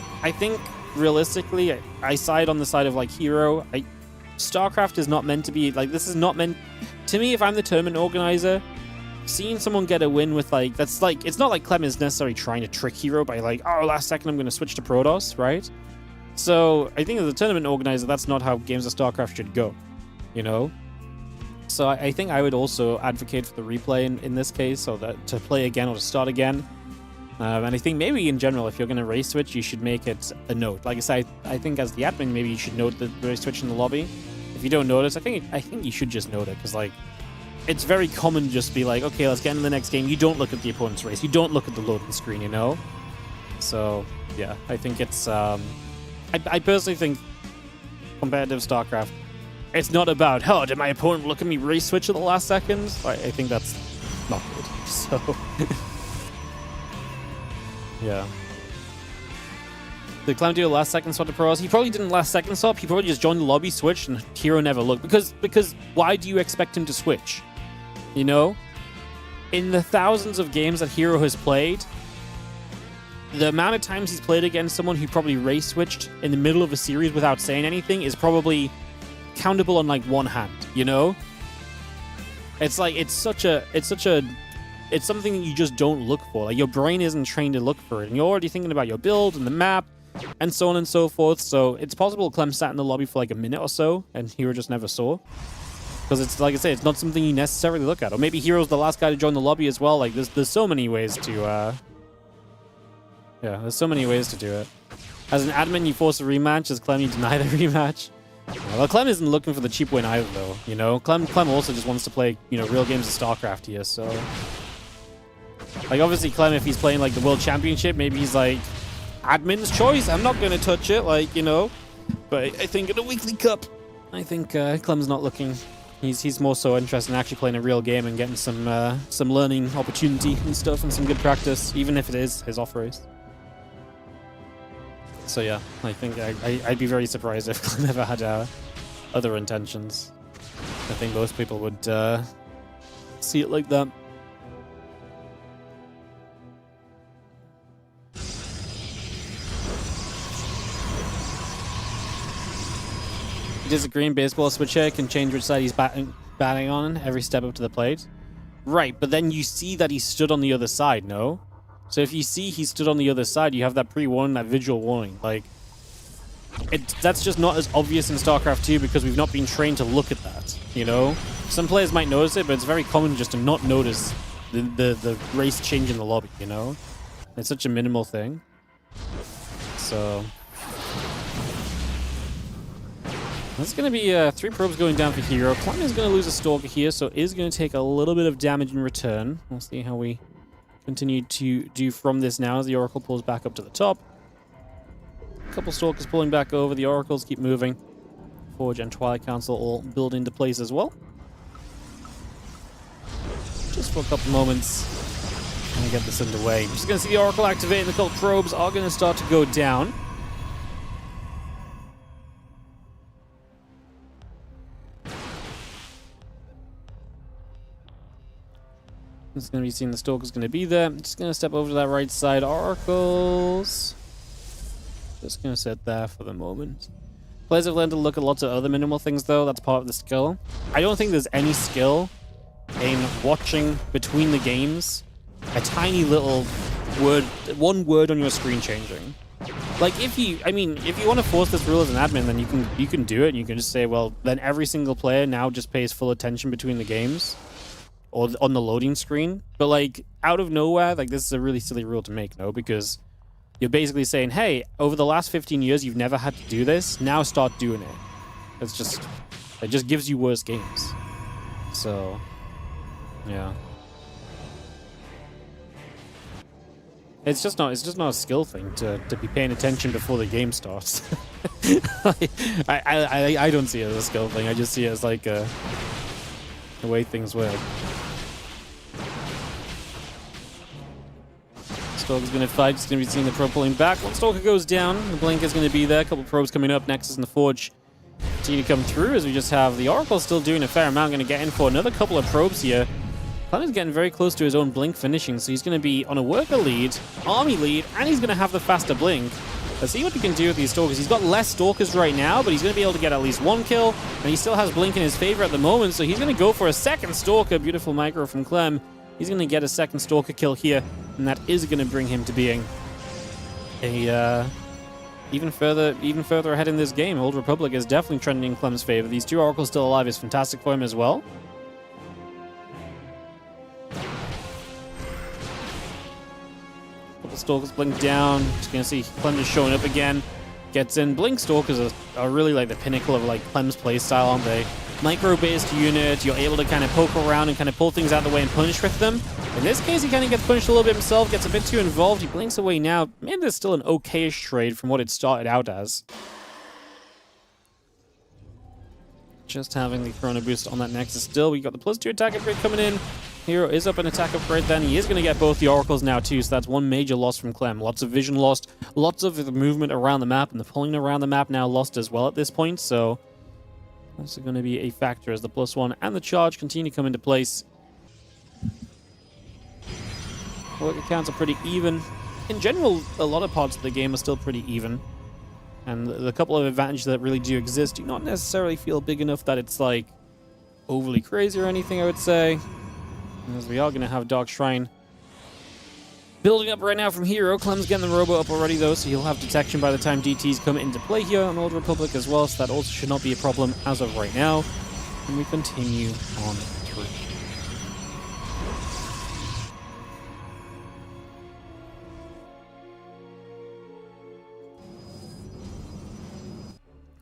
realistically I side on the side of like herO. StarCraft is not meant to be like, this is not meant to me. If I'm the tournament organizer, seeing someone get a win with like, that's like, it's not like Clem is necessarily trying to trick herO by like, oh, last second I'm going to switch to Protoss, right? So I think as a tournament organizer, that's not how games of StarCraft should go. You know, so I think I would also advocate for the replay in this case, or that to play again or to start again. And I think maybe in general, if you're going to race switch, you should make it a note. Like I said, I think as the admin, maybe you should note the race switch in the lobby. If you don't notice, I think you should just note it, because like it's very common to just be like, okay, let's get into the next game. You don't look at the opponent's race. You don't look at the loading screen. You know. So yeah, I think it's. I personally think competitive StarCraft. It's not about, oh, did my opponent look at me race switch at the last second? I think that's not good. So, yeah. Did Clem do a last second swap to Protoss? He probably didn't last second swap. He probably just joined the lobby, switched, and herO never looked. Because why do you expect him to switch? You know? In the thousands of games that herO has played, the amount of times he's played against someone who probably race switched in the middle of a series without saying anything is probably countable on like one hand, you know? It's like it's something that you just don't look for. Like your brain isn't trained to look for it, and you're already thinking about your build and the map and so on and so forth. So it's possible Clem sat in the lobby for like a minute or so and herO just never saw, because it's like I say, it's not something you necessarily look at. Or maybe herO's the last guy to join the lobby as well. Like there's so many ways to there's so many ways to do it. As an admin, you force a rematch. As Clem, you deny the rematch. Well, Clem isn't looking for the cheap win either, though. You know, Clem also just wants to play, you know, real games of StarCraft here. So, like, obviously, Clem, if he's playing like the World Championship, maybe he's like, admin's choice. I'm not going to touch it, like, you know. But I think in a weekly cup, I think Clem's not looking. He's more so interested in actually playing a real game and getting some learning opportunity and stuff and some good practice, even if it is his off race. So yeah, I think I'd be very surprised if Clem ever had other intentions. I think most people would see it like that. He does a green baseball switcher, can change which side he's batting on every step up to the plate. Right, but then you see that he stood on the other side, no? So if you see he stood on the other side, you have that pre-warning, that visual warning. Like, that's just not as obvious in StarCraft 2 because we've not been trained to look at that, you know? Some players might notice it, but it's very common just to not notice the race change in the lobby, you know? It's such a minimal thing. So that's going to be 3 probes going down for herO. Clem is going to lose a Stalker here, so is going to take a little bit of damage in return. We'll see how we continue to do from this now as the Oracle pulls back up to the top. A couple Stalkers pulling back over. The Oracles keep moving. Forge and Twilight Council all build into place as well. Just for a couple moments and get this underway. Just going to see the Oracle activate and the couple probes are going to start to go down. It's going to be seeing the Stalker's going to be there. Just going to step over to that right side. Oracles. Just going to sit there for the moment. Players have learned to look at lots of other minimal things, though. That's part of the skill. I don't think there's any skill in watching between the games a tiny little word, one word on your screen changing. Like, if you want to force this rule as an admin, then you can do it. And you can just say, well, then every single player now just pays full attention between the games. Or on the loading screen. But, like, out of nowhere, like, this is a really silly rule to make, no? Because you're basically saying, hey, over the last 15 years, you've never had to do this. Now start doing it. It just gives you worse games. So, yeah. It's just not a skill thing to be paying attention before the game starts. I don't see it as a skill thing. I just see it as, like, the way things work. Stalker's going to fight. Just going to be seeing the probe pulling back. Once Stalker goes down, the blink is going to be there. A couple of probes coming up. Nexus and the Forge continue to come through as we just have the Oracle still doing a fair amount. Going to get in for another couple of probes here. Clem is getting very close to his own blink finishing, so he's going to be on a worker lead, army lead, and he's going to have the faster blink. Let's see what he can do with these Stalkers. He's got less Stalkers right now, but he's going to be able to get at least 1 kill, and he still has blink in his favor at the moment, so he's going to go for a second Stalker. Beautiful micro from Clem. He's going to get a second Stalker kill here, and that is going to bring him to being a even further ahead in this game. Old Republic is definitely trending in Clem's favor. These 2 Oracles still alive is fantastic for him as well. Couple Stalkers blink down. Just going to see Clem just showing up again. Gets in. Blink Stalkers are really like the pinnacle of like Clem's playstyle, aren't they? Micro-based unit, you're able to kind of poke around and kind of pull things out of the way and punish with them. In this case, he kind of gets punished a little bit himself, gets a bit too involved. He blinks away now. Man, there's still an okay-ish trade from what it started out as. Just having the Chrono Boost on that Nexus still. We got the +2 attack upgrade coming in. herO is up an attack upgrade then. He is going to get both the Oracles now too, so that's one major loss from Clem. Lots of vision lost, lots of the movement around the map, and the pulling around the map now lost as well at this point, so also going to be a factor as the +1 and the charge continue to come into place. Worker counts are pretty even. In general, a lot of parts of the game are still pretty even. And the couple of advantages that really do exist do not necessarily feel big enough that it's, like, overly crazy or anything, I would say. As we are going to have Dark Shrine building up right now from herO. Clem's getting the Robo up already, though, so he'll have detection by the time DTs come into play here on Old Republic as well, so that also should not be a problem as of right now. And we continue on through.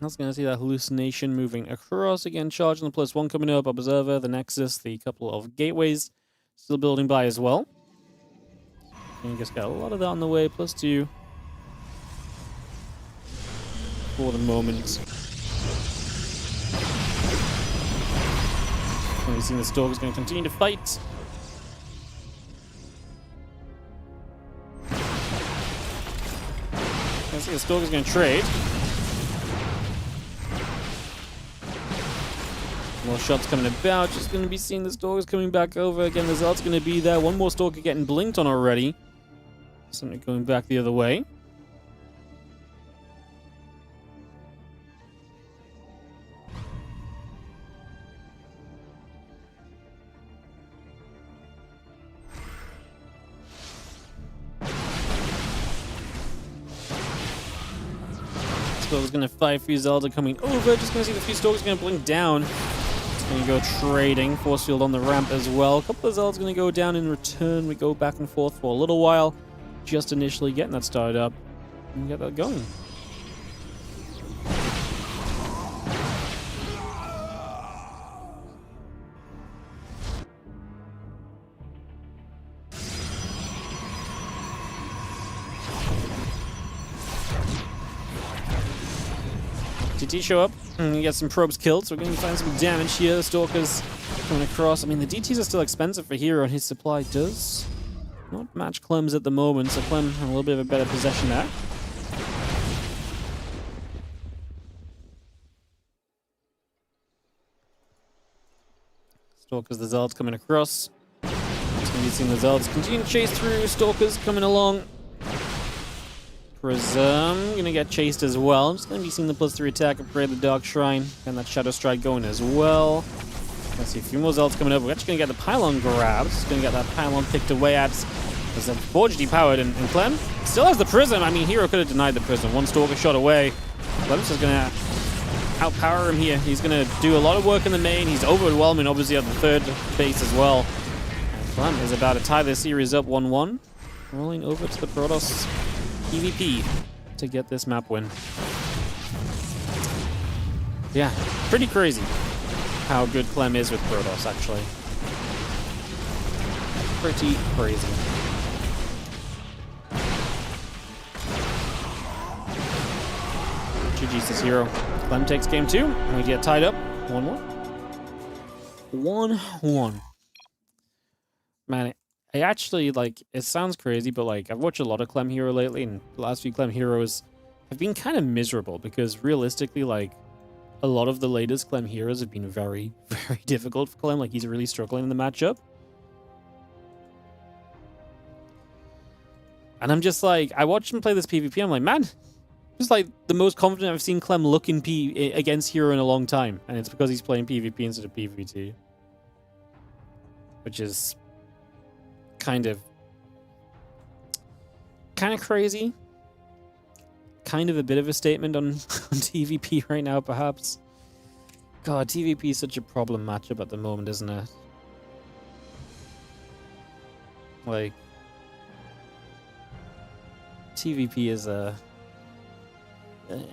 That's going to see that hallucination moving across. Again, charge on the +1 coming up. Observer, the Nexus, the couple of gateways still building by as well. And you just got a lot of that on the way. +2. for the moment. We've seen the Stalker's going to continue to fight. I see the Stalker's going to trade. More shots coming about. Just going to be seeing the Stalker's coming back over. Again, the Zealot's going to be there. One more Stalker getting blinked on already. Something going back the other way. Stalker's going to fight for Zelda coming over. Just going to see the few Stalkers going to blink down. It's going to go trading. Force field on the ramp as well. A couple of Zelda's going to go down in return. We go back and forth for a little while. Just initially getting that started up and get that going. DT show up and we get some probes killed, so we're going to find some damage here. Stalkers coming across. I mean, the DTs are still expensive for herO, and his supply does not match Clem's at the moment, so Clem had a little bit of a better possession there. Stalkers, the Zealots coming across. It's going to be seeing the Zealots continue to chase through. Stalkers coming along. Prism gonna get chased as well. I'm just gonna be seeing the +3 attack, upgrade the Dark Shrine, and that Shadow Strike going as well. Let's see a few more Zealots coming over. We're actually gonna get the pylon grabbed. Just gonna get that pylon picked away at. There's a Forge depowered, and Clem still has the Prism. I mean, herO could have denied the Prism. One Stalker shot away. Clem's just gonna outpower him here. He's gonna do a lot of work in the main. He's overwhelming, obviously, at the third base as well. And Clem is about to tie this series up 1-1. Rolling over to the Protoss PvP to get this map win. Yeah, pretty crazy how good Clem is with Protoss, actually. Pretty crazy. GG's this herO. Clem takes game 2, and we get tied up 1-1. 1-1. Man, I actually, like, it sounds crazy, but, like, I've watched a lot of Clem herO lately, and the last few Clem herOs have been kind of miserable, because realistically, like, a lot of the latest Clem herOs have been very, very difficult for Clem. Like, he's really struggling in the matchup. And I'm just like, I watched him play this PvP, I'm like, man, just like the most confident I've seen Clem look in against herO in a long time, and it's because he's playing PvP instead of PvT. Which is kind of crazy. Kind of a bit of a statement on TVP right now, perhaps. God, TVP is such a problem matchup at the moment, isn't it? Like, TVP is in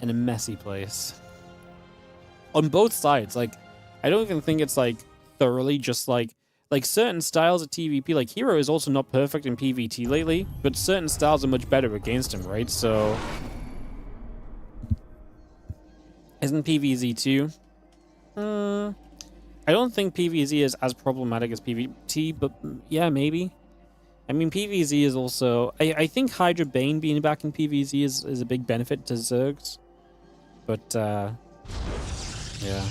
a messy place. On both sides, like, I don't even think it's, like, thoroughly just, like certain styles of TVP, like herO is also not perfect in PvT lately, but certain styles are much better against him, right? So, isn't PvZ too? I don't think PvZ is as problematic as PvT, but yeah, maybe. I mean, PvZ is also... I think Hydra Bane being back in PvZ is a big benefit to Zergs. But, yeah.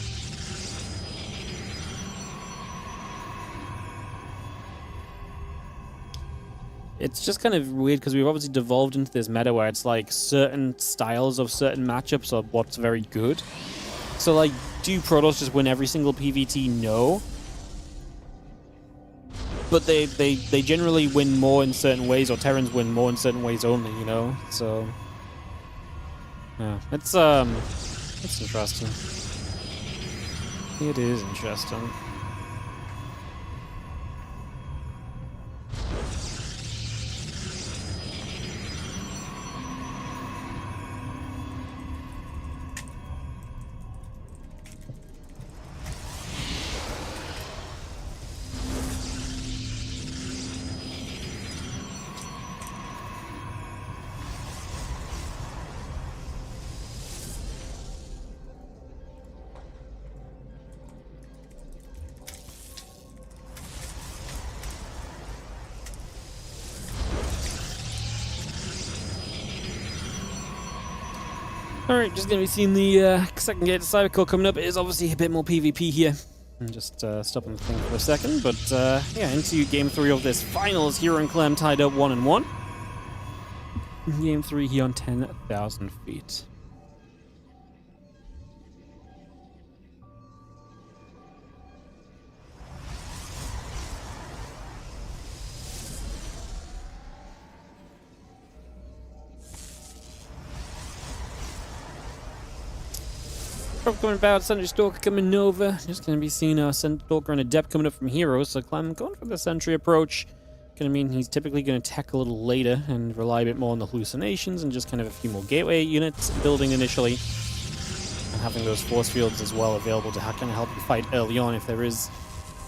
It's just kind of weird because we've obviously devolved into this meta where it's like certain styles of certain matchups are what's very good. So, like, do Protoss just win every single PvT? No. But they generally win more in certain ways, or Terrans win more in certain ways only, you know? So, yeah, it's interesting. It is interesting. Alright, just going to be seeing the second gate of Cybercore coming up. It is obviously a bit more PvP here. I'm just stopping the thing for a second. But yeah, into game 3 of this finals. herO and Clem tied up 1-1. Game 3 here on 10,000 feet. Coming about, Sentry Stalker coming over. Just going to be seeing a Sentry Stalker and Adept coming up from herO. So Clem going for the Sentry approach. Going to mean he's typically going to tech a little later and rely a bit more on the hallucinations and just kind of a few more gateway units building initially. And having those force fields as well available to kind of help you fight early on if there is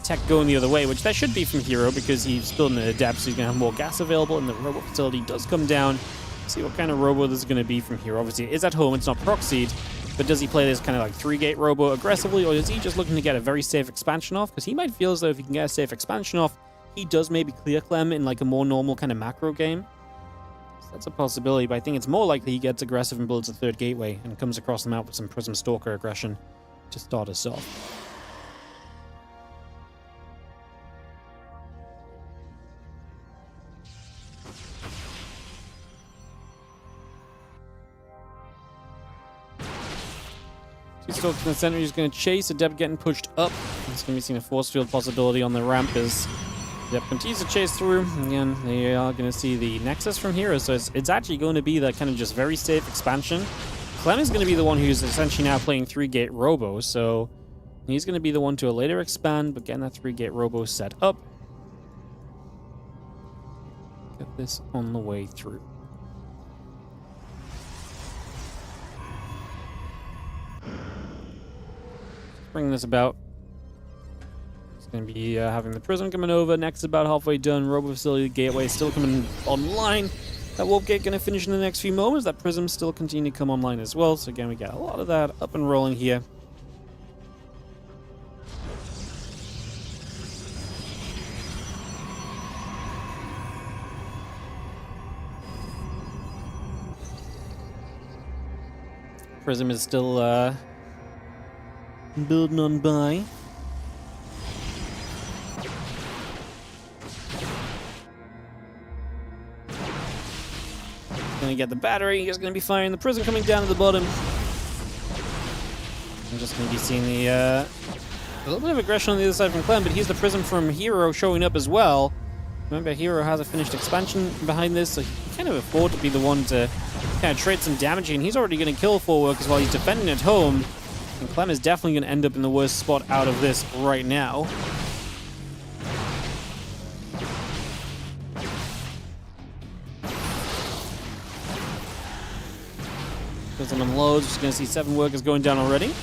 tech going the other way, which there should be from herO because he's building an Adept, so he's going to have more gas available and the Robo facility does come down. See what kind of Robo this is going to be from herO. Obviously, it is at home, it's not proxied. But does he play this kind of like 3-gate Robo aggressively, or is he just looking to get a very safe expansion off? Because he might feel as though if he can get a safe expansion off, he does maybe clear Clem in like a more normal kind of macro game. So that's a possibility, but I think it's more likely he gets aggressive and builds a 3rd gateway and comes across the map with some Prism Stalker aggression to start us off. Stalker in the center, he's going to chase. Adept getting pushed up. He's going to be seeing a force field possibility on the ramp as Adept continues to chase through. Again, they are going to see the Nexus from herO, so it's actually going to be that kind of just very safe expansion. Clem is going to be the one who's essentially now playing 3-gate Robo, so he's going to be the one to later expand, but getting that 3-gate Robo set up. Get this on the way through. Bringing this about. It's going to be having the Prism coming over. Next, about halfway done. Robo Facility Gateway still coming online. That Warp Gate going to finish in the next few moments. That Prism still continue to come online as well. So again, we got a lot of that up and rolling here. Prism is still building on by. Gonna get the battery. He's gonna be firing the Prism coming down to the bottom. I'm just gonna be seeing the a little bit of aggression on the other side from Clem, but here's the Prism from herO showing up as well. Remember, herO has a finished expansion behind this, so he can kind of afford to be the one to kind of trade some damage, and he's already gonna kill 4 workers while he's defending at home. And Clem is definitely going to end up in the worst spot out of this right now. Prism unloads, just going to see 7 workers going down already.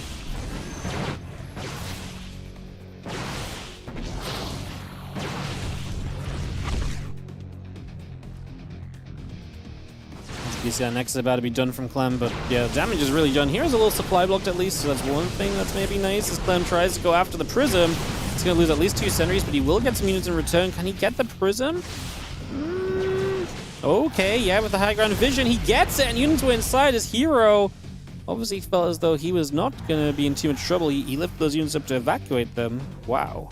You see that next is about to be done from Clem, but yeah, the damage is really done. Here's a little supply blocked at least, so that's one thing that's maybe nice as Clem tries to go after the Prism. He's going to lose at least 2 sentries, but he will get some units in return. Can he get the Prism? Okay, yeah, with the high ground vision, he gets it, and units were inside as herO obviously felt as though he was not going to be in too much trouble. He lifted those units up to evacuate them. Wow.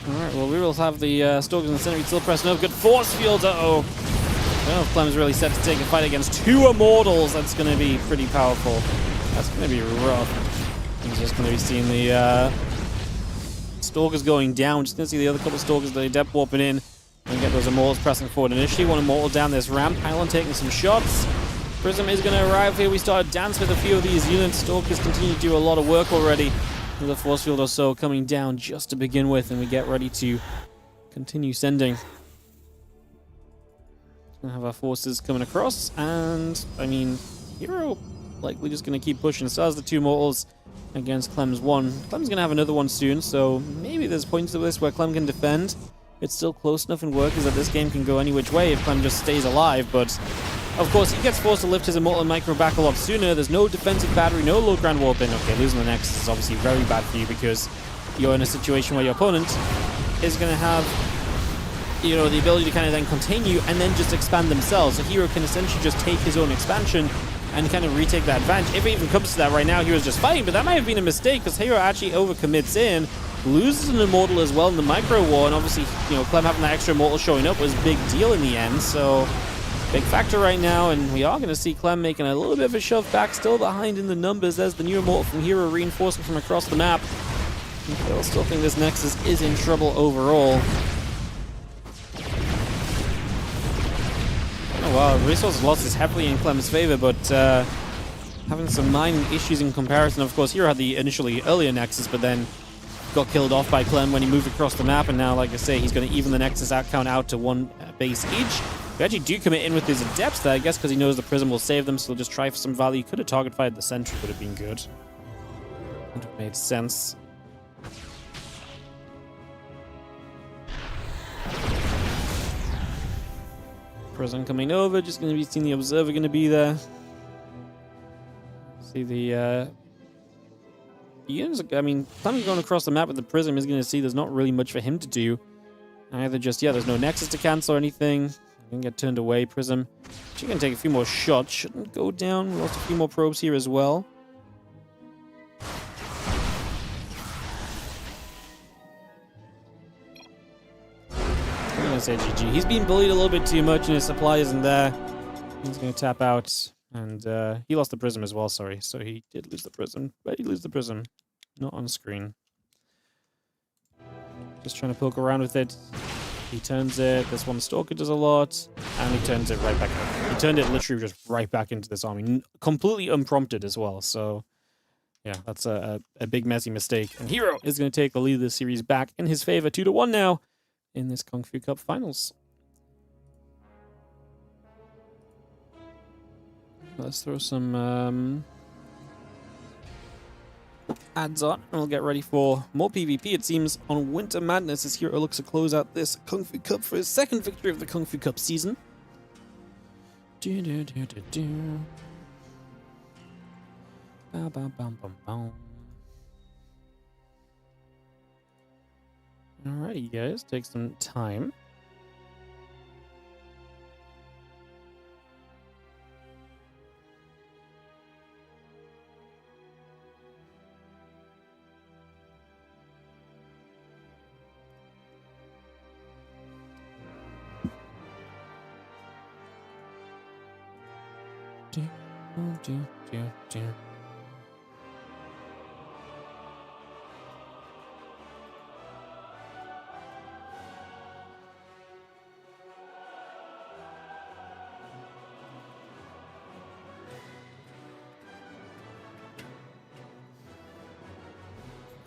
Alright, well, we will have the Stalkers in the center. Still pressing over. Good force fields. Uh-oh. I don't know if Clem's really set to take a fight against 2 Immortals. That's going to be pretty powerful. That's going to be rough. He's just going to be seeing the Stalkers going down. Just going to see the other couple of Stalkers, the Adept warping in. And get those Immortals pressing forward initially. One Immortal down this ramp. Pylon taking some shots. Prism is going to arrive here. We started dance with a few of these units. Stalkers continue to do a lot of work already. Another force field or so coming down just to begin with, and we get ready to continue sending. Gonna have our forces coming across, and I mean, herO likely just gonna keep pushing. So as the 2 mortals against Clem's 1. Clem's gonna have another one soon, so maybe there's points of this where Clem can defend. It's still close enough in workers that this game can go any which way if Clem just stays alive, but of course he gets forced to lift his Immortal and Micro back a lot sooner. There's no defensive battery, no low ground warping. Okay, losing the Nexus is obviously very bad for you because you're in a situation where your opponent is going to have, you know, the ability to kind of then contain you and then just expand themselves. So herO can essentially just take his own expansion and kind of retake that advantage. If it even comes to that right now, hero's just fighting, but that might have been a mistake because herO actually overcommits in, loses an immortal as well in the micro war, and obviously, you know, Clem having that extra immortal showing up was a big deal in the end, so big factor right now, and we are going to see Clem making a little bit of a shove back, still behind in the numbers as the new immortal from herO reinforcing from across the map. I still think this Nexus is in trouble overall. Oh wow, resource loss is heavily in Clem's favor, but having some mining issues in comparison. Of course, herO had the initially earlier Nexus, but then got killed off by Clem when he moved across the map, and now, like I say, he's going to even the Nexus out count out to 1 base each. We actually do commit in with his Adepts there, I guess, because he knows the Prism will save them, so he'll just try for some value. Could have target fired the Sentry, would have been good. Would have made sense. Prism coming over, just going to be seeing the Observer going to be there. See the units, I mean, Clem going across the map with the Prism is going to see there's not really much for him to do. Either just, yeah, there's no Nexus to cancel or anything. Can get turned away. Prism, she can take a few more shots. Shouldn't go down. We lost a few more probes here as well. I'm going to say GG. He's being bullied a little bit too much and his supply isn't there. He's going to tap out. And he lost the Prism as well, sorry. So he did lose the Prism. But he lose the Prism. Not on screen. Just trying to poke around with it. He turns it. This one Stalker does a lot. And he turns it right back up. He turned it literally just right back into this army. Completely unprompted as well. So, yeah, that's a big messy mistake. And herO is going to take the lead of the series back in his favor. 2-1 now in this Kung Fu Cup Finals. Let's throw some ads on, and we'll get ready for more PvP. It seems on Winter Madness as herO looks to close out this Kung Fu Cup for his second victory of the Kung Fu Cup season. Alrighty, guys, take some time.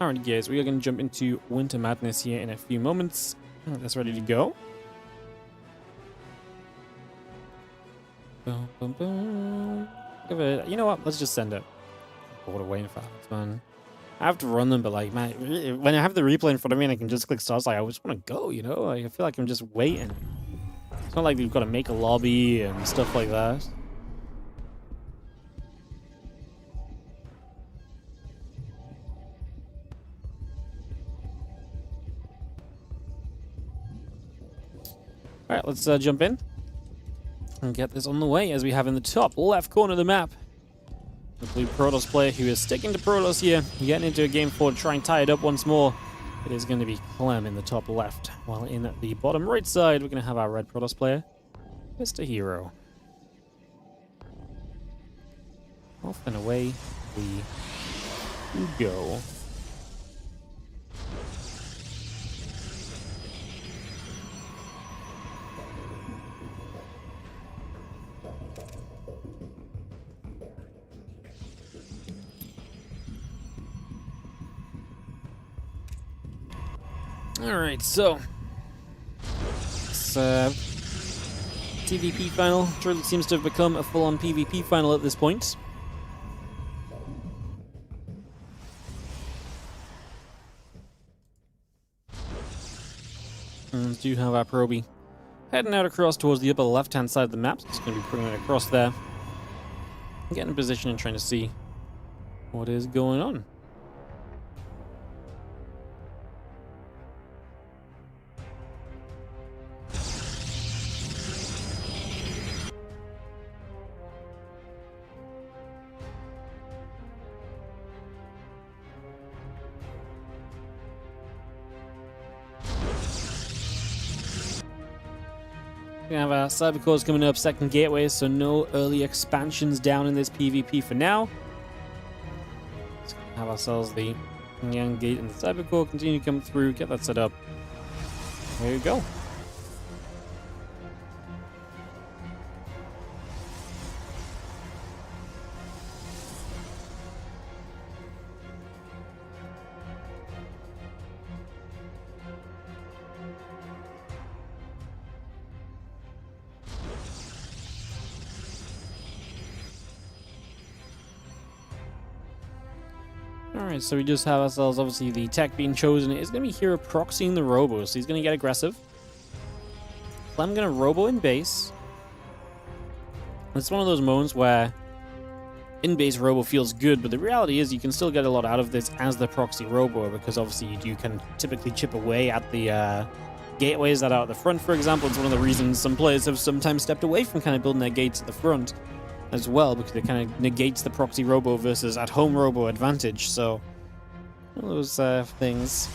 Alright guys, we are going to jump into Winter Madness here in a few moments. That's ready to go. Boom, boom, boom. You know what? Let's just send it. Bored of waiting for that, man. I have to run them, but like, man, when I have the replay in front of me and I can just click start, like, I just want to go, you know? Like, I feel like I'm just waiting. It's not like we've got to make a lobby and stuff like that. Alright, let's jump in and get this on the way, as we have in the top left corner of the map the blue Protoss player who is sticking to Protoss here, getting into a game 4 to try and tie it up once more. It is going to be Clem in the top left, while in the bottom right side we're going to have our red Protoss player, Mr. herO. Off and away we go. Alright, so this TVP final truly seems to have become a full-on PvP final at this point. And do have our Proby heading out across towards the upper left-hand side of the map. So it's going to be putting it across there. Getting in position and trying to see what is going on. We have our cybercores coming up, second gateway, so no early expansions down in this PvP for now. Let's have ourselves the Young Gate and the cybercore continue to come through, get that set up. There you go. Alright, so we just have ourselves, obviously, the tech being chosen. It's going to be herO proxying the robo, so he's going to get aggressive. Clem going to robo in base. It's one of those moments where in-base robo feels good, but the reality is you can still get a lot out of this as the proxy robo, because obviously you can typically chip away at the gateways that are at the front, for example. It's one of the reasons some players have sometimes stepped away from kind of building their gates at the front as well, because it kind of negates the proxy robo versus at-home robo advantage. So, one of those things.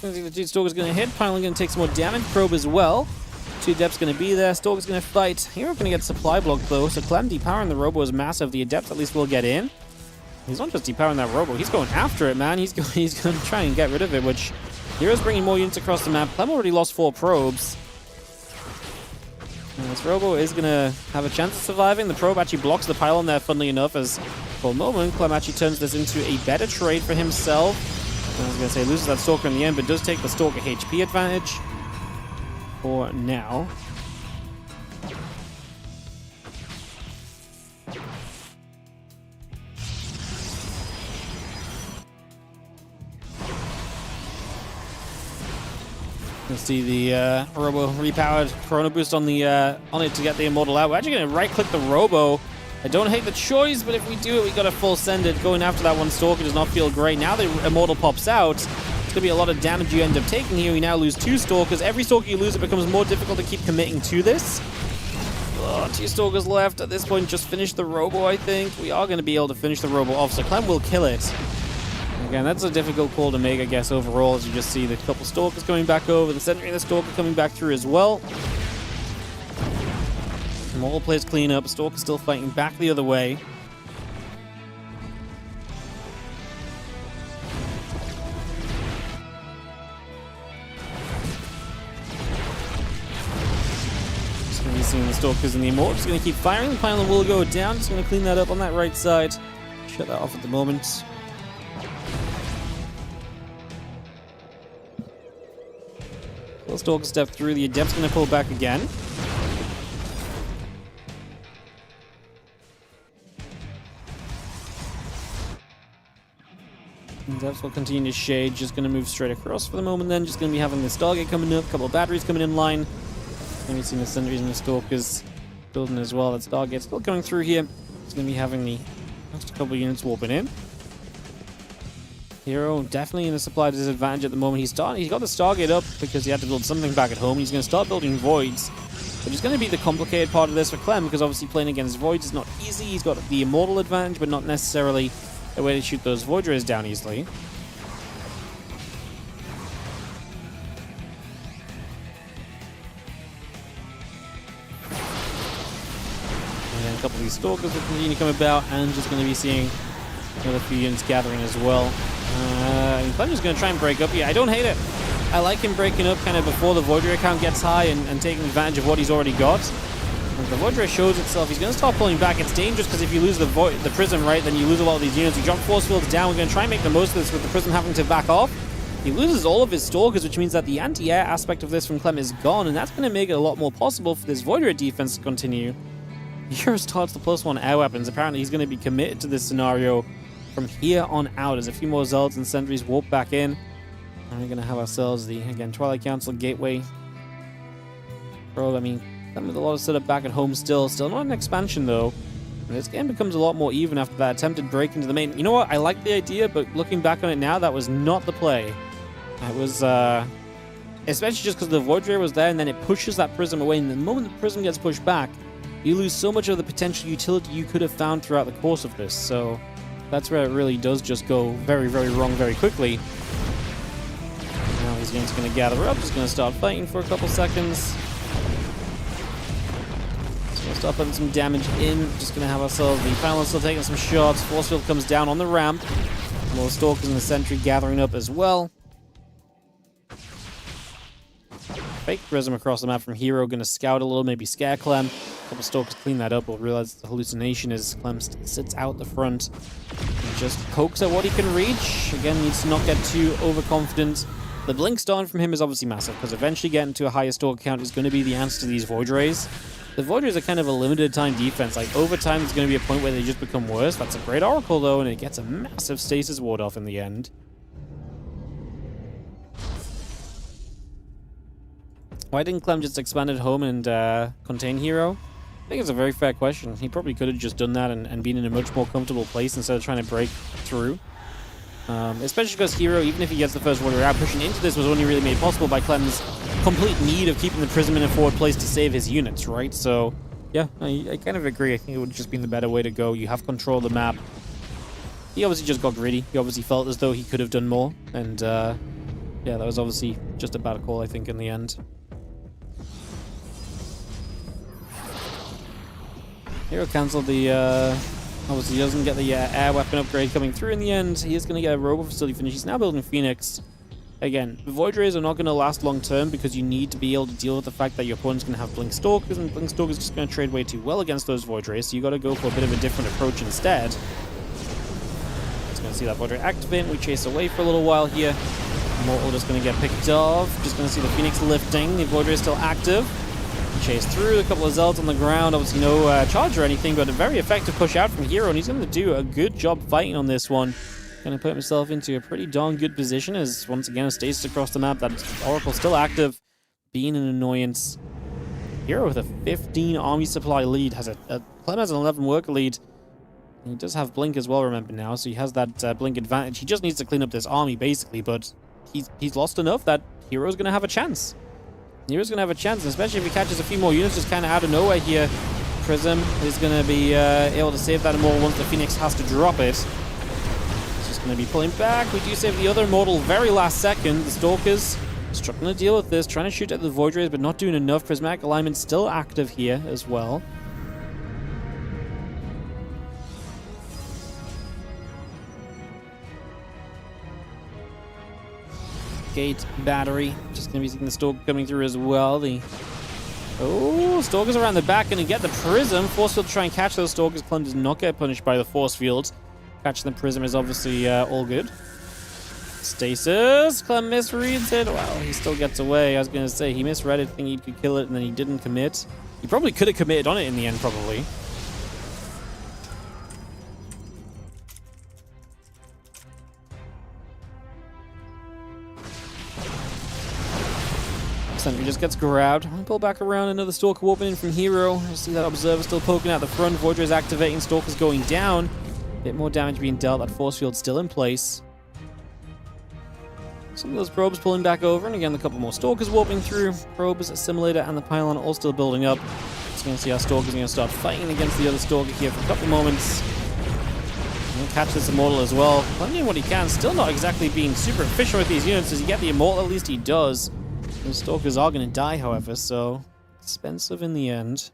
I think the Dude Stalker's going to hit. Finally going to take some more damage. Probe as well. 2 Adepts going to be there. Stalker's going to fight. herO going to get supply block though, so Clem depowering the robo is massive. The Adept at least will get in. He's not just depowering that robo, he's going after it, man. He's going to try and get rid of it, which herO's bringing more units across the map. Clem already lost 4 probes. And this robo is going to have a chance of surviving. The probe actually blocks the pylon there, funnily enough, as for a moment, Clem actually turns this into a better trade for himself. I was going to say, loses that Stalker in the end, but does take the Stalker HP advantage for now. Let's see the robo repowered chrono boost on the on it to get the immortal out. We're actually going to right click the robo. I don't hate the choice, but if we do it, we got to full send it. Going after that one Stalker does not feel great. Now the immortal pops out. It's going to be a lot of damage you end up taking here. We now lose 2 Stalkers. Every Stalker you lose, it becomes more difficult to keep committing to this. Oh, 2 Stalkers left at this point. Just finish the robo, I think. We are going to be able to finish the robo off, so Clem will kill it. Again, that's a difficult call to make, I guess, overall, as you just see the couple Stalkers coming back over, the Sentry and the Stalker coming back through as well. All players clean up. Stalker still fighting back the other way. Just going to be seeing the Stalkers and the Immortal. Just going to keep firing. The pylon will go down. Just going to clean that up on that right side. Shut that off at the moment. Stalker step through. The Adept's going to pull back again. Adepts will continue to shade. Just going to move straight across for the moment then. Just going to be having the Stargate coming up. A couple of batteries coming in line. Maybe seeing the Sentries and the Stalkers building as well. That Stargate still coming through here. It's going to be having the next couple of units warping in. herO definitely in a supply disadvantage at the moment. He's got the Stargate up because he had to build something back at home. He's going to start building Voids, which is going to be the complicated part of this for Clem, because obviously playing against Voids is not easy. He's got the Immortal advantage, but not necessarily a way to shoot those Void Rays down easily. And then a couple of these Stalkers will continue to come about, and just going to be seeing another few units gathering as well. Clem is going to try and break up here. I don't hate it. I like him breaking up kind of before the Void Ray count gets high and taking advantage of what he's already got. As the Void Ray shows itself, he's going to start pulling back. It's dangerous because if you lose the Prism, right, then you lose a lot of these units. You drop force fields down. We're going to try and make the most of this with the Prism having to back off. He loses all of his Stalkers, which means that the anti-air aspect of this from Clem is gone, and that's going to make it a lot more possible for this Void Ray defense to continue. herO starts the +1 air weapons. Apparently he's going to be committed to this scenario from here on out. As a few more Zealots and Sentries warp back in. And we're going to have ourselves the, again, Twilight Council Gateway. Bro, I mean, with a lot of setup back at home still. Still not an expansion, though. And this game becomes a lot more even after that attempted break into the main. You know what? I like the idea, but looking back on it now, that was not the play. That was, especially just because the Void Ray was there, and then it pushes that Prism away. And the moment the Prism gets pushed back, you lose so much of the potential utility you could have found throughout the course of this. So that's where it really does just go very, very wrong very quickly. Now he's going to gather up, just going to start fighting for a couple seconds. Just going to start putting some damage in. Just going to have ourselves the panel still taking some shots. Force field comes down on the ramp. More stalkers and the sentry gathering up as well. Fake prism across the map from herO, going to scout a little, maybe scare Clem. A couple stalkers clean that up. We'll realize the hallucination is Clem sits out the front and just pokes at what he can reach. Again, needs to not get too overconfident. The blink stun from him is obviously massive, because eventually getting to a higher stalker count is going to be the answer to these Void Rays. The Void Rays are kind of a limited time defense. Like, over time, there's going to be a point where they just become worse. That's a great Oracle, though, and it gets a massive stasis ward off in the end. Why didn't Clem just expand at home and contain herO? I think it's a very fair question. He probably could have just done that and been in a much more comfortable place instead of trying to break through. Especially because herO, even if he gets the first warrior out, pushing into this was only really made possible by Clem's complete need of keeping the Prism in a forward place to save his units, right? So, yeah, I kind of agree. I think it would have just been the better way to go. You have control of the map. He obviously just got greedy. He obviously felt as though he could have done more. And, yeah, that was obviously just a bad call, I think, in the end. herO cancelled the, obviously he doesn't get the air weapon upgrade coming through in the end. He is going to get a robot facility finish. He's now building Phoenix. Again, the Void Rays are not going to last long term because you need to be able to deal with the fact that your opponent's going to have Blink Stalkers, and Blink Stalkers just going to trade way too well against those Void Rays, so you got to go for a bit of a different approach instead. Just going to see that Void Ray activate. We chase away for a little while here. Immortal just going to get picked off. Just going to see the Phoenix lifting. The Void Ray is still active. Chase through, a couple of Zealots on the ground, obviously no charge or anything, but a very effective push out from herO, and he's going to do a good job fighting on this one. Going to put himself into a pretty darn good position as, once again, a stasis across the map. That Oracle still active, being an annoyance. herO with a 15 army supply lead, has Clem has an 11 worker lead. He does have Blink as well, remember now, so he has that Blink advantage. He just needs to clean up this army, basically, but he's lost enough that herO's going to have a chance. herO's going to have a chance, especially if he catches a few more units just kind of out of nowhere here. Prism is going to be able to save that Immortal once the Phoenix has to drop it. It's just going to be pulling back. We do save the other Immortal very last second. The Stalkers struggling to deal with this, trying to shoot at the Void Rays, but not doing enough. Prismatic alignment still active here as well. Gate battery, just going to be seeing the Stalker coming through as well. Stalkers around the back, going to get the Prism. Force field to try and catch those Stalkers. Clem does not get punished by the Force field. Catching the Prism is obviously all good. Stasis, Clem misreads it. Well, he still gets away. I was going to say, he misread it, thinking he could kill it, and then he didn't commit. He probably could have committed on it in the end, probably. Sentry just gets grabbed. Pull back around, another Stalker warping in from herO. You see that Observer still poking out the front. Void Rays activating, Stalker's going down. A bit more damage being dealt. That Force field still in place. Some of those probes pulling back over, and again, a couple more Stalkers warping through. Probes, Assimilator, and the Pylon all still building up. Just going to see how Stalker's going to start fighting against the other Stalker here for a couple moments. And catch this Immortal as well. Playing what he can. Still not exactly being super efficient with these units. Does he get the Immortal? At least he does. Those Stalkers are going to die, however, so expensive in the end.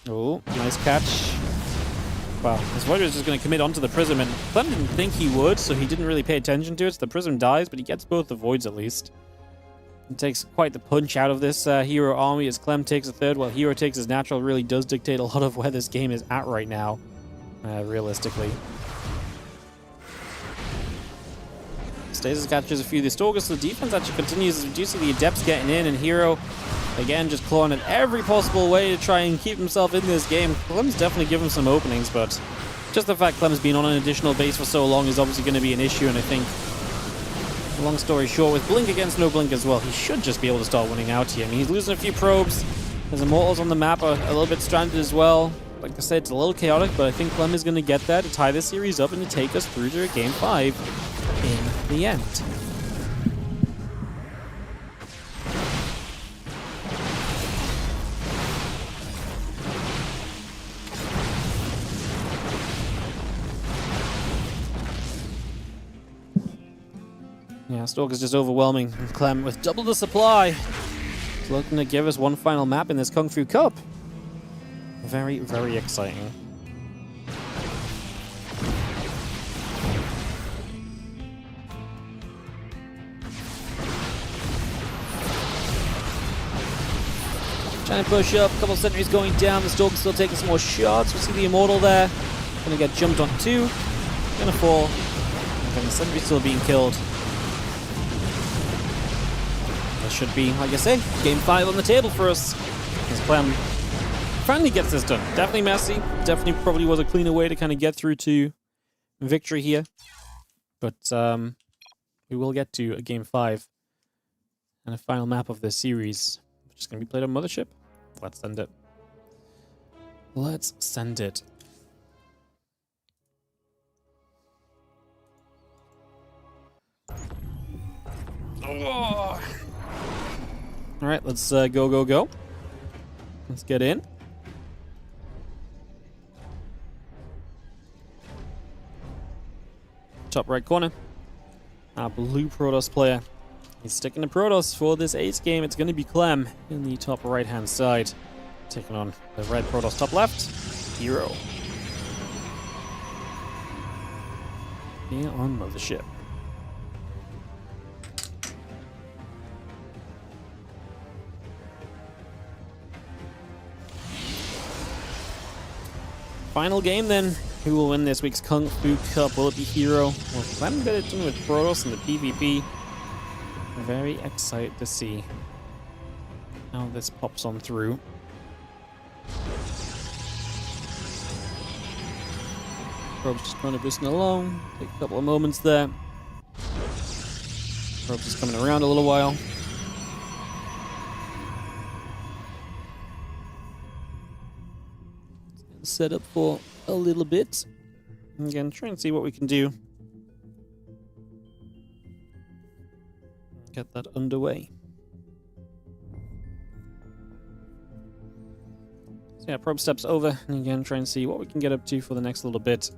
Oh, nice catch. Wow, this Void Ray is just going to commit onto the Prism, and Clem didn't think he would, so he didn't really pay attention to it. So the Prism dies, but he gets both the Voids at least. It takes quite the punch out of this herO army as Clem takes a third, while herO takes his natural. Really does dictate a lot of where this game is at right now. Realistically. Stasis catches a few of the Stalkers, so the defense actually continues as we do see the Adepts getting in, and herO, again, just clawing in every possible way to try and keep himself in this game. Clem's definitely given some openings, but just the fact Clem's been on an additional base for so long is obviously going to be an issue, and I think, long story short, with Blink against no Blink as well, he should just be able to start winning out here. I mean, he's losing a few probes. His Immortals on the map are a little bit stranded as well. Like I said, it's a little chaotic, but I think Clem is going to get there to tie this series up and to take us through to Game 5 in the end. Stalker's just overwhelming Clem with double the supply. He's looking to give us one final map in this Kung Fu Cup. Very, very exciting. Trying to push up, a couple sentries going down. The Stalker's still taking some more shots. We see the Immortal there. Gonna get jumped on 2. Gonna fall. And the sentry's still being killed. That should be, like I say, game 5 on the table for us. As Clem finally gets this done. Definitely messy. Definitely probably was a cleaner way to kind of get through to victory here. But we will get to a game 5 and a final map of this series, which is going to be played on Mothership. Let's send it. Let's send it. Oh. All right, let's go. Let's get in. Top right corner. Our blue Protoss player. He's sticking to Protoss for this ace game. It's going to be Clem in the top right-hand side, taking on the red Protoss top left, herO. Here on Mothership. Final game then. Who will win this week's Kung Fu Cup? Will it be herO? Well, Clem got it done with Protoss in the PvP. Very excited to see how this pops on through. Probe's just kind of boosting along. Take a couple of moments there. Probe's just coming around a little while. Set up for a little bit. Again, try and see what we can do. Get that underway. So yeah, probe steps over, and again, try and see what we can get up to for the next little bit.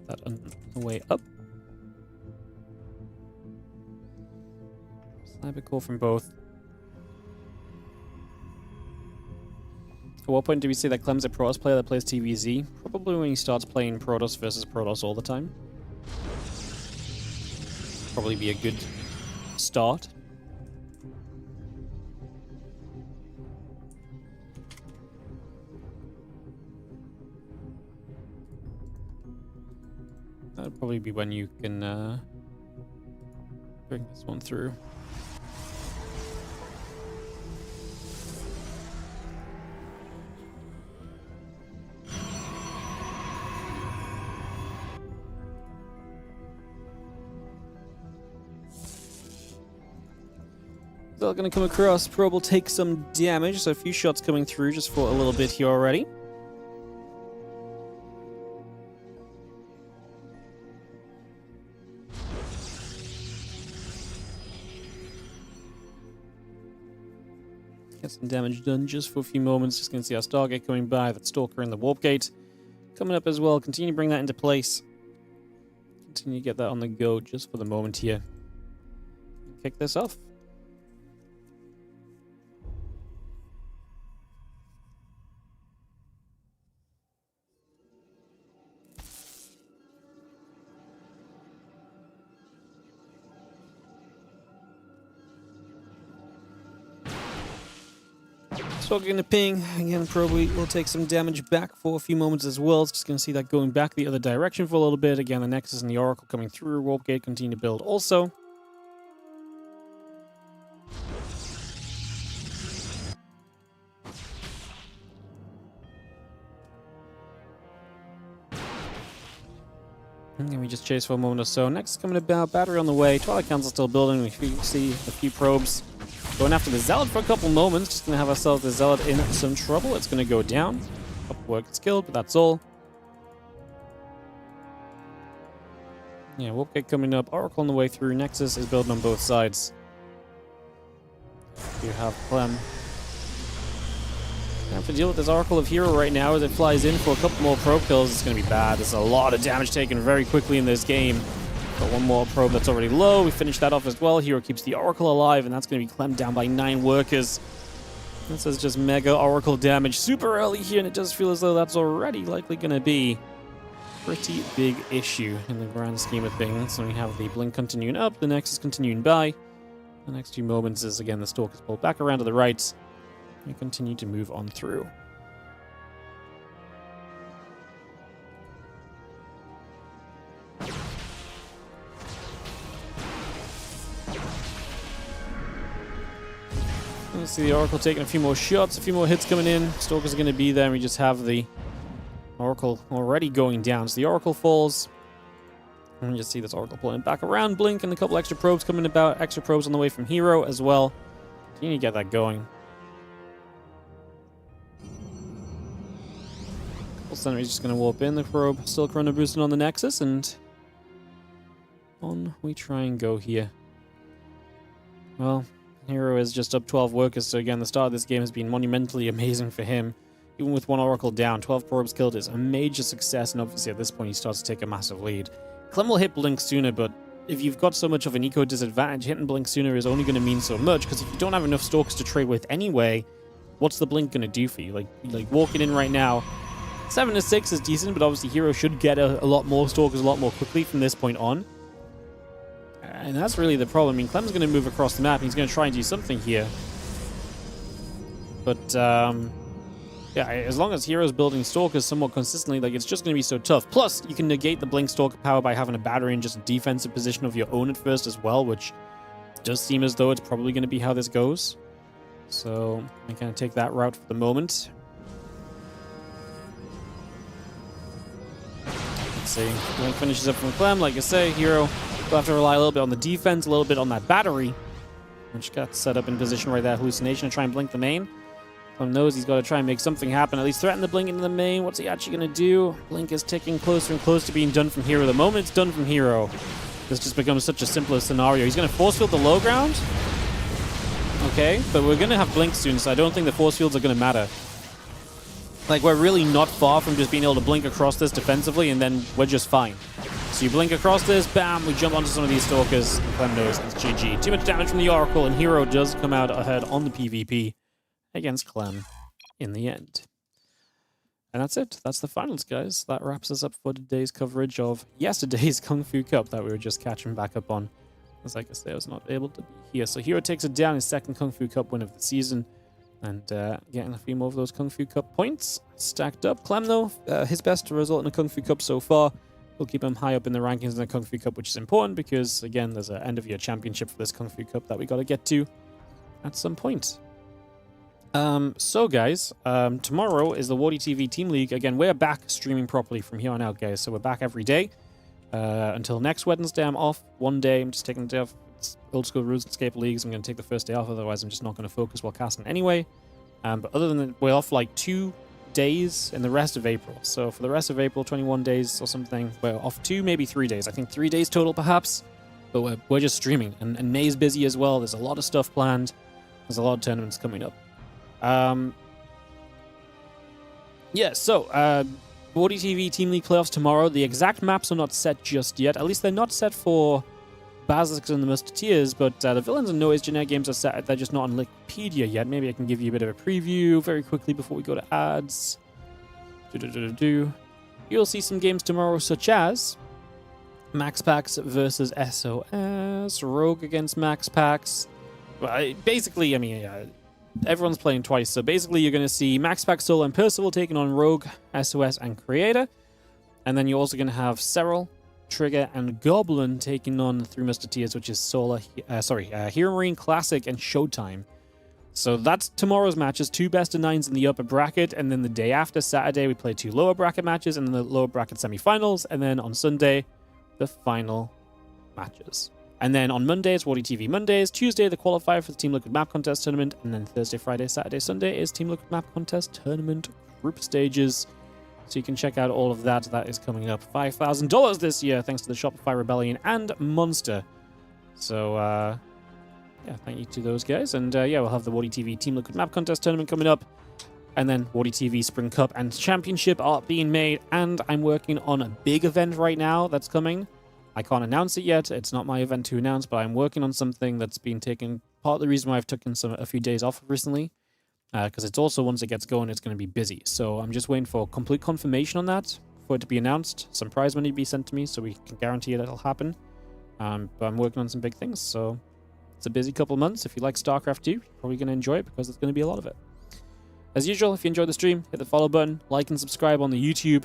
That on the way up. Sniper core from both. At what point do we say that Clem's a Protoss player that plays TVZ? Probably when he starts playing Protoss versus Protoss all the time. Probably be a good start. That would probably be when you can bring this one through. Still going to come across. Probe will take some damage, so a few shots coming through just for a little bit here already. Get some damage done just for a few moments. Just going to see our Stargate coming by. That Stalker in the Warp Gate coming up as well. Continue to bring that into place. Continue to get that on the go just for the moment here. Kick this off. Talking to ping, again, probably will take some damage back for a few moments as well. It's just going to see that going back the other direction for a little bit. Again, the Nexus and the Oracle coming through. Warp Gate continue to build also. And we just chase for a moment or so. Next coming about, battery on the way. Twilight Council still building. We see a few probes. Going after the Zealot for a couple moments. Just going to have ourselves the Zealot in some trouble. It's going to go down. A couple workers killed, but that's all. Yeah, Warp Gate coming up. Oracle on the way through. Nexus is building on both sides. You have Clem. I have to deal with this Oracle of herO right now as it flies in for a couple more probe kills. It's going to be bad. There's a lot of damage taken very quickly in this game. Got one more probe that's already low. We finished that off as well. herO keeps the Oracle alive, and that's going to be Clem down by 9 workers. This is just mega Oracle damage super early here, and it does feel as though that's already likely going to be a pretty big issue in the grand scheme of things. So we have the Blink continuing up, the Nexus continuing by. The next few moments is, again, the Stalkers pulled back around to the right. We continue to move on through. Let's see the Oracle taking a few more shots, a few more hits coming in. Stalkers are going to be there, and we just have the Oracle already going down. So the Oracle falls. And we just see this Oracle pulling back around, Blink, and a couple extra probes coming about. Extra probes on the way from herO as well. You need to get that going. Couple sentries just going to warp in. The probe still chrono boosting on the Nexus, and on we try and go here. Well, herO is just up 12 workers, so again, the start of this game has been monumentally amazing for him. Even with one Oracle down, 12 probes killed is a major success, and obviously at this point he starts to take a massive lead. Clem will hit Blink sooner, but if you've got so much of an eco disadvantage, hitting Blink sooner is only going to mean so much, because if you don't have enough Stalkers to trade with anyway, what's the Blink going to do for you? Like walking in right now, 7 to 6 is decent, but obviously herO should get a lot more Stalkers a lot more quickly from this point on. And that's really the problem. I mean, Clem's going to move across the map, and he's going to try and do something here. But, yeah, as long as herO's building Stalkers somewhat consistently, like, it's just going to be so tough. Plus, you can negate the Blink Stalker power by having a battery in just a defensive position of your own at first as well, which does seem as though it's probably going to be how this goes. So, I kind of take that route for the moment. Let's see. Blink finishes up from Clem. Like I say, herO will have to rely a little bit on the defense, a little bit on that battery, which got set up in position right there. Hallucination to try and blink the main. Clem knows he's got to try and make something happen, at least threaten the blink into the main. What's he actually going to do? Blink is ticking closer and closer to being done from herO. The moment it's done from herO, this just becomes such a simpler scenario. He's going to force field the low ground. Okay, but we're going to have blink soon, so I don't think the force fields are going to matter. Like, we're really not far from just being able to blink across this defensively, and then we're just fine. So you blink across this, bam, we jump onto some of these Stalkers. Clem knows it's GG. Too much damage from the Oracle, and herO does come out ahead on the PvP against Clem in the end. And that's it. That's the finals, guys. That wraps us up for today's coverage of yesterday's Kung Fu Cup that we were just catching back up on. As like I say, I was not able to be here. So herO takes it down, his second Kung Fu Cup win of the season. And getting a few more of those Kung Fu Cup points stacked up. Clem, though, his best result in a Kung Fu Cup so far. We'll keep him high up in the rankings in the Kung Fu Cup, which is important because, again, there's an end-of-year championship for this Kung Fu Cup that we got to get to at some point. So, guys, tomorrow is the WardiTV Team League. Again, we're back streaming properly from here on out, guys. So we're back every day. Until next Wednesday, I'm off one day. I'm just taking a day off. It's old school RuneScape leagues. I'm going to take the first day off. Otherwise, I'm just not going to focus while casting anyway. But other than that, we're off like 2 days in the rest of April. So for the rest of April, 21 days or something, we're off 2, maybe 3 days. I think 3 days total, perhaps. But we're just streaming. And May's busy as well. There's a lot of stuff planned. There's a lot of tournaments coming up. Yeah, so, WardiTV Team League playoffs tomorrow. The exact maps are not set just yet. At least they're not set for Basilisk and the Musketeers, but the Villains and Noise Genetic games are set. They're just not on Wikipedia yet. Maybe I can give you a bit of a preview very quickly before we go to ads. You'll see some games tomorrow, such as Max Packs versus SOS, Rogue against Max Packs. Well, basically, I mean, everyone's playing twice, so basically you're going to see Max Pack, Solar, and Percival taking on Rogue, SOS, and Creator. And then you're also going to have Serral, Trigger, and Goblin taking on Three Musketeers, which is Hero Marine Classic and Showtime. So that's tomorrow's matches, 2 best-of-9s in the upper bracket, and then the day after, Saturday, we play 2 lower bracket matches, and then the lower bracket semifinals, and then on Sunday, the final matches. And then on Mondays, WardiTV Mondays. Tuesday, the qualifier for the Team Liquid Map Contest Tournament. And then Thursday, Friday, Saturday, Sunday is Team Liquid Map Contest Tournament group stages. So you can check out all of that. That is coming up. $5,000 this year, thanks to the Shopify Rebellion and Monster. So, yeah, thank you to those guys. And, yeah, we'll have the WardiTV Team Liquid Map Contest Tournament coming up. And then WardiTV Spring Cup and Championship are being made. And I'm working on a big event right now that's coming. I can't announce it yet. It's not my event to announce, but I'm working on something that's been taken. Part of the reason why I've taken a few days off recently, because it's also, once it gets going, it's going to be busy. So I'm just waiting for complete confirmation on that for it to be announced. Some prize money to be sent to me, so we can guarantee that it'll happen. But I'm working on some big things, so it's a busy couple months. If you like StarCraft 2, you're probably going to enjoy it because there's going to be a lot of it. As usual, if you enjoyed the stream, hit the follow button, like and subscribe on the YouTube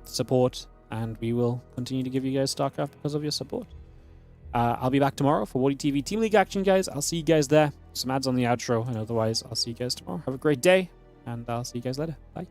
support, and we will continue to give you guys StarCraft because of your support. I'll be back tomorrow for WardiTV Team League action, guys. I'll see you guys there. Some ads on the outro, and otherwise, I'll see you guys tomorrow. Have a great day, and I'll see you guys later. Bye.